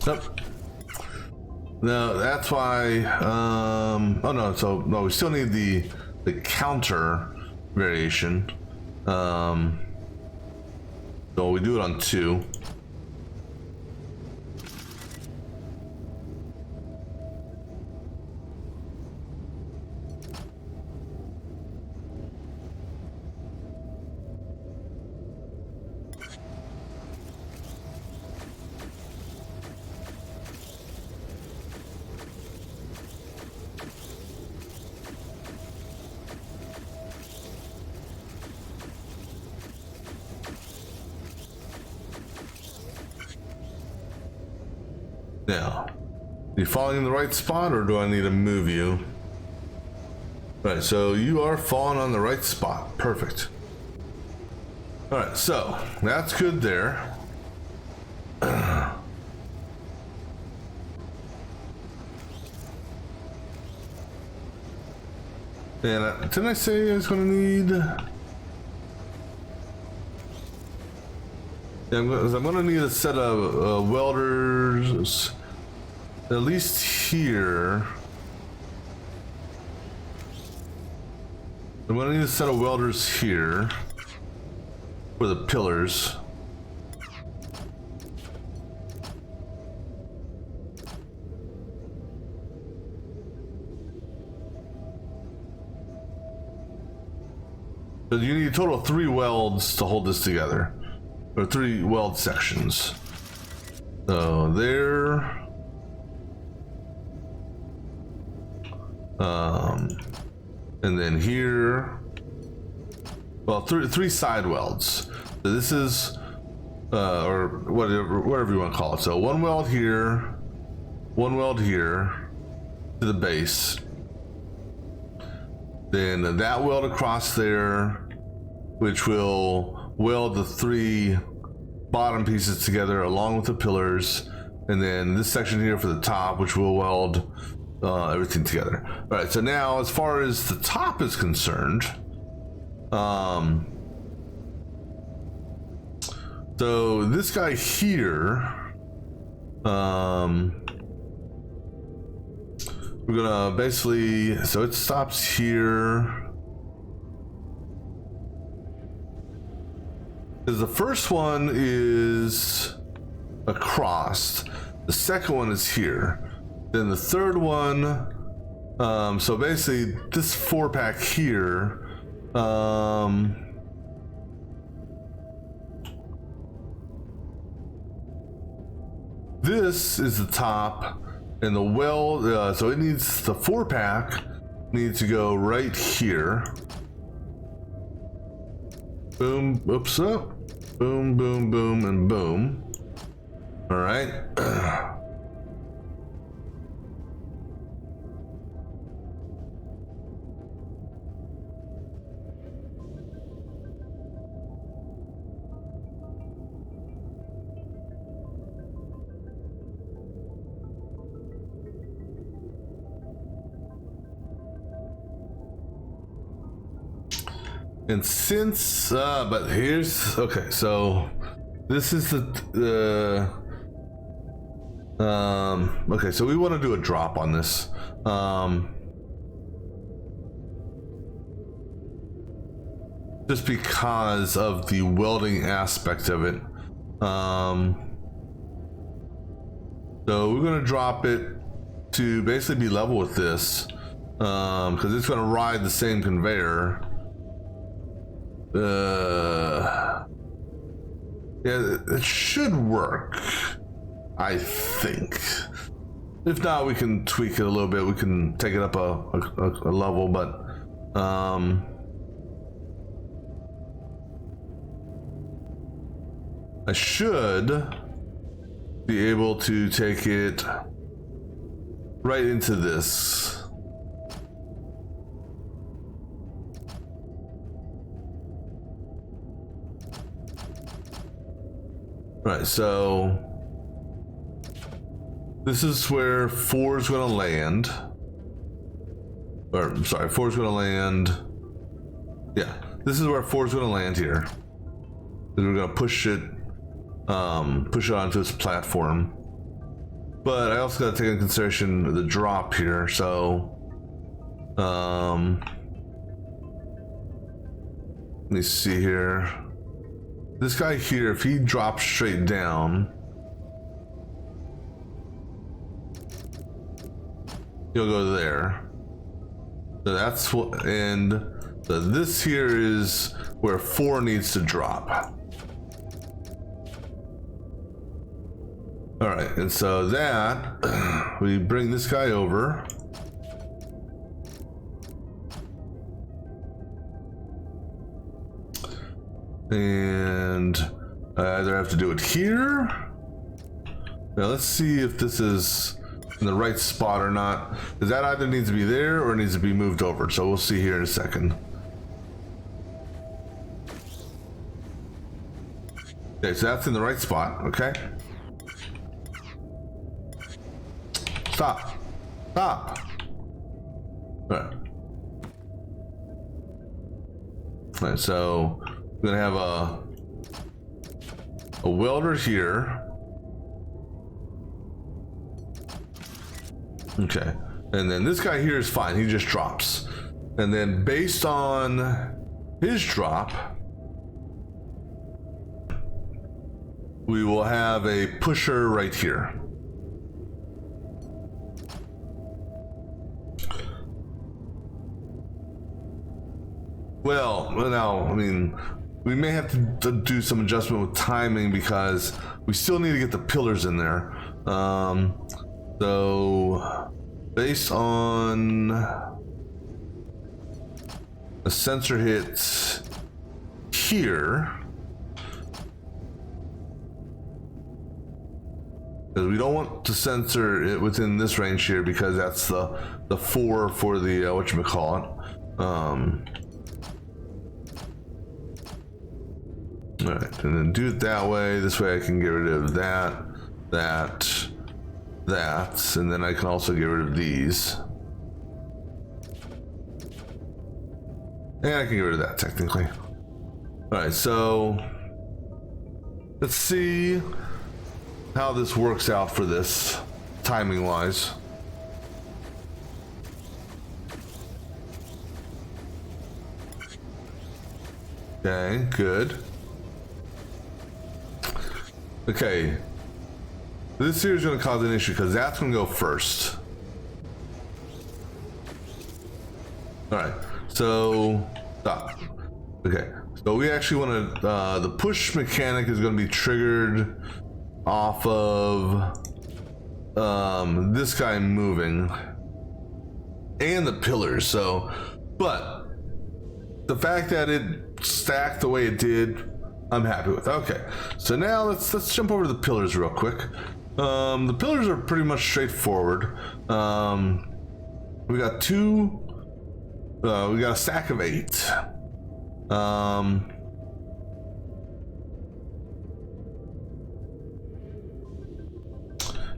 Yep. No, that's why, oh no, so, no, we still need the counter variation. So we do it on 2. Now, are you falling in the right spot, or do I need to move you? Right, so you are falling on the right spot. Perfect. All right, so that's good there. And didn't I say I was going to need? Yeah, I'm going to need a set of welders, at least here. I'm going to need a set of welders here for the pillars. So you need a total of 3 welds to hold this together. Or 3 weld sections. So there. And then here. Well, 3 side welds. So this is, or whatever you want to call it. So 1 weld here, 1 weld here to the base. Then that weld across there, which will weld the 3 bottom pieces together along with the pillars. and then this section here for the top, which will weld everything together. All right, so now as far as the top is concerned, so this guy here, we're gonna basically, so it stops here. Because the first one is across, the second one is here, then the third one, so basically this 4-pack here, this is the top, and the weld, so it needs, the 4-pack needs to go right here. Boom, oops, up. Boom, boom, boom, and boom. All right. And since, but here's, okay, so this is okay, so we want to do a drop on this. Just because of the welding aspect of it. So we're gonna drop it to basically be level with this, because it's gonna ride the same conveyor. Yeah, it should work, I think. If not, we can tweak it a little bit. We can take it up a level, but I should be able to take it right into this. Right, so this is where 4 is going to land. Or, I'm sorry, 4 is going to land. Yeah, this is where 4 is going to land here. And we're going to push it onto this platform. But I also got to take into consideration the drop here. So, let me see here. This guy here, if he drops straight down, he'll go there. So that's what, and so this here is where 4 needs to drop. All right, and so that, we bring this guy over. And I either have to do it here. Now let's see if this is in the right spot or not. Because that either needs to be there or needs to be moved over. So we'll see here in a second. Okay, so that's in the right spot. Okay. Stop. Stop. All right. All right, so we're gonna have a welder here. Okay, and then this guy here is fine. He just drops, and then based on his drop, we will have a pusher right here. Well, now, I mean, we may have to do some adjustment with timing because we still need to get the pillars in there. So, based on a sensor hit here, because we don't want to sensor it within this range here because that's the 4 for the whatchamacallit. All right, and then do it that way. This way I can get rid of that, that, and then I can also get rid of these. And I can get rid of that technically. Alright, so let's see how this works out for this, timing wise. Okay, good. Okay. This here is going to cause an issue because that's going to go first. Alright, so stop. Okay, so we actually want to, the push mechanic is going to be triggered off of this guy moving and the pillars. So, but the fact that it stacked the way it did, I'm happy with. Okay, so now let's jump over to the pillars real quick. The pillars are pretty much straightforward. We got two. We got a stack of 8.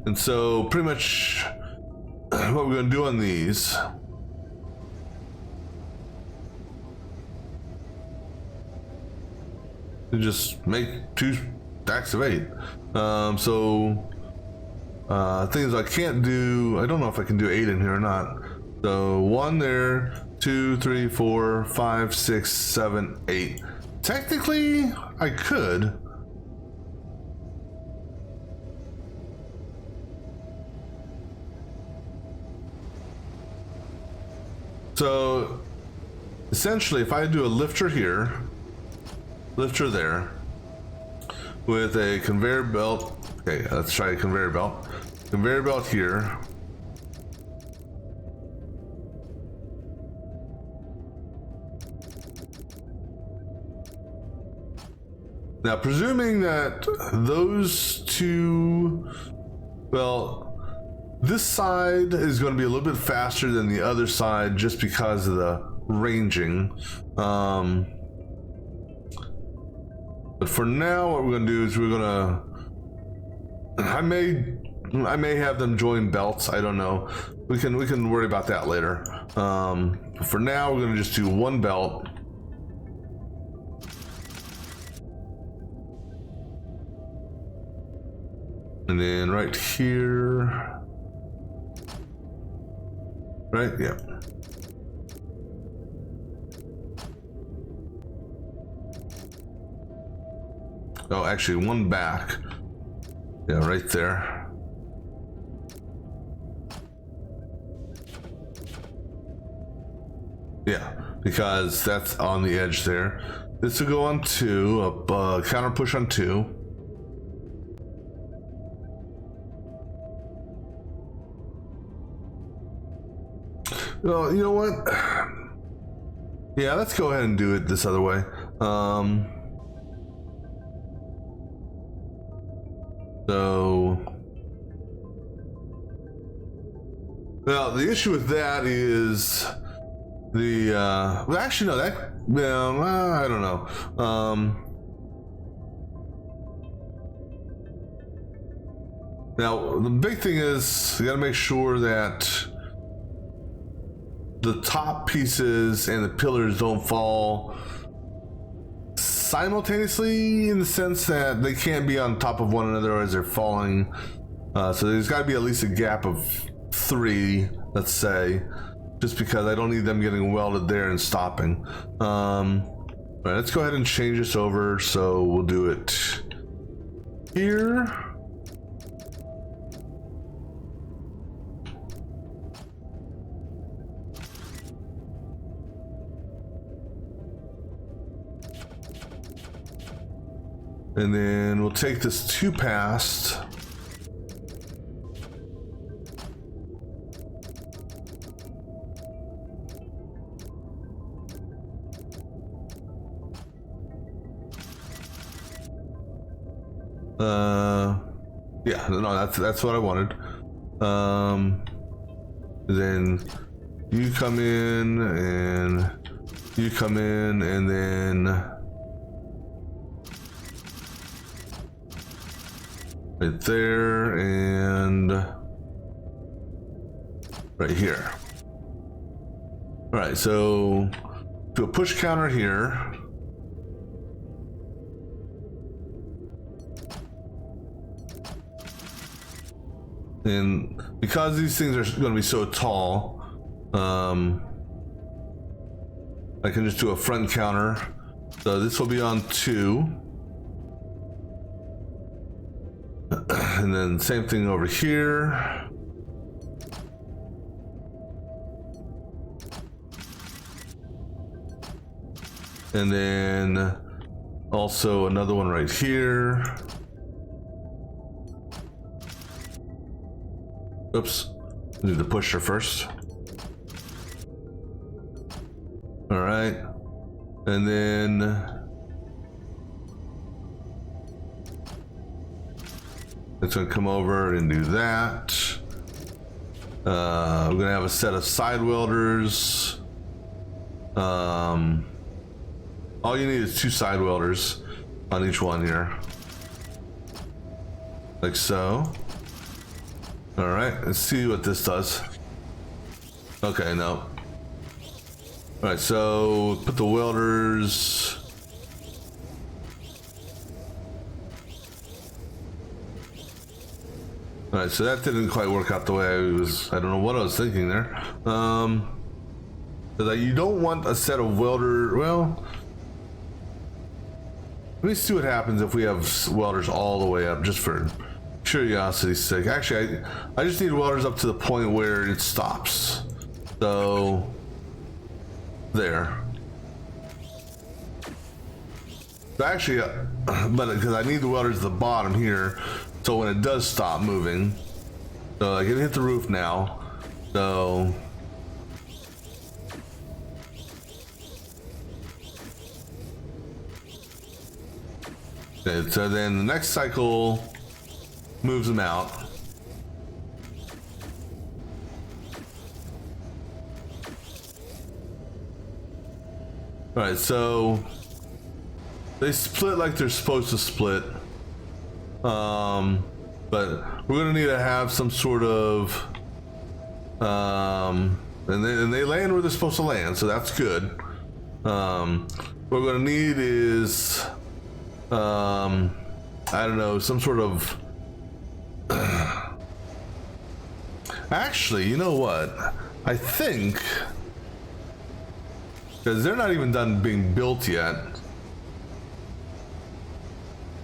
And so pretty much what we're going to do on these is just make 2 stacks of 8. Things I can't do, I don't know if I can do 8 in here or not. So 1 there, 2, 3, 4, 5, 6, 7, 8. Technically, I could. So essentially, if I do a lifter here, lifter there, with a conveyor belt. Okay, let's try a conveyor belt. Conveyor belt here. Now, presuming that those two, well, this side is going to be a little bit faster than the other side just because of the ranging. But for now, what we're going to do is we're going to, I may have them join belts. I don't know. We can worry about that later. For now, we're going to just do 1 belt. And then right here, right? Yeah. Oh, actually 1 back. Yeah, right there. Yeah, because that's on the edge there. This will go on 2, a counter push on 2. Well, you know what? Yeah, let's go ahead and do it this other way. So, well, the issue with that is the, well, actually, no, that, I don't know. Now, the big thing is you got to make sure that the top pieces and the pillars don't fall simultaneously, in the sense that they can't be on top of one another as they're falling. So there's got to be at least a gap of 3, let's say, just because I don't need them getting welded there and stopping. All right, let's go ahead and change this over. So we'll do it here. And then we'll take this 2 past. Yeah, no, that's what I wanted. Then you come in and you come in, and then right there, and right here. All right, so do a push counter here. And because these things are going to be so tall, I can just do a front counter. So this will be on 2. And then same thing over here. And then also another one right here. Oops, need the pusher first. All right, and then it's gonna come over and do that. We're gonna have a set of side welders. All you need is 2 side welders on each one here, like so. All right, let's see what this does. Okay, no. All right, so put the welders. All right, so that didn't quite work out the way I don't know what I was thinking there. But you don't want a set of welder, well, let me see what happens if we have welders all the way up, just for curiosity's sake. Actually, I just need welders up to the point where it stops. So there. So actually, but because I need the welders at the bottom here, so when it does stop moving, so I can hit the roof now. So okay, so then the next cycle moves them out. All right, so they split like they're supposed to split. But we're gonna need to have some sort of and they land where they're supposed to land, so that's good. What we're gonna need is I don't know, some sort of actually, you know what? I think, because they're not even done being built yet.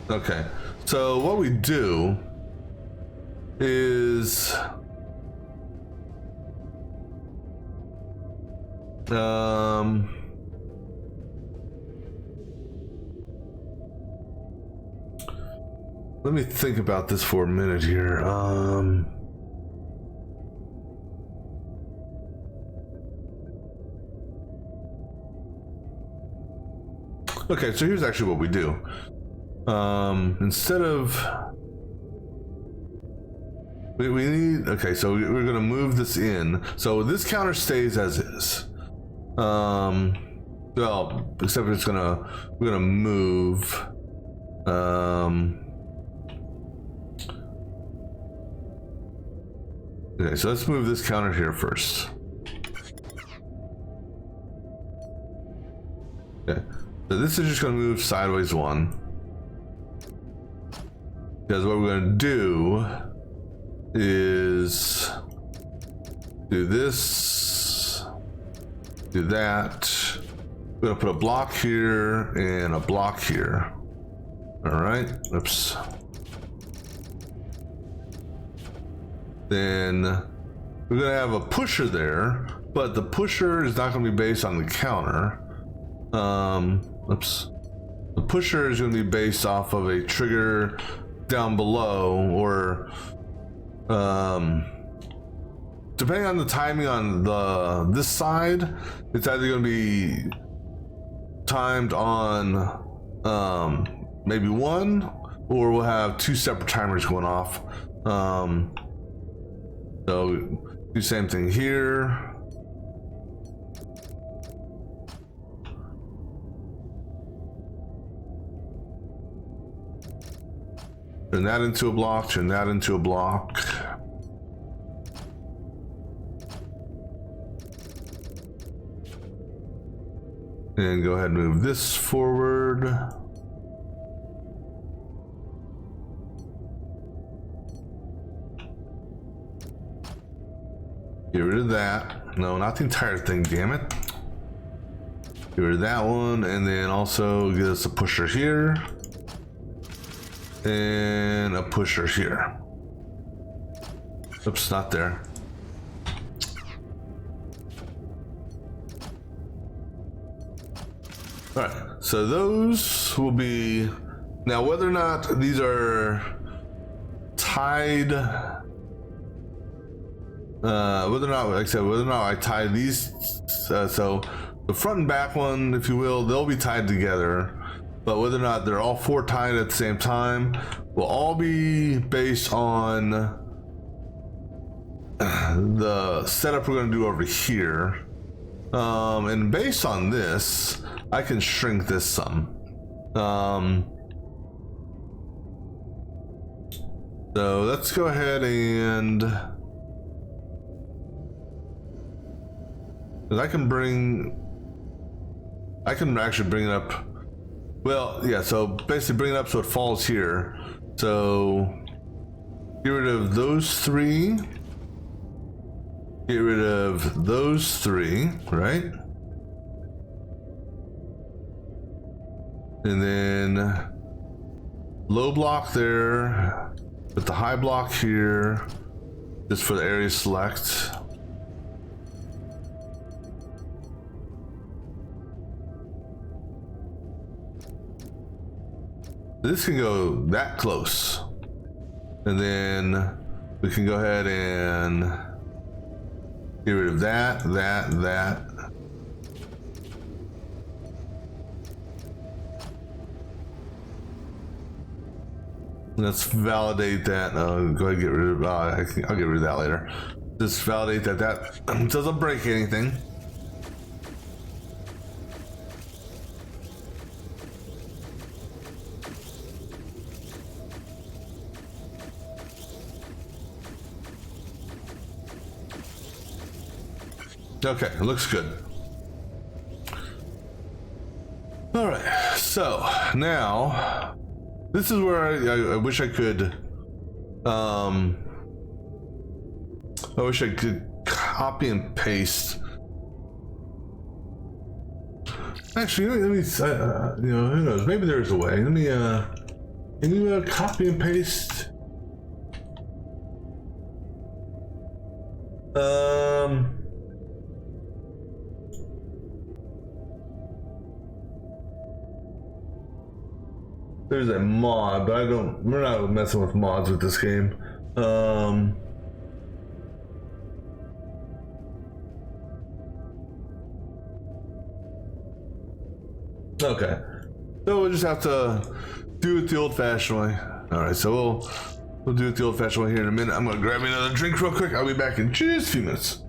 Okay, so what we do is let me think about this for a minute here. Okay, so here's actually what we do. Instead of we need, okay, so we're gonna move this in. So this counter stays as is. Well, except we're gonna move. Okay, so let's move this counter here first. Okay, so this is just gonna move sideways 1. Because what we're gonna do is do this, do that. We're gonna put a block here and a block here. All right, oops. Then we're gonna have a pusher there, but the pusher is not gonna be based on the counter. Oops. The pusher is gonna be based off of a trigger down below, or depending on the timing on this side, it's either going to be timed on maybe 1, or we'll have 2 separate timers going off. So do same thing here. Turn that into a block, turn that into a block. And go ahead and move this forward. Get rid of that. No, not the entire thing, damn it. Get rid of that one, and then also get us a pusher here. And a pusher here. Oops, not there. All right, so those will be, now whether or not these are tied, whether or not, like I said, whether or not I tie these, so the front and back one, if you will, they'll be tied together, but whether or not they're all four tied at the same time will all be based on the setup we're going to do over here. And based on this, I can shrink this some. So let's go ahead and I can actually bring it up. Well, yeah, so basically bring it up so it falls here. So get rid of those three. Get rid of those three, right? And then low block there, put the high block here, just for the area select. This can go that close. And then we can go ahead and get rid of that. Let's validate that. Go ahead and get rid of, I'll get rid of that later. Just validate that doesn't break anything. Okay, it looks good. All right, so now this is where I wish I could, I wish I could copy and paste. Actually, let me, who knows? Maybe there's a way. Let me, can you copy and paste? There's a mod, but we're not messing with mods with this game. Okay, so we'll just have to do it the old-fashioned way. All right, so we'll do it the old-fashioned way here in a minute. I'm gonna grab me another drink real quick. I'll be back in just a few minutes.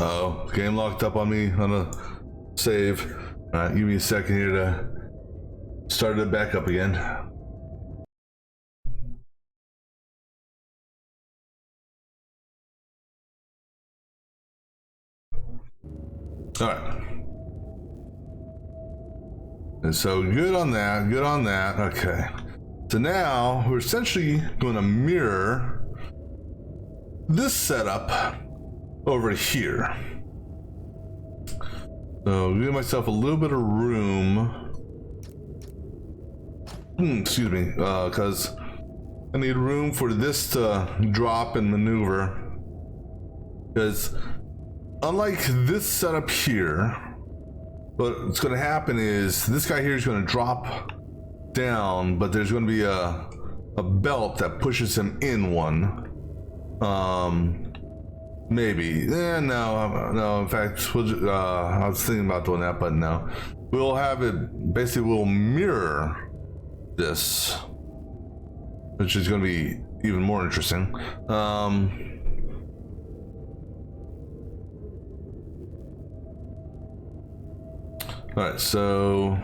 Oh, game locked up on me on a save. All right, give me a second here to start it back up again. All right. And so good on that, good on that. Okay. So now we're essentially going to mirror this setup over here. So give myself a little bit of room. Excuse me, because I need room for this to drop and maneuver. Because unlike this setup here, what's going to happen is this guy here is going to drop down, but there's going to be a belt that pushes him in one. Maybe. No. In fact, I was thinking about doing that, but no. We'll have it. Basically, we'll mirror this, which is going to be even more interesting. All right, so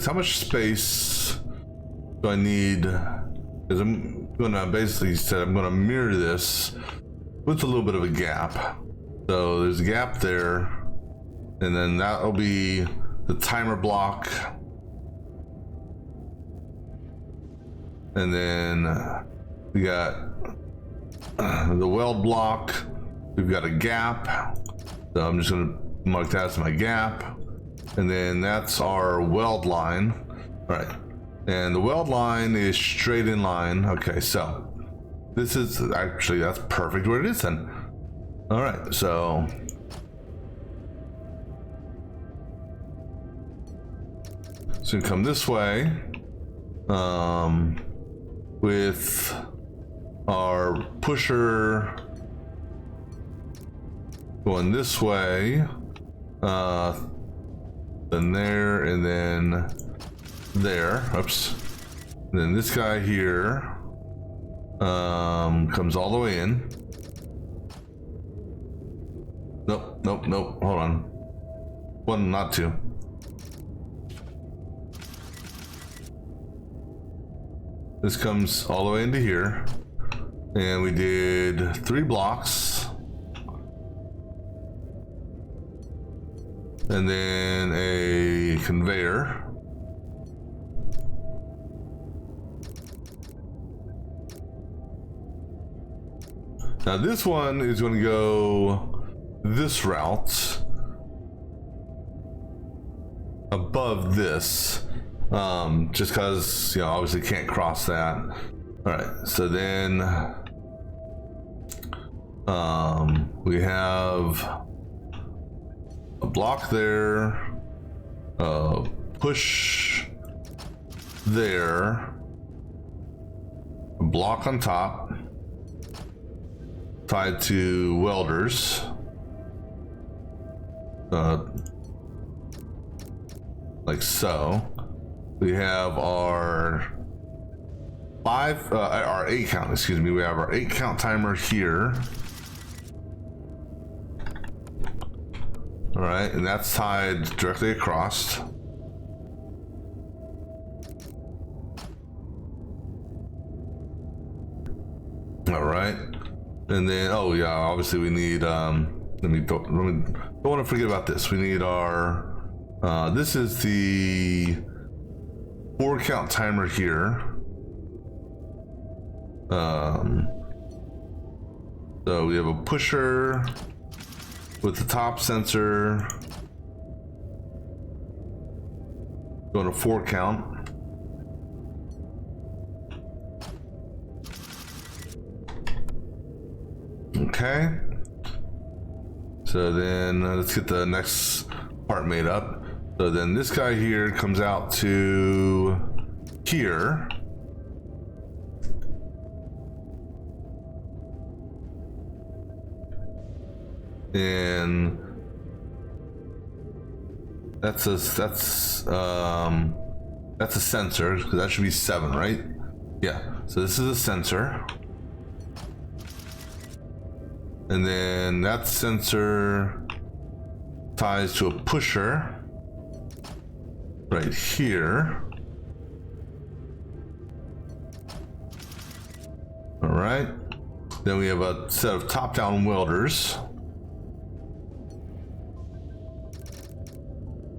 how much space do I need? Because I'm gonna basically said I'm gonna mirror this with a little bit of a gap. So there's a gap there, and then that'll be the timer block, and then we got the weld block. We've got a gap, so I'm just gonna mark that as my gap, and then that's our weld line. All right, and the weld line is straight in line. Okay, so this is actually, that's perfect where it is then. All right, so it's gonna come this way with our pusher going this way, then there, and then there. Oops. And then this guy here comes all the way in. Nope. Hold on. One, not two. This comes all the way into here, and we did 3 blocks, and then a conveyor. Now this one is going to go this route above this. Just because, you know, obviously can't cross that. All right, so then we have a block there, push there, a block on top tied to welders, like so. We have our 8 count, excuse me. We have our 8 count timer here. All right, and that's tied directly across. All right, and then, oh yeah, obviously we need, don't want to forget about this. We need our, this is the 4 count timer here. So we have a pusher with the top sensor going to 4 count. Okay. So then let's get the next part made up. So then this guy here comes out to here. And that's a sensor, because that should be 7, right? Yeah, so this is a sensor. And then that sensor ties to a pusher right here. All right. Then we have a set of top-down welders.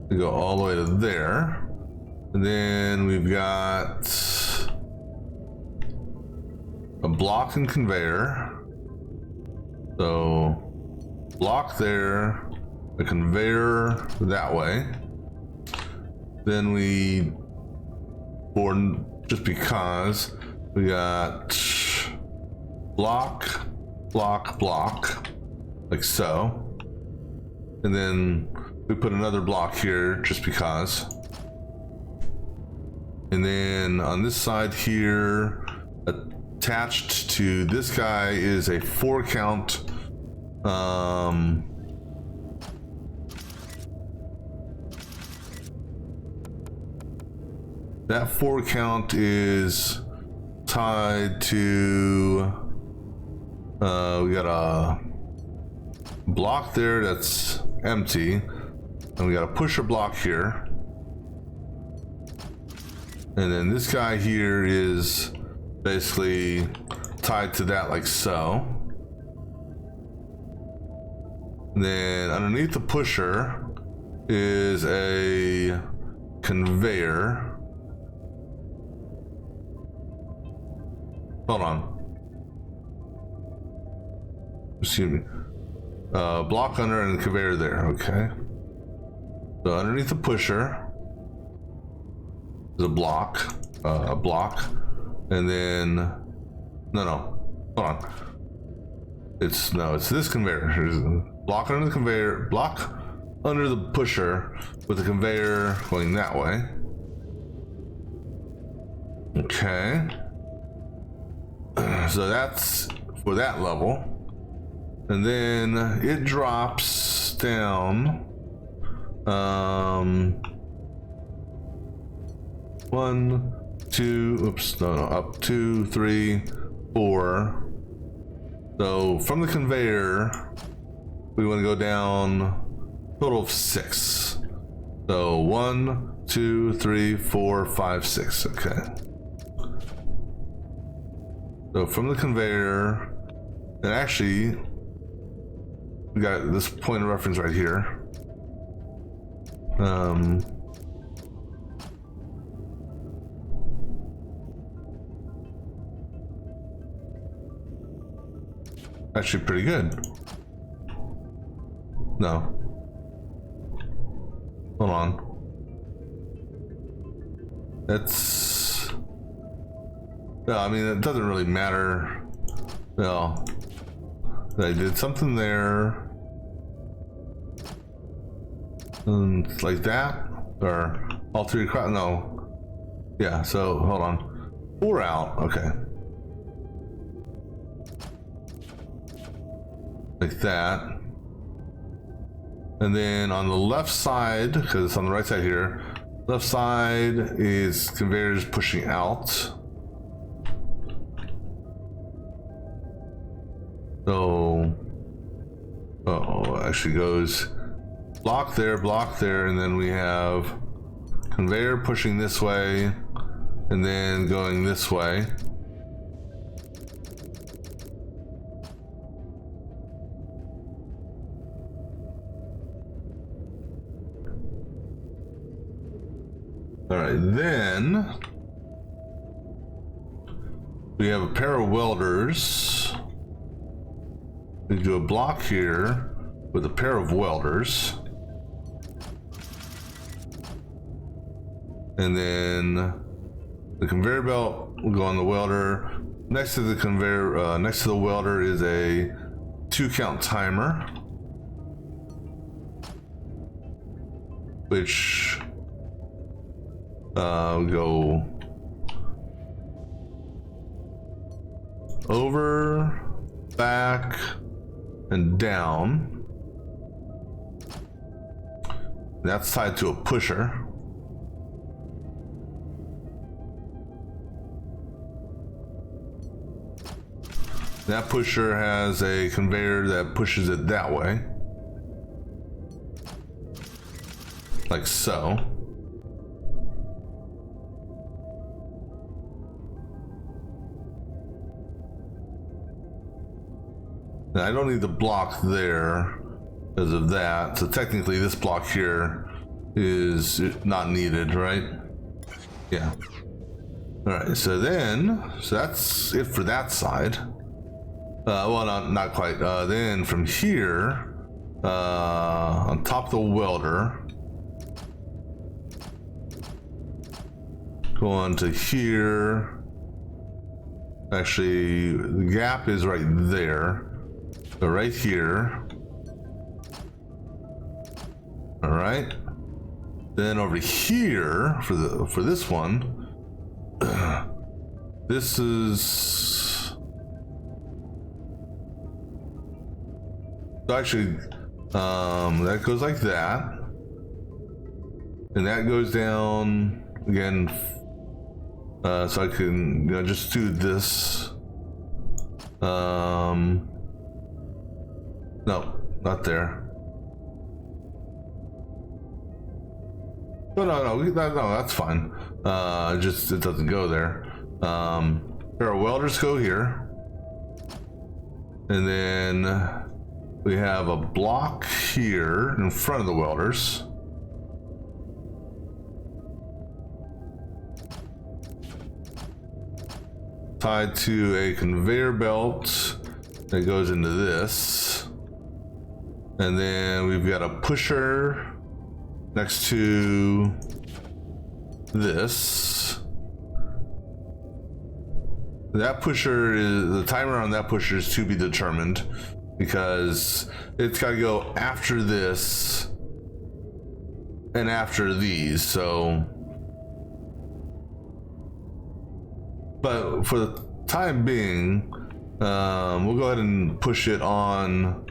We go all the way to there. And then we've got a block and conveyor. So block there, a conveyor that way. Then we, or just because, we got block, block, block, like so. And then we put another block here just because. And then on this side here, attached to this guy is a 4 count that 4 count is tied to we got a block there that's empty, and we got a pusher block here, and then this guy here is basically tied to that like so. And then underneath the pusher is a conveyor. Hold on. Excuse me. Block under and conveyor there. Okay. So underneath the pusher is a block. And then hold on. It's this conveyor. There's a block under the conveyor, block under the pusher with the conveyor going that way. Okay. So that's for that level. And then it drops down 1, 2, up 2, 3, 4. So from the conveyor, we want to go down total of 6. So 1, 2, 3, 4, 5, 6. Okay. So from the conveyor, and actually, we got this point of reference right here. Actually pretty good. No. Hold on. That's... No, I mean, it doesn't really matter. No. I did something there. Like that? Or all 3 across? No. Yeah, so hold on. 4 out. Okay. Like that. And then on the left side, because it's on the right side here, left side is conveyors pushing out. So, actually goes block there, and then we have conveyor pushing this way, and then going this way. All right, then we have a pair of welders. We do a block here with a pair of welders. And then the conveyor belt will go on the welder. Next to the conveyor, next to the welder is a 2 count timer, which go over, back, and down. That's tied to a pusher. That pusher has a conveyor that pushes it that way. Like so. Now, I don't need the block there because of that. So technically this block here is not needed, right? Yeah. All right, so that's it for that side. Well, not quite. Then from here, on top of the welder, go on to here. Actually, the gap is right there. So right here. All right. Then over here for this one, this is so actually that goes like that, and that goes down again. So I can just do this. No, not there. No, that's fine. Just it doesn't go there. Here our welders go here, and then we have a block here in front of the welders. Tied to a conveyor belt that goes into this, and then we've got a pusher next to this. That pusher is, the timer on that pusher is to be determined because it's got to go after this and after these. So, but for the time being, we'll go ahead and push it on.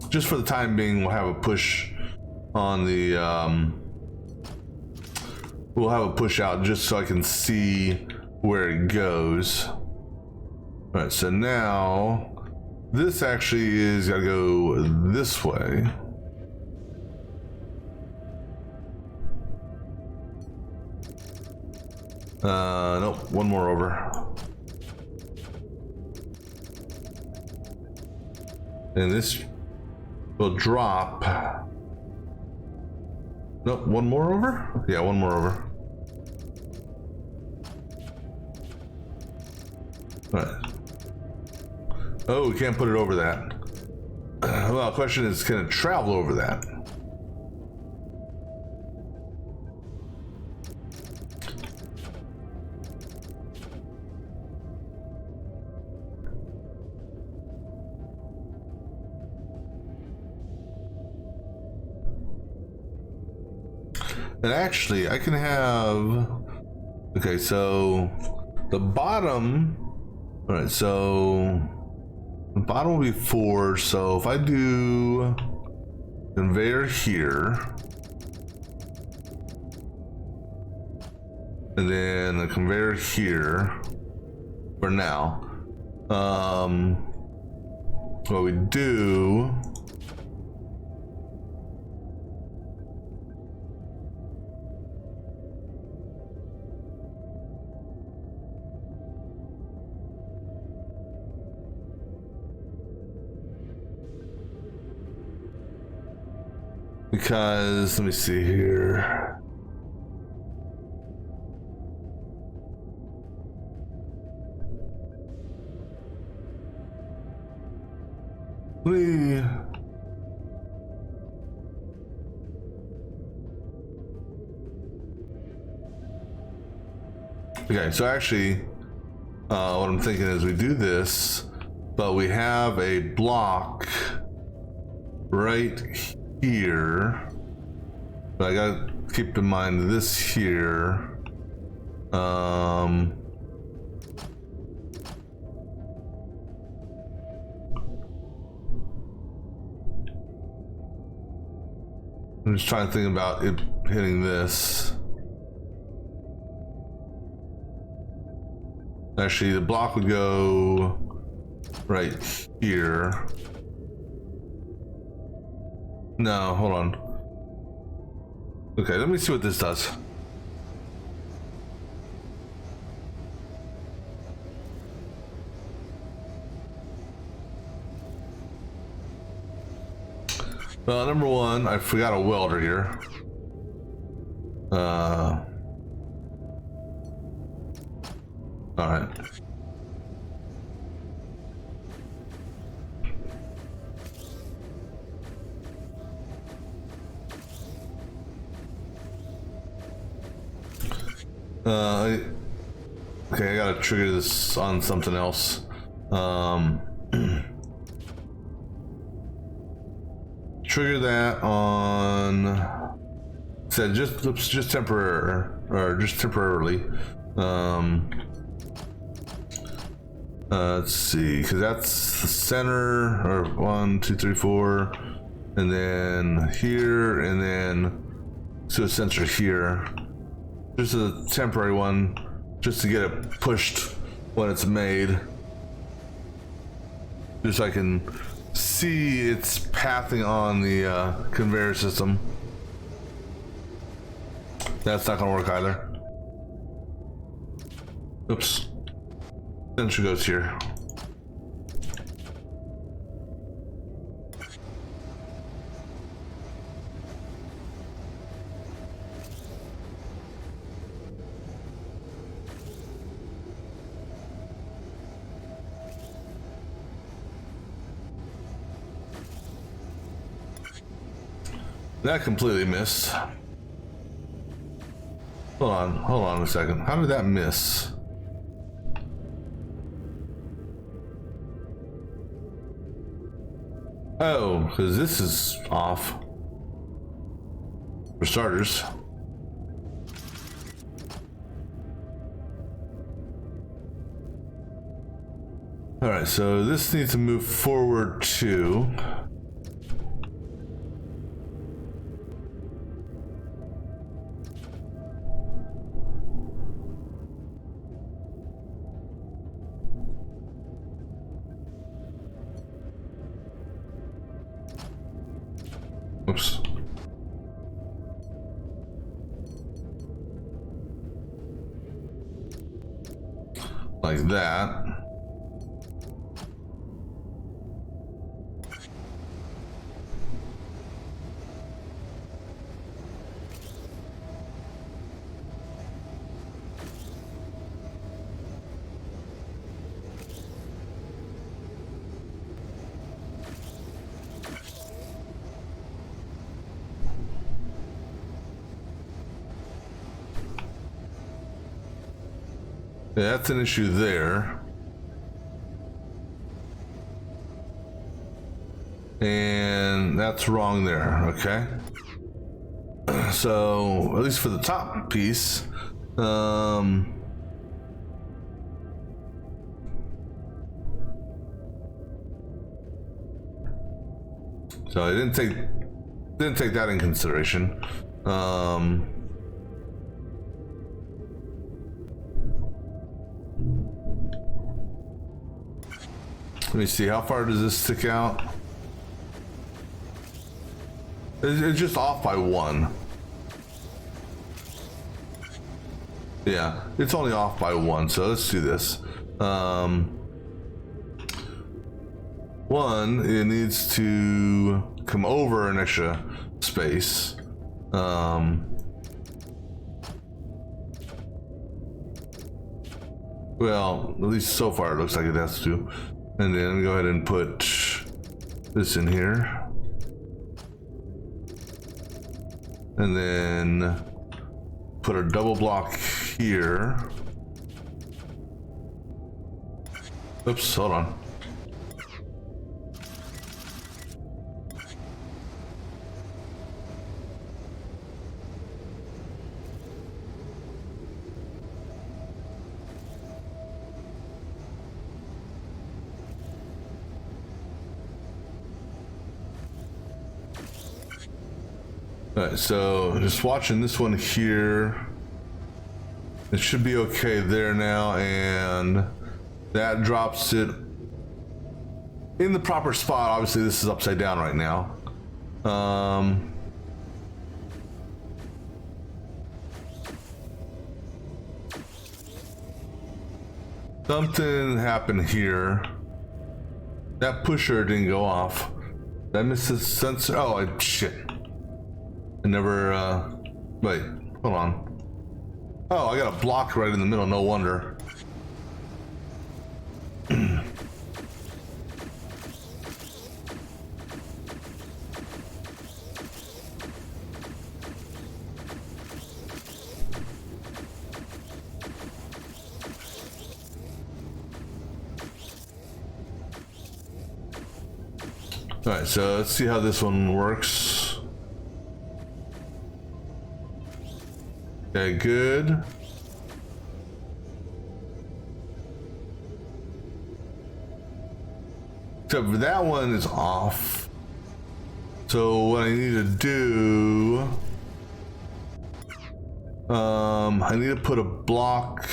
Just for the time being, we'll have a push on the, we'll have a push out just so I can see where it goes. All right, so now this actually is gotta go this way. Nope, one more over. And this will drop. Nope, one more over? Yeah, one more over. All right. Oh, we can't put it over that. Well, the question is, can it travel over that? And actually, I can have, okay, so the bottom, all right, so the bottom will be 4. So if I do conveyor here, and then the conveyor here for now, what we do, because let me see here. Okay, so actually, what I'm thinking is we do this, but we have a block right here. But I gotta keep in mind this here. I'm just trying to think about it hitting this. Actually, the block would go right here. No, hold on. Okay, let me see what this does. Well, number one, I forgot a welder here. All right. Okay, I gotta trigger this on something else. Trigger that on. Said just temporary or just temporarily. Let's see, because that's the center, or 1, 2, 3, 4, and then here, and then to a sensor here. Just a temporary one, just to get it pushed when it's made. Just so I can see its pathing on the conveyor system. That's not gonna work either. Oops. Sensor goes here. That completely missed. Hold on a second. How did that miss? Oh, because this is off. For starters. Alright, so this needs to move forward too. Oops. Like that. Yeah, that's an issue there. And that's wrong there, okay? So, at least for the top piece, so I didn't take that in consideration. Let me see, how far does this stick out? It's just off by 1. Yeah, it's only off by 1, so let's do this. 1, it needs to come over an extra space. Well, at least so far it looks like it has to. And then go ahead and put this in here. And then put a double block here. Oops, hold on. Alright, so just watching this one here. It should be okay there now, and that drops it in the proper spot. Obviously, this is upside down right now. Something happened here. That pusher didn't go off. Did I miss the sensor? Oh, shit. I never, wait, hold on. Oh, I got a block right in the middle, no wonder. Alright, so let's see how this one works. Okay, good. Except for that one is off. So what I need to do, I need to put a block.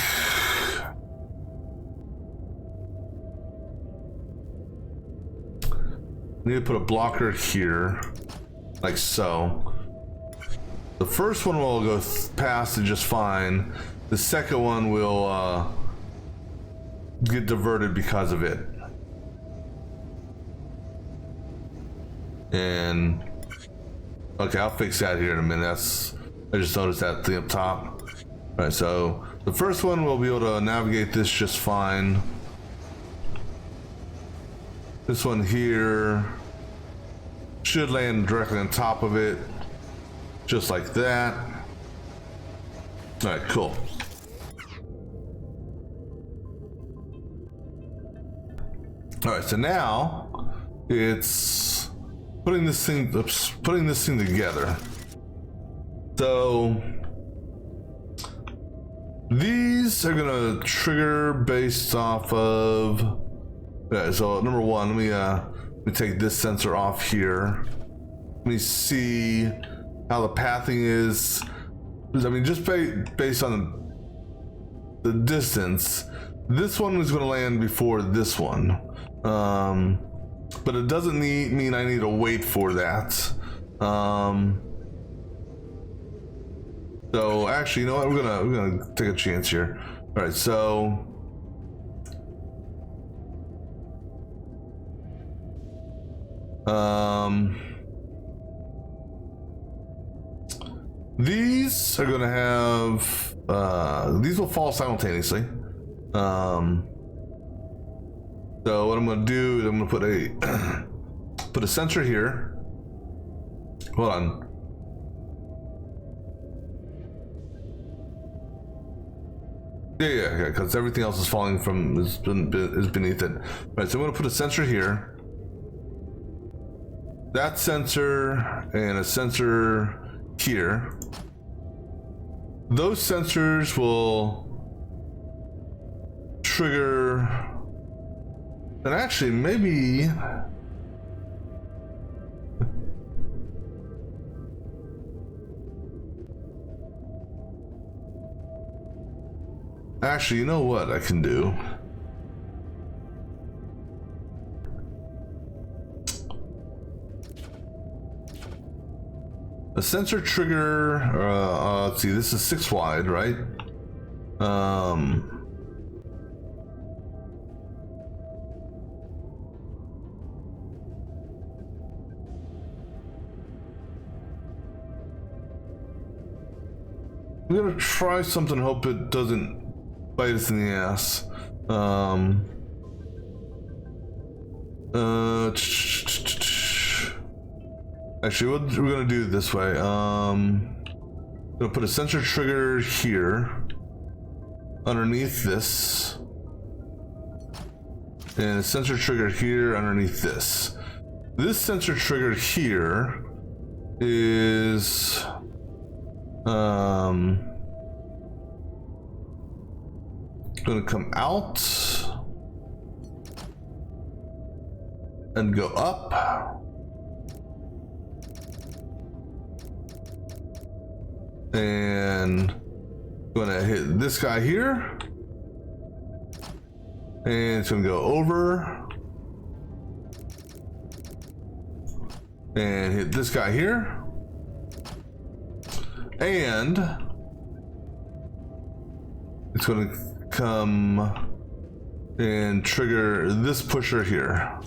I need to put a blocker here, like so. The first one will go past it just fine. The second one will get diverted because of it. And okay, I'll fix that here in a minute. I just noticed that thing up top. All right, so the first one will be able to navigate this just fine. This one here should land directly on top of it, just like that. All right, cool. All right, so now it's putting this thing together. So these are gonna trigger based off of. Okay, so number one, let me take this sensor off here. Let me see how the pathing is. I mean, just based on the distance, this one is going to land before this one. But it doesn't mean I need to wait for that. So actually, you know what? We're gonna take a chance here. All right, so. These are gonna have these will fall simultaneously. So what I'm gonna do is I'm gonna put a sensor here. Hold on. Yeah, because everything else is falling from is beneath it. Right, so I'm gonna put a sensor here. That sensor and a sensor here. Those sensors will trigger, and actually maybe actually, you know what I can do? A sensor trigger, let's see, this is 6 wide, right? We're gonna try something, hope it doesn't bite us in the ass. Actually, what we're gonna do it this way. I'm gonna put a sensor trigger here, underneath this, and a sensor trigger here underneath this. This sensor trigger here is gonna come out and go up. And Gonna hit this guy here. And it's gonna go over. And hit this guy here. And it's gonna come and trigger this pusher here.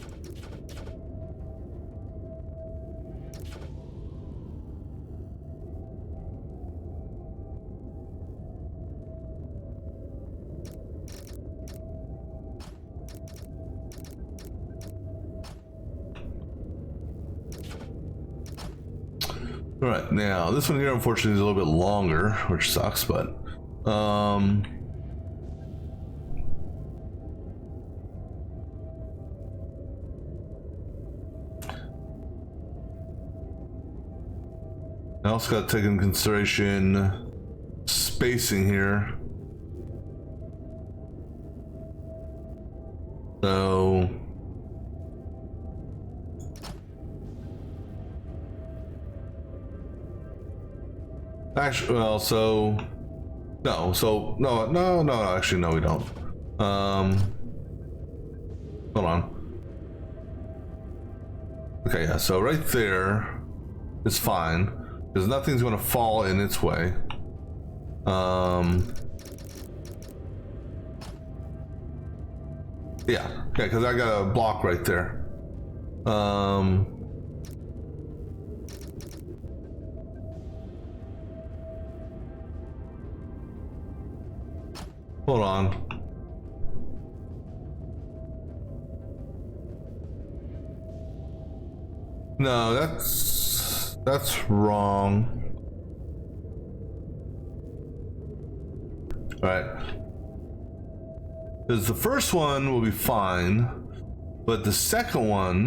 All right, now this one here unfortunately is a little bit longer, which sucks, but I also got to take into consideration spacing here. So actually, well, no, actually, no, we don't. Hold on. Okay, yeah, so right there is fine, because nothing's going to fall in its way. Yeah, because I got a block right there. Hold on. No, that's wrong. All right. Because the first one will be fine, but the second one,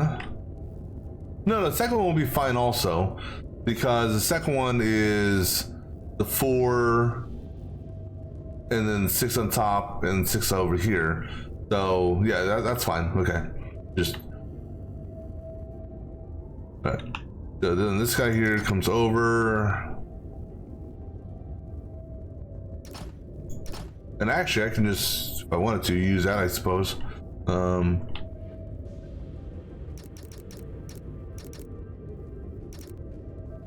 no, the second one will be fine also, because the second one is the 4 and then 6 on top and 6 over here. So yeah, that's fine. Okay, just all right. So then this guy here comes over, and actually I can just, if I wanted to, use that, I suppose.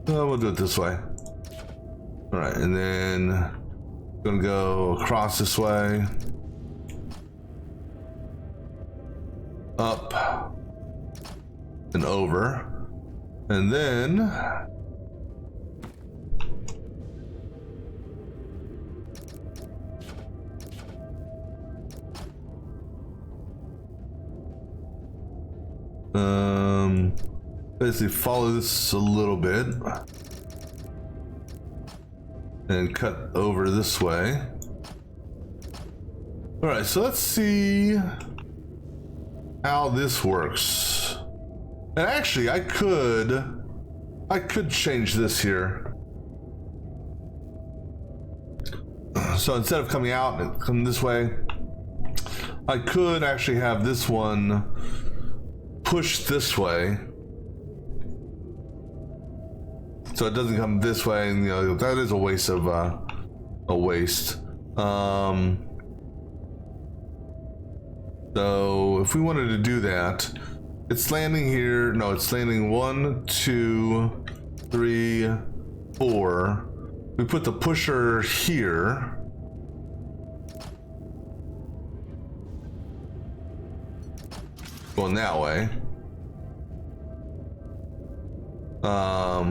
We'll do it this way. All right, and then gonna go across this way, up and over, and then basically follow this a little bit and cut over this way. All right, so let's see how this works. And actually, I could change this here. So instead of coming out and come this way, I could actually have this one push this way, so it doesn't come this way, and that is a waste of a waste. So if we wanted to do that, it's landing here. No, it's landing 1, 2, 3, 4. We put the pusher here. Going that way.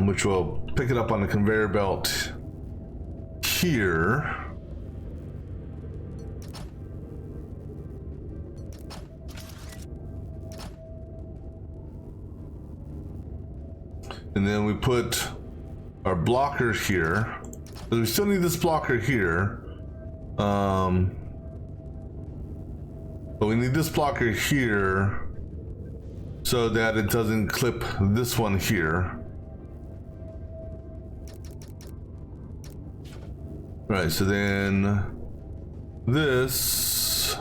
Which will pick it up on the conveyor belt here. And then we put our blocker here. But we still need this blocker here. But we need this blocker here so that it doesn't clip this one here. Right, so then this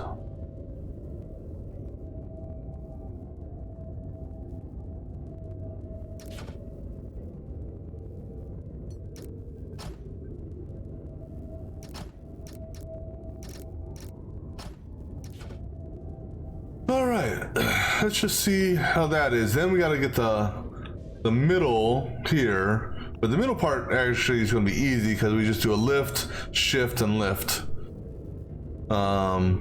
let's just see how that is. Then we got to get the middle here, but the middle part actually is going to be easy because we just do a lift, shift, and lift. So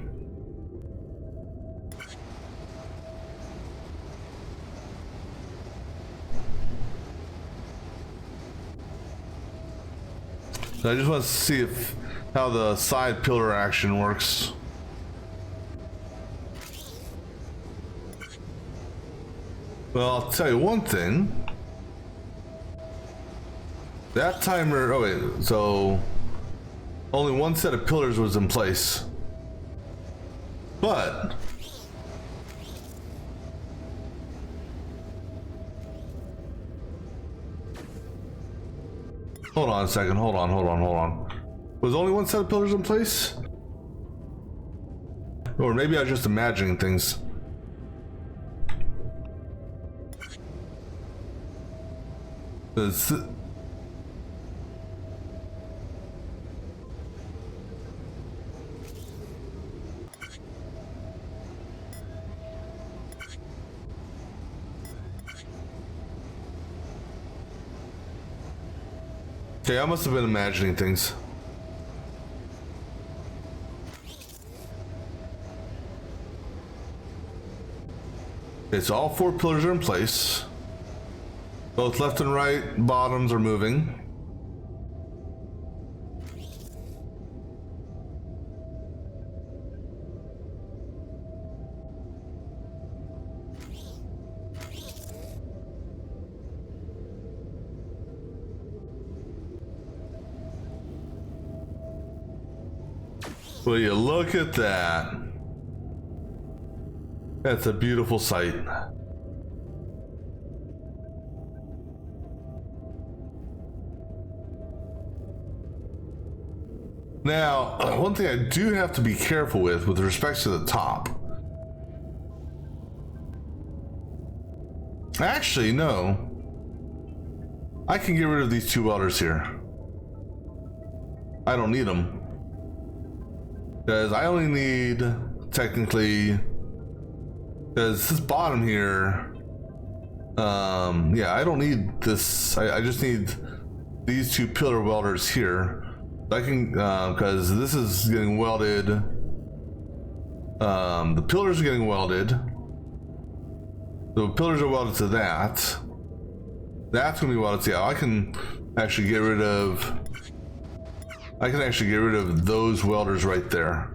I just want to see how the side pillar action works. Well, I'll tell you one thing. That timer, oh wait, so only one set of pillars was in place. But hold on a second, hold on. Was only one set of pillars in place? Or maybe I was just imagining things. Okay, I must have been imagining things. Okay, so all four pillars are in place. Both left and right bottoms are moving. Will you look at that? That's a beautiful sight. Now, one thing I do have to be careful with respect to the top. Actually, no. I can get rid of these two welders here. I don't need them. Because I only need, technically, because this bottom here, yeah, I don't need this. I just need these two pillar welders here. I can, because this is getting welded. The pillars are getting welded. The pillars are welded to that. That's going to be welded to, yeah, I can actually get rid of, those welders right there.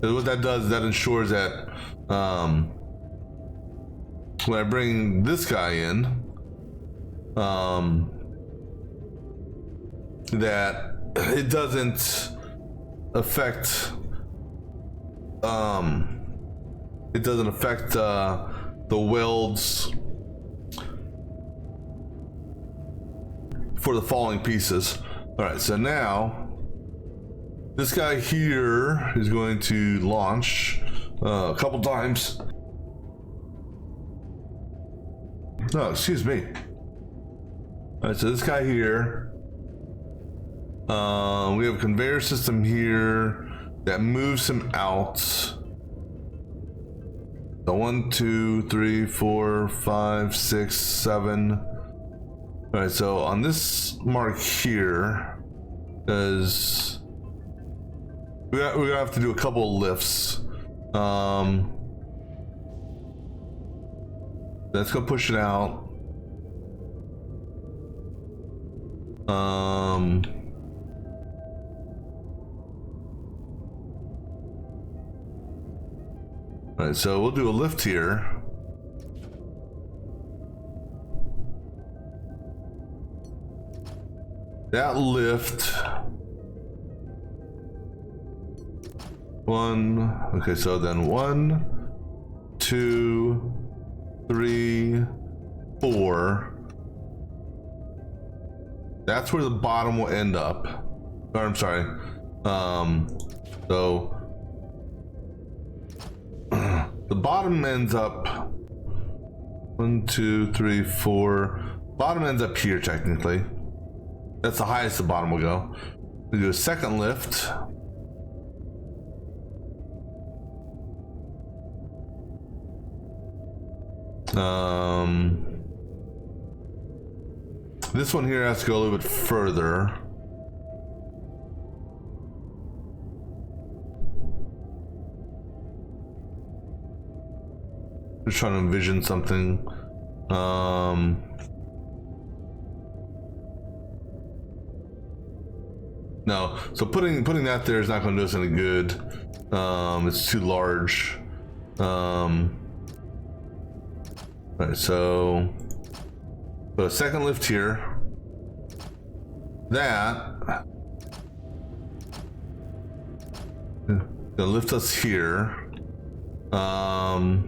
What that does, that ensures that when I bring this guy in, that it doesn't affect the welds for the falling pieces. All right, so now this guy here is going to launch a couple times. No, excuse me. All right, so this guy here, we have a conveyor system here that moves him out. So 1, 2, 3, 4, 5, 6, 7. All right, so on this mark here, because we're gonna have to do a couple of lifts. Let's go push it out. All right, so we'll do a lift here. That lift. Okay, so then 1, 2, 3, 4. That's where the bottom will end up. Or I'm sorry. So the bottom ends up 1, 2, 3, 4. Bottom ends up here technically. That's the highest the bottom will go. We do a second lift. This one here has to go a little bit further. Just trying to envision something. No, so putting that there is not going to do us any good. It's too large. Alright, so put a second lift here. That gonna lift us here. So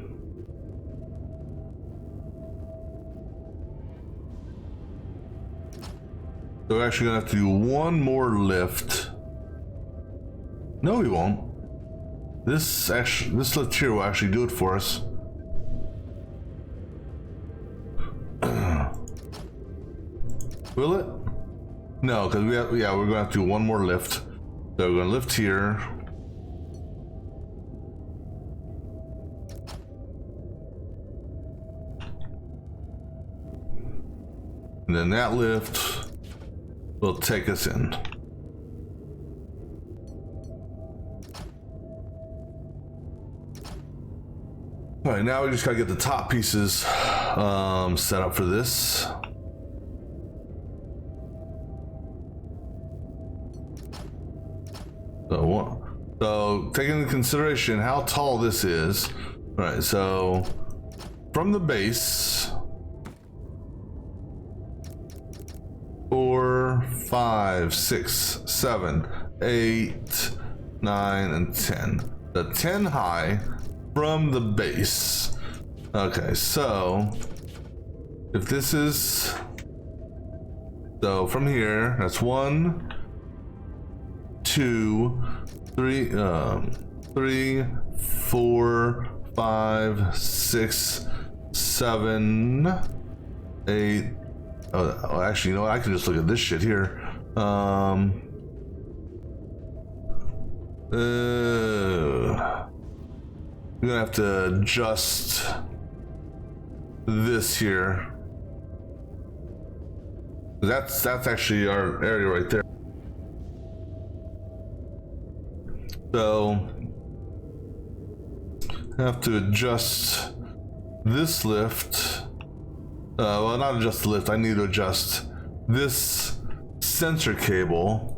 we're actually gonna have to do one more lift. No, we won't. This lift here will actually do it for us. Will it? No, because we're gonna have to do one more lift. So we're gonna lift here. And then that lift will take us in. All right, now we just gotta get the top pieces set up for this. So taking into consideration how tall this is, all right, so from the base, 4, 5, 6, 7, 8, 9, and 10. The 10 high from the base. Okay, so if this is, so from here, that's 1, 2, 3, 4, 5, 6, 7, 8. Oh, actually, you know what? I can just look at this shit here. We're gonna have to adjust this here. That's actually our area right there. So I have to adjust this lift. Well, not adjust the lift. I need to adjust this sensor cable.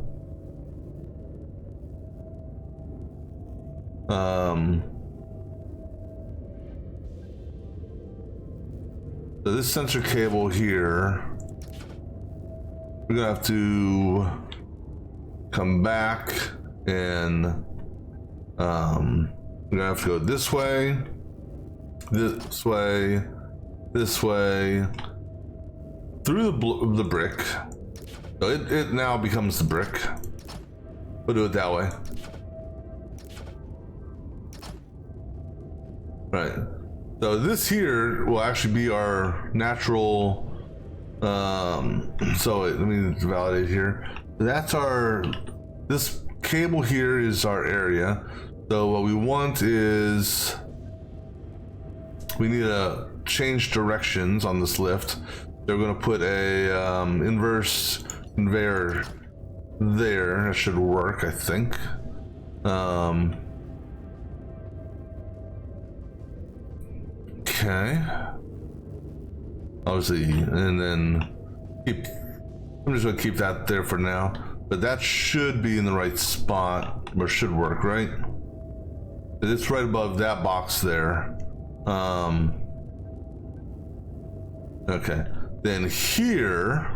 So this sensor cable here, we're gonna have to come back and we're gonna have to go this way, this way, this way, through the brick. So it now becomes the brick. We'll do it that way. Right. So this here will actually be our natural. So let me validate here. That's our. This cable here is our area. So what we want is we need to change directions on this lift. They're going to put a inverse conveyor there. That should work, I think. Okay. Obviously, and then I'm just gonna keep that there for now. But that should be in the right spot, or should work, right? It's right above that box there. Okay. Then here.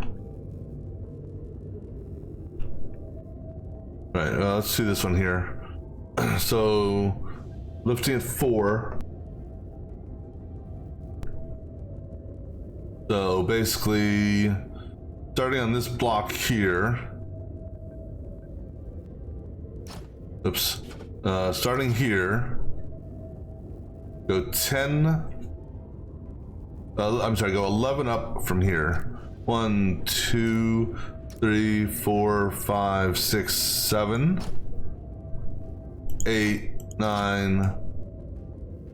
Right. Let's see this one here. So, lifting at 4. So basically, starting on this block here. Oops. Starting here. Go 10. I'm sorry, go 11 up from here. 1, 2, 3, 4, 5, 6, 7, 8, 9,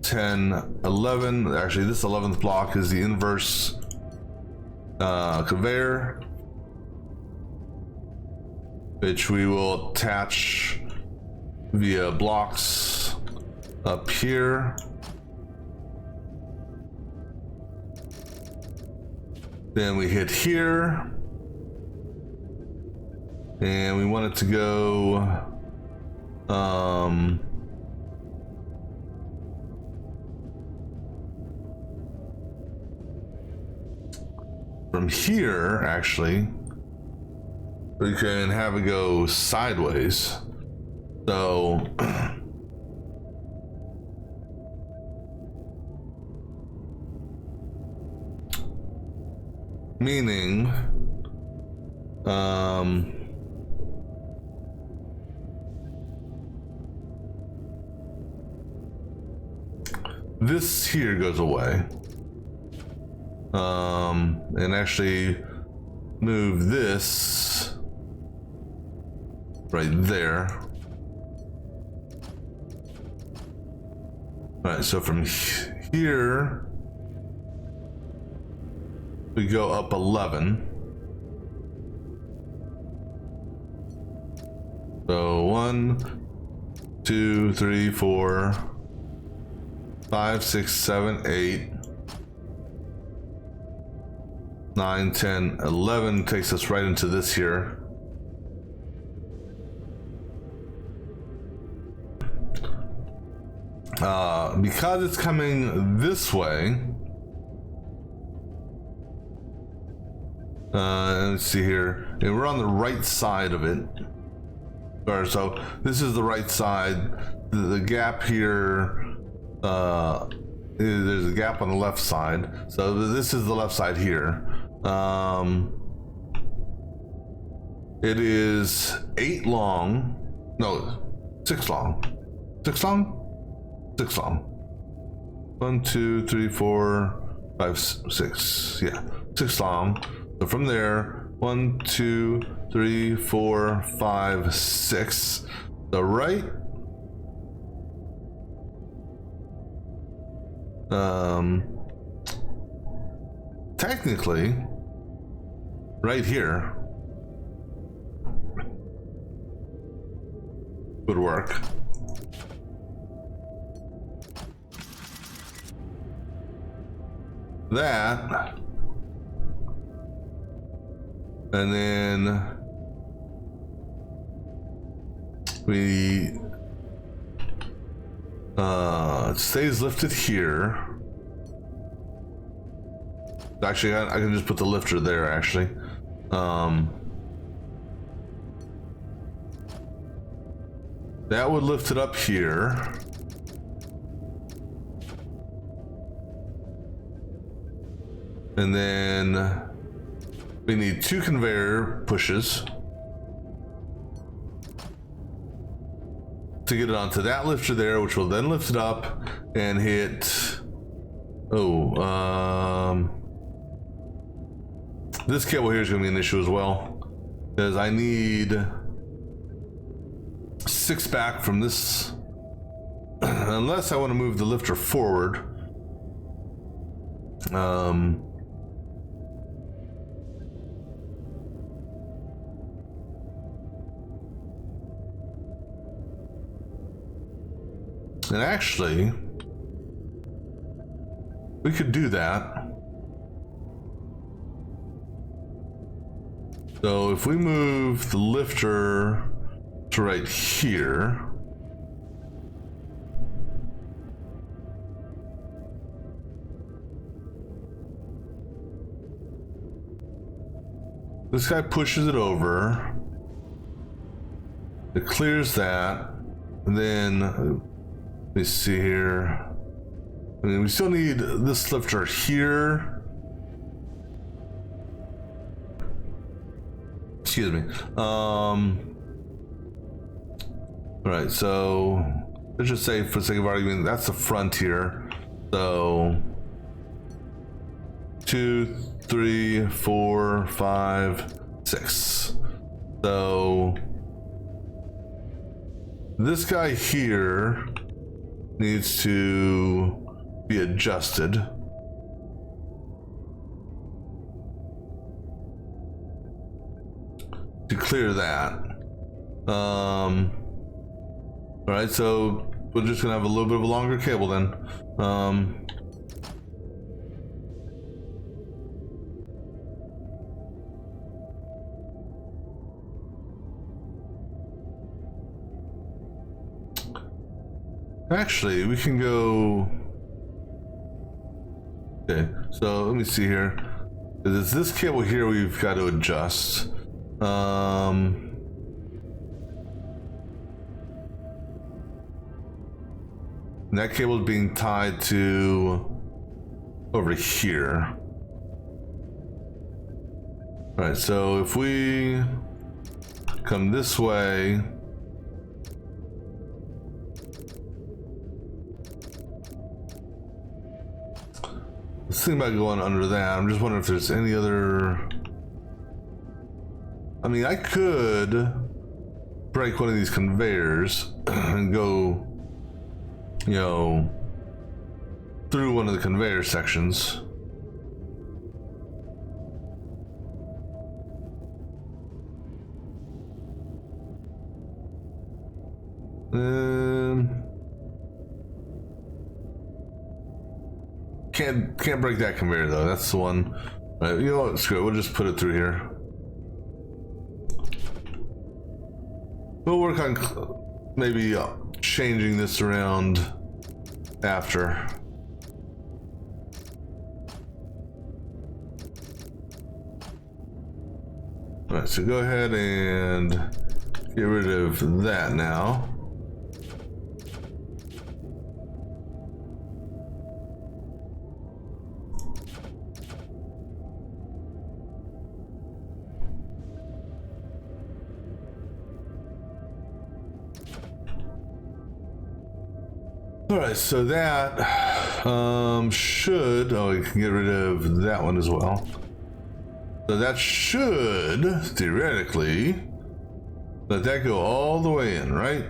10, 11. Actually, this 11th block is the inverse conveyor, which we will attach via blocks up here. Then we hit here, and we want it to go from here. Actually, we can have it go sideways. So meaning this here goes away, and actually move this right there. All right, so from here we go up 11. So 1, 2, 3, 4, 5, 6, 7, 8, 9, 10, 11 takes us right into this here. Because it's coming this way, let's see here, and we're on the right side of it. Or so this is the right side. The gap here, there's a gap on the left side. So this is the left side here. It is 8 long. No, 6 long. 6 long? 6 long. 1, 2, 3, 4, 5, 6. Yeah, 6 long. So from there, 1, 2, 3, 4, 5, 6. The right. Technically, right here would work. That, and then we it stays lifted here. Actually, I can just put the lifter there. Actually, that would lift it up here. And then we need 2 conveyor pushes to get it onto that lifter there, which will then lift it up and hit. This cable here is going to be an issue as well, because I need 6 back from this, unless I want to move the lifter forward. And actually, we could do that. So if we move the lifter to right here, this guy pushes it over, it clears that, and then let me see here. I mean, we still need this lifter here. Excuse me. All right, so let's just say, for the sake of argument, that's the front here. So 2, 3, 4, 5, 6. So this guy here needs to be adjusted. To clear that. Alright, so we're just gonna have a little bit of a longer cable then. Actually, we can go. Okay, so let me see here. There's this cable here we've got to adjust. And that cable is being tied to over here. All right, so if we come this way, let's think about going under that. I'm just wondering if there's any other. I mean, I could break one of these conveyors and go, you know, through one of the conveyor sections. Can't break that conveyor though. That's the one. Right, you know what? Screw it. We'll just put it through here. We'll work on maybe changing this around after. All right, so go ahead and get rid of that now. All right, so that should, oh, we can get rid of that one as well. So that should, theoretically, let that go all the way in, right?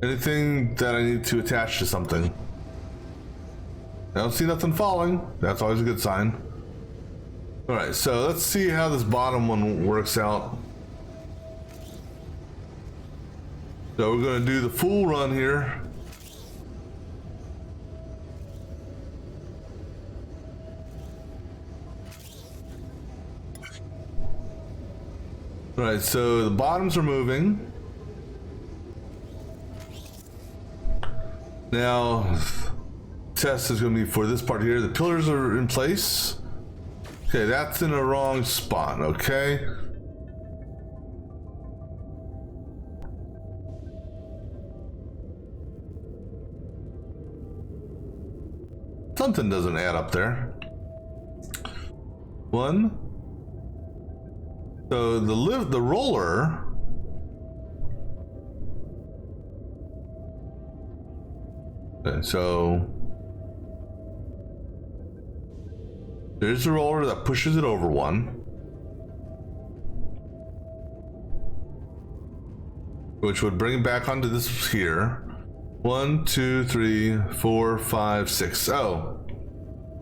Anything that I need to attach to something. I don't see nothing falling. That's always a good sign. All right, so let's see how this bottom one works out. So we're going to do the full run here. All right, so the bottoms are moving. Now, test is going to be for this part here. The pillars are in place. Okay, that's in the wrong spot, okay? Something doesn't add up there. One. So the roller. Okay, so there's the roller that pushes it over one. Which would bring it back onto this here. 1, 2, 3, 4, 5, 6. Oh,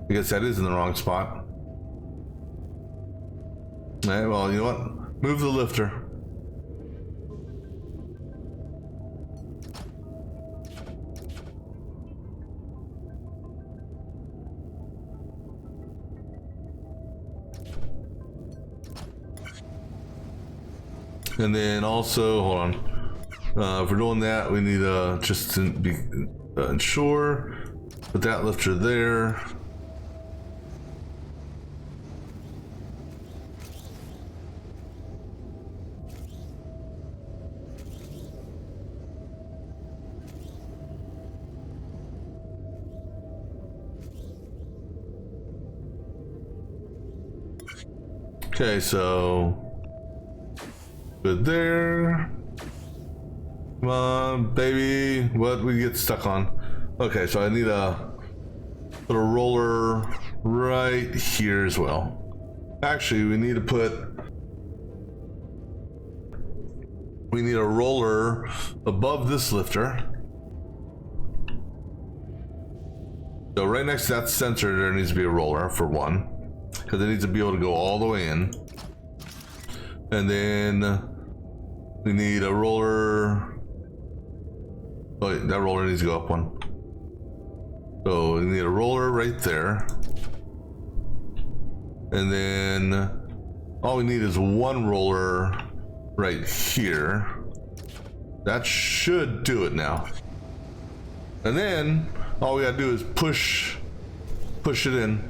I guess that is in the wrong spot. All right, well, you know what? Move the lifter. And then also, hold on. If we're doing that, we need just to be ensure. Put that lifter there. Okay, so good there. Come on, baby. What we get stuck on? Okay, so I need to put a roller right here as well. Actually, we need a roller above this lifter. So right next to that sensor, there needs to be a roller for one, because it needs to be able to go all the way in. And then we need a roller. Oh, wait, that roller needs to go up one. So we need a roller right there. And then all we need is one roller right here. That should do it now. And then all we gotta do is push it in.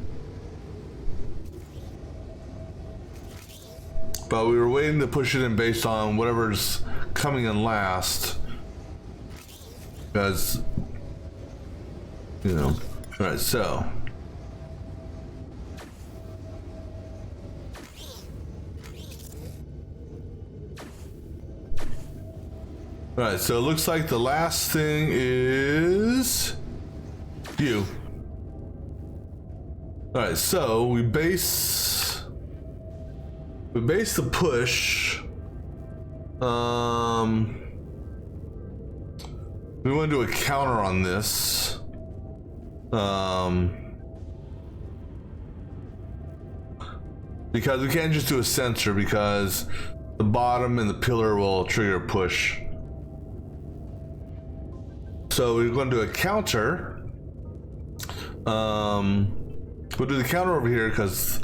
But we were waiting to push it in based on whatever's coming in last. Because, you know, all right, so. All right, so it looks like the last thing is you. All right, so we base the push. We want to do a counter on this. Because we can't just do a sensor because the bottom and the pillar will trigger a push. So we're going to do a counter. We'll do the counter over here because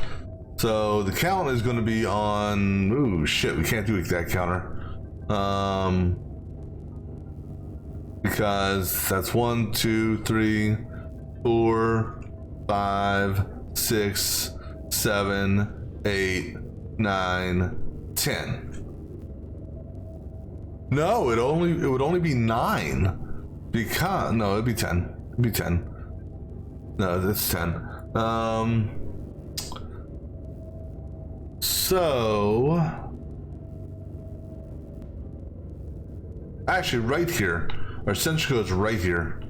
so the count is going to be on. Ooh, shit! We can't do that counter. Because that's 1, 2, 3, 4, 5, 6, 7, 8, 9, 10. No, it would only be 9. Because no, it'd be 10. It'd be 10. No, that's 10. So actually, right here, our sensor goes right here.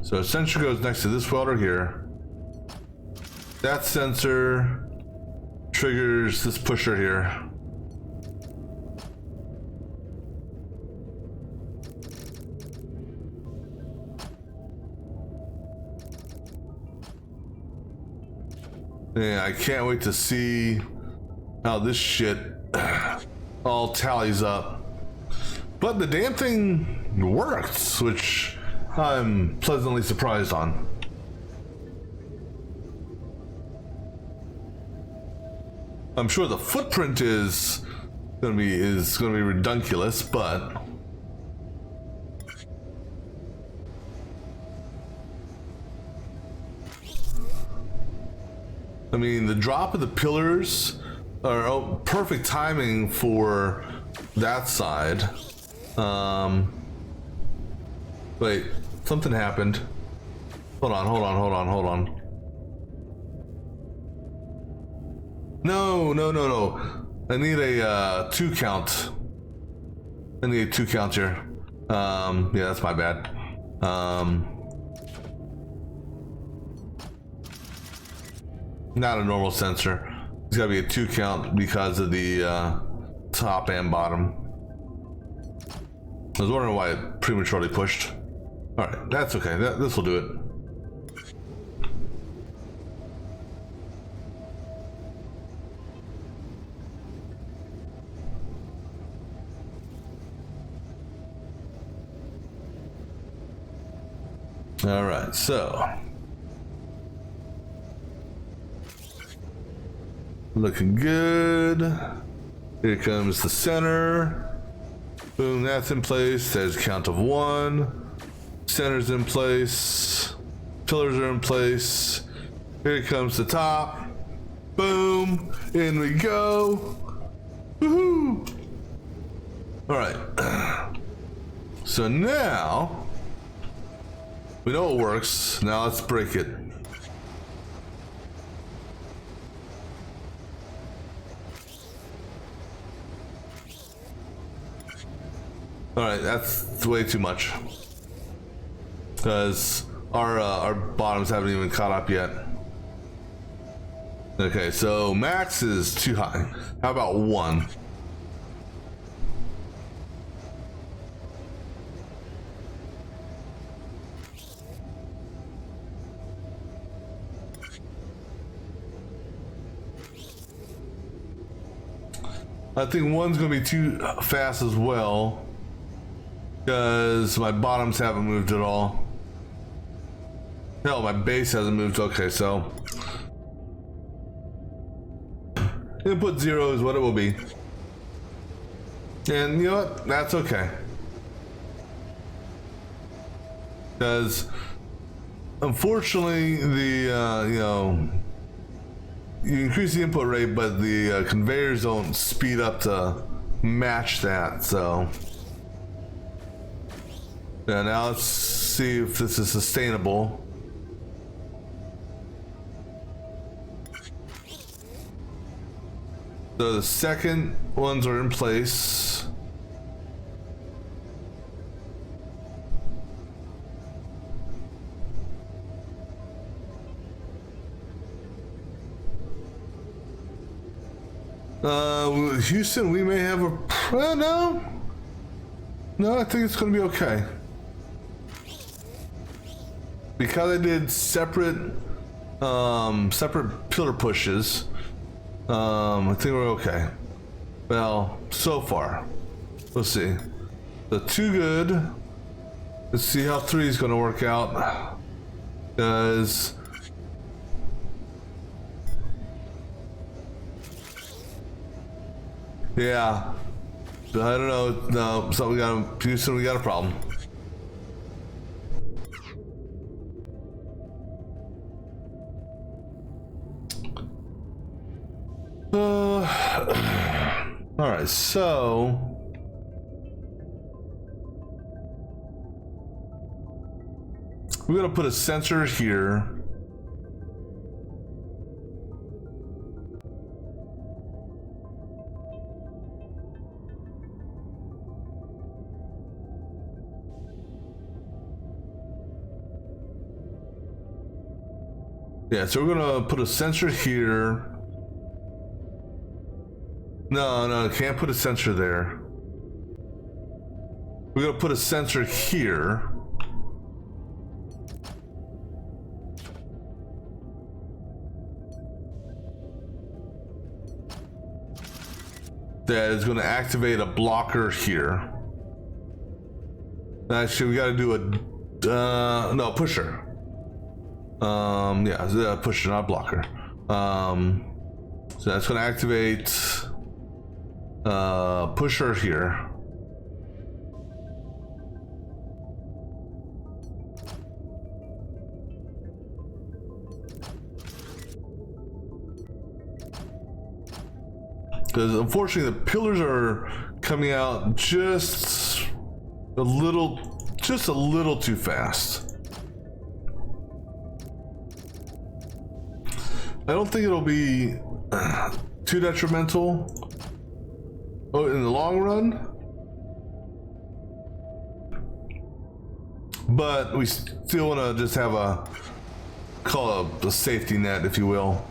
So sensor goes next to this welder here. That sensor triggers this pusher here. Yeah, I can't wait to see how this shit all tallies up. But the damn thing works, which I'm pleasantly surprised on. I'm sure the footprint is gonna be redunculous, but I mean, the drop of the pillars are perfect timing for that side. Wait, something happened. Hold on. No. I need a 2 count. I need a 2 count here. Yeah, that's my bad. Not a normal sensor. It's gotta be a 2 count because of the top and bottom. I was wondering why it prematurely pushed. Alright, that's okay. This will do it. Alright, so looking good. Here comes the center. Boom, that's in place. There's a count of 1. Center's in place. Pillars are in place. Here comes the top. Boom, in we go. Woohoo! Alright. So now we know it works. Now let's break it. Alright, that's way too much. Because our bottoms haven't even caught up yet. Okay, so max is too high. How about 1? I think one's gonna be too fast as well because my bottoms haven't moved at all. Hell, my base hasn't moved. Okay, so input 0 is what it will be. And you know what? That's okay. Because unfortunately, the you know, you increase the input rate, but the conveyors don't speed up to match that. So yeah, now let's see if this is sustainable. So the second ones are in place. Houston, we may have a no. I think it's going to be okay because I did separate pillar pushes. I think we're okay. Well, so far, let's see. The 2 good. Let's see how 3 is going to work out. Because yeah, I don't know. No, so we got Houston. We got a problem. All right, so we're gonna put a sensor here. Yeah, so we're gonna put a sensor here. No, can't put a sensor there. We're gonna put a sensor here. That is gonna activate a blocker here. Actually, we gotta do a, no, pusher. Yeah, pusher, not blocker. So that's gonna activate pusher here. Because unfortunately the pillars are coming out just a little too fast. I don't think it'll be too detrimental in the long run, but we still want to just have call a safety net, if you will.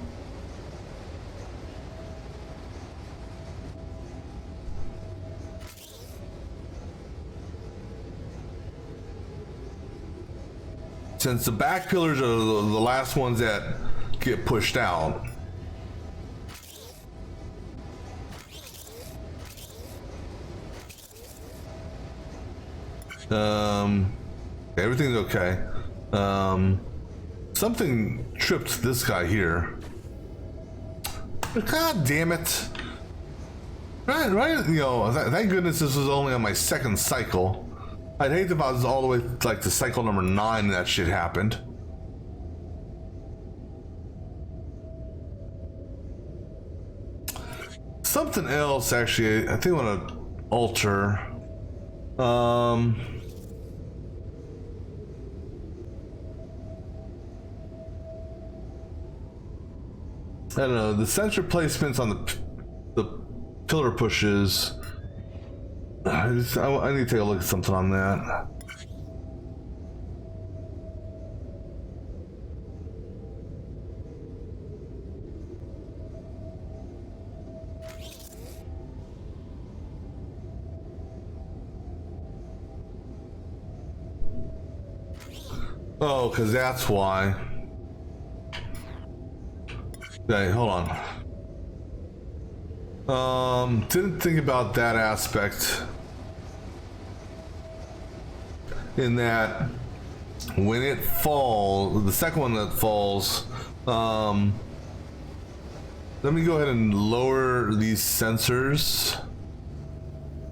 Since the back pillars are the last ones that get pushed out. Everything's okay. Something tripped this guy here. God damn it. Right, you know, thank goodness this was only on my second cycle. I'd hate if I was all the way like to cycle number 9 and that shit happened. Something else, actually, I think I want to alter. I don't know, the sensor placements on the pillar pushes. I need to take a look at something on that. Oh, because that's why. Okay, hold on. Didn't think about that aspect. In that, when it falls, the second one that falls, let me go ahead and lower these sensors.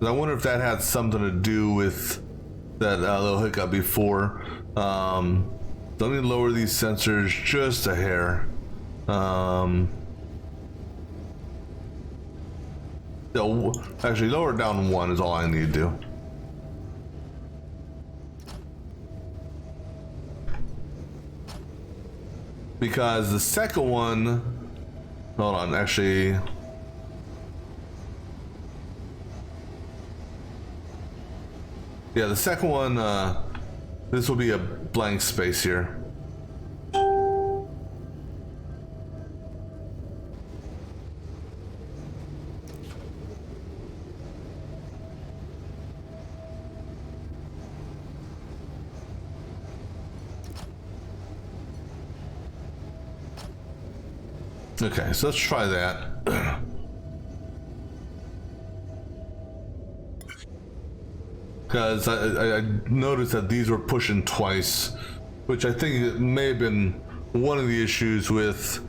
I wonder if that had something to do with that little hiccup before. Let me lower these sensors just a hair. Actually, lower it down one is all I need to do. Because the second one, hold on, actually, yeah, the second one, this will be a blank space here. Okay, so let's try that. Because I noticed that these were pushing twice, which I think it may have been one of the issues with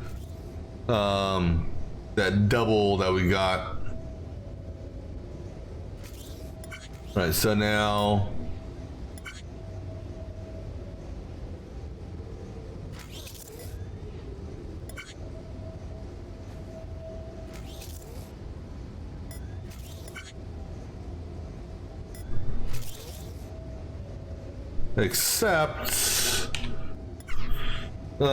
that double that we got. All right, so now except all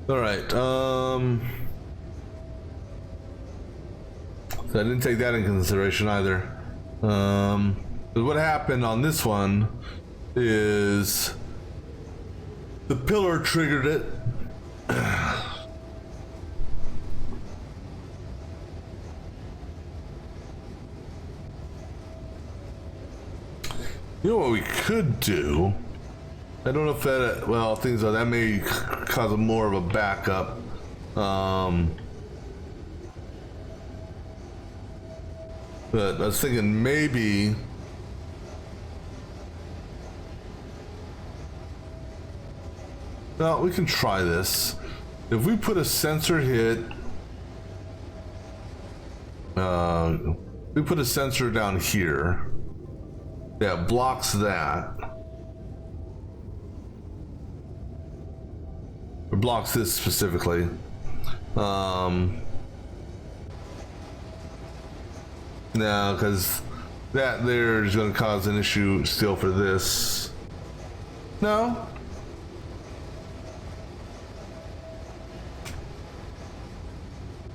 right, so I didn't take that in consideration either. But what happened on this one is the pillar triggered it. You know what we could do? I don't know if that, well, things like that may cause more of a backup. But I was thinking maybe well, we can try this. If we put a sensor hit, we put a sensor down here that blocks that, or blocks this specifically. No, because that there is going to cause an issue still for this. No.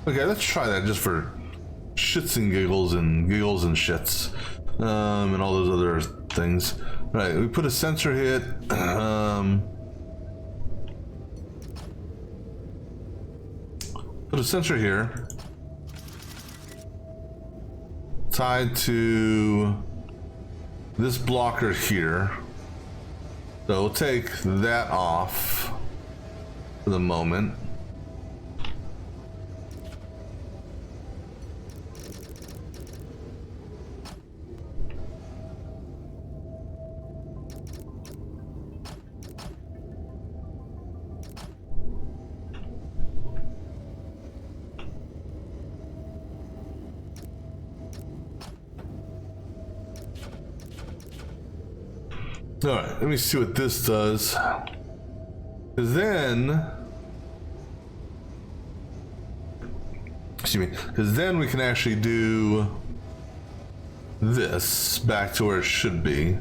Okay, let's try that just for shits and giggles and shits, and all those other things. All right, we put a sensor hit. Put a sensor here, tied to this blocker here. So we'll take that off for the moment. All right, let me see what this does. Because then, excuse me, because then we can actually do this back to where it should be,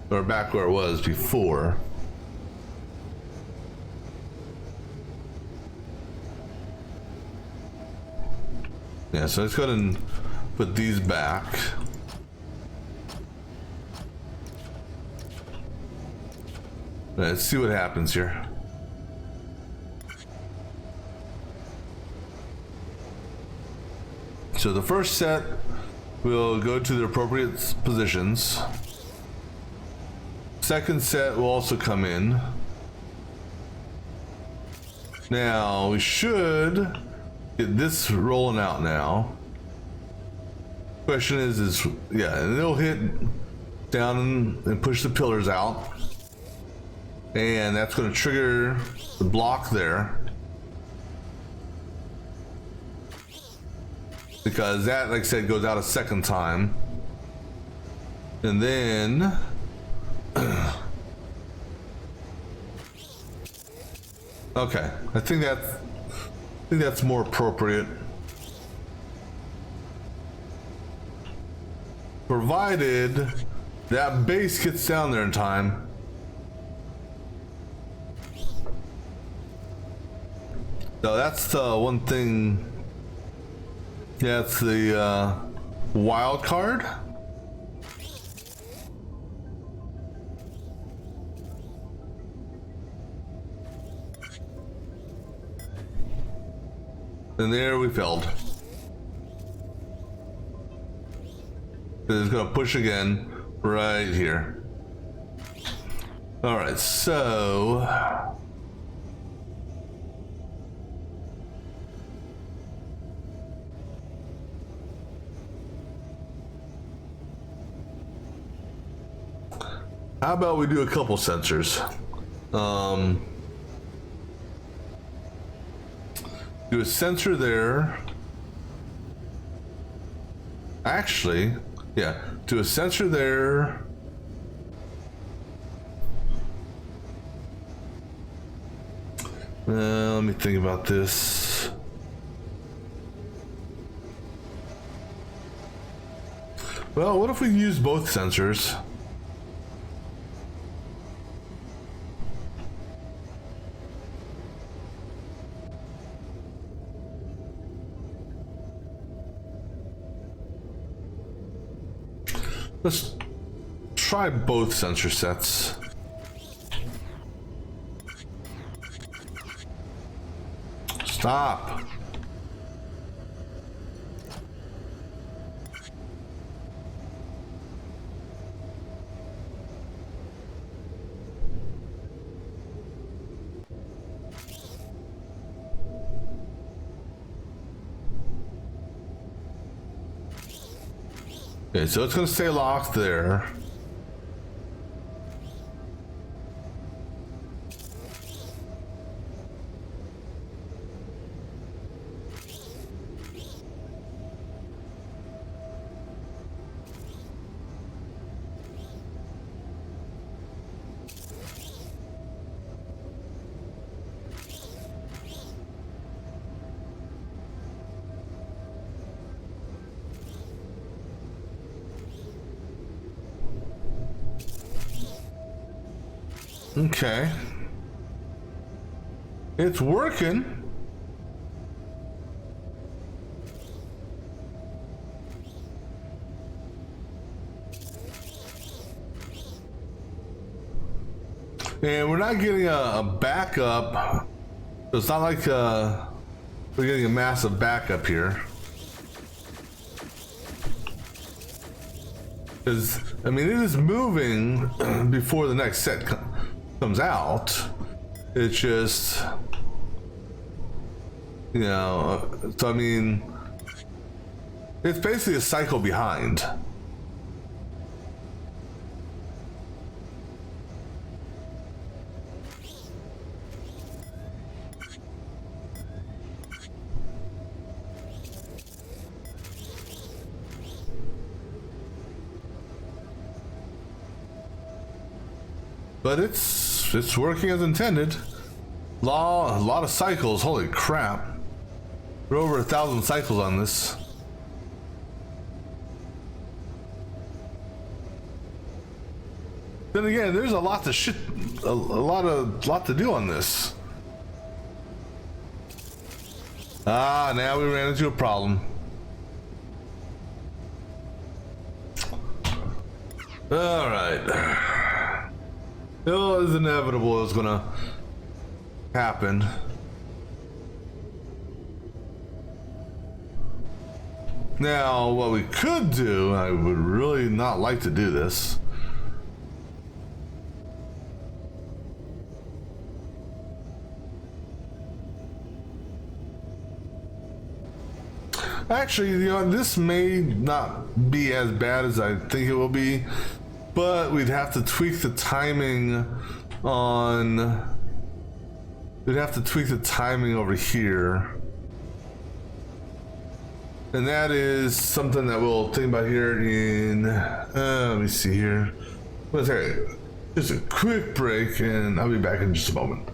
or back where it was before. Yeah, so let's go ahead and put these back. Let's see what happens here. So the first set will go to the appropriate positions. Second set will also come in. Now we should get this rolling out now. Question is yeah, and it'll hit down and push the pillars out. And that's going to trigger the block there. Because that, like I said, goes out a second time. And then okay, I think that's more appropriate. Provided that base gets down there in time. So that's the one thing. Yeah, it's the wild card. And there we failed. It's gonna push again right here. All right, so how about we do a couple sensors? Do a sensor there. Actually, yeah, do a sensor there. Let me think about this. Well, what if we use both sensors? Let's try both sensor sets. Stop. Okay, so it's going to stay locked there. Okay. It's working. And we're not getting a backup. It's not like we're getting a massive backup here. Because, I mean, it is moving before the next set comes out. It's just, you know, so I mean, it's basically a cycle behind. But it's working as intended. A lot of cycles. Holy crap! We're over 1,000 cycles on this. Then again, there's a lot to do on this. Ah, now we ran into a problem. All right. It was inevitable it was gonna happen. Now, what we could do, I would really not like to do this. Actually, you know, this may not be as bad as I think it will be, but we'd have to tweak the timing on... We'd have to tweak the timing over here. And that is something that we'll think about here in... let me see here. Let's take just a quick break, and I'll be back in just a moment.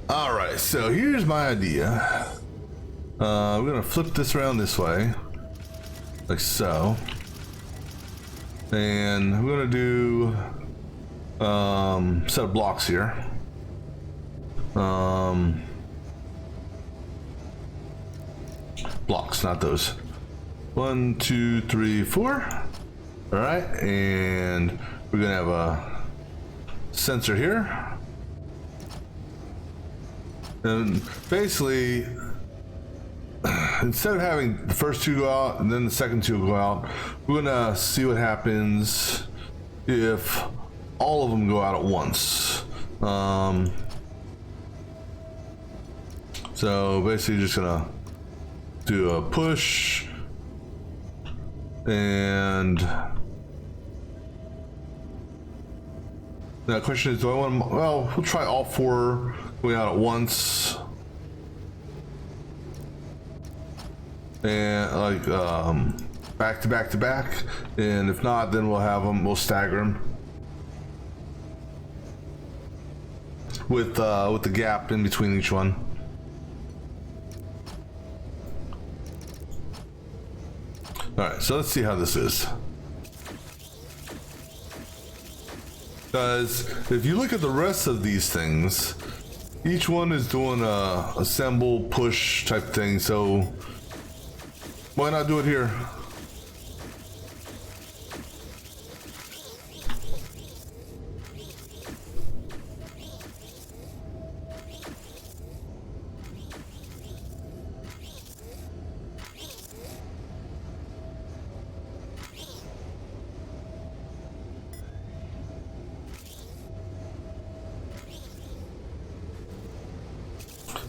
All right, so here's my idea. We're gonna flip this around this way, like so. And we're gonna do set of blocks here. Blocks, not those. 1, 2, 3, 4. All right, and we're gonna have a sensor here. And basically, instead of having the first two go out and then the second two go out, we're gonna see what happens if all of them go out at once. So basically just gonna do a push, and now the question is, do I want to, well, we'll try all 4 going out at once. And like back to back to back, and if not, then we'll stagger them with the gap in between each one. All right, so let's see how this is. Because if you look at the rest of these things, each one is doing a assemble push type thing, so why not do it here?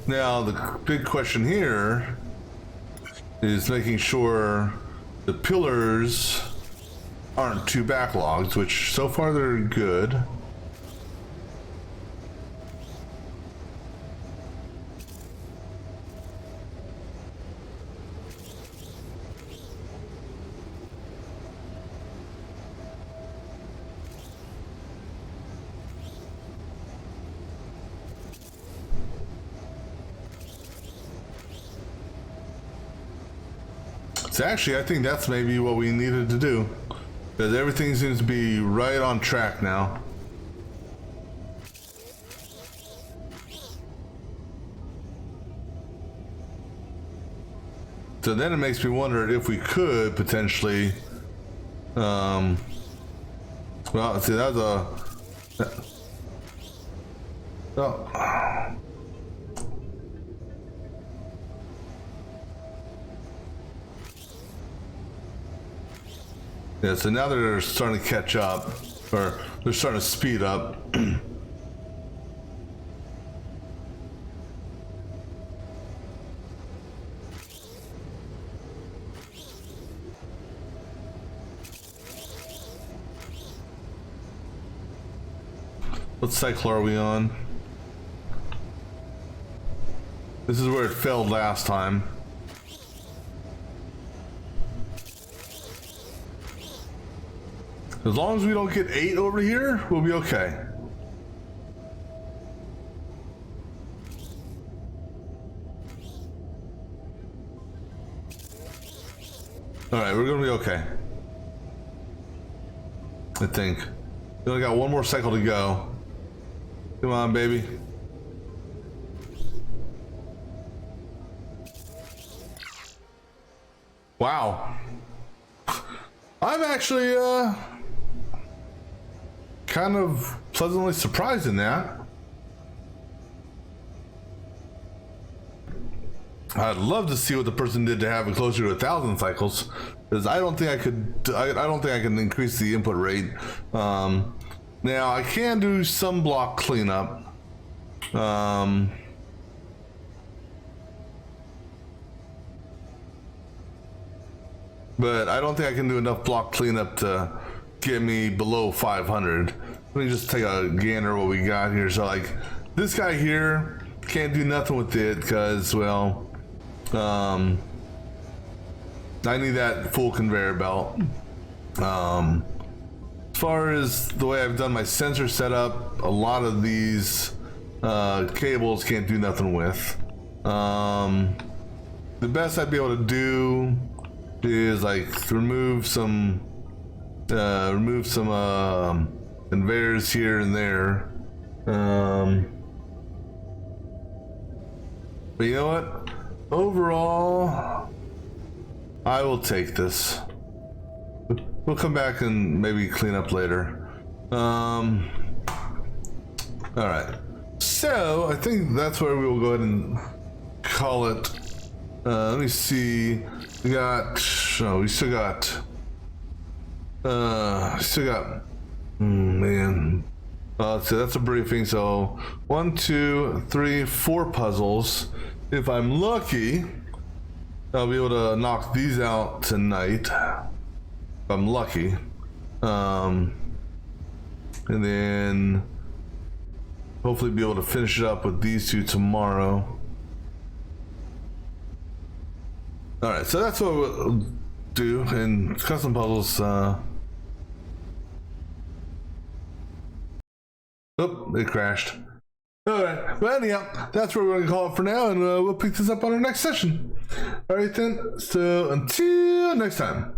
Now the big question here is making sure the pillars aren't too backlogged, which so far they're good. So actually, I think that's maybe what we needed to do, because everything seems to be right on track now. So then it makes me wonder if we could potentially, well, see, that was a, oh. Yeah, so now they're starting to catch up, or they're starting to speed up. What cycle are we on? This is where it failed last time. As long as we don't get 8 over here, we'll be okay. Alright, we're gonna be okay. I think. We only got one more cycle to go. Come on, baby. Wow. I'm actually, kind of pleasantly surprised in that. I'd love to see what the person did to have it closer to 1,000 cycles, because I don't think I could. I don't think I can increase the input rate. Now I can do some block cleanup. But I don't think I can do enough block cleanup to get me below 500. Let me just take a gander what we got here. So like this guy here, can't do nothing with it because, well, I need that full conveyor belt. As far as the way I've done my sensor setup, a lot of these cables can't do nothing with. The best I'd be able to do is like remove some conveyors here and there. But you know what? Overall, I will take this. We'll come back and maybe clean up later. All right. So I think that's where we'll go ahead and call it. Let me see. We got. Oh, we still got. Man. So that's a briefing. So 1, 2, 3, 4 puzzles. If I'm lucky, I'll be able to knock these out tonight if I'm lucky. And then hopefully be able to finish it up with these two tomorrow. Alright, so that's what we'll do in custom puzzles. Oh, it crashed. Alright, well anyhow, that's where we're going to call it for now, and we'll pick this up on our next session. Alright then, so until next time.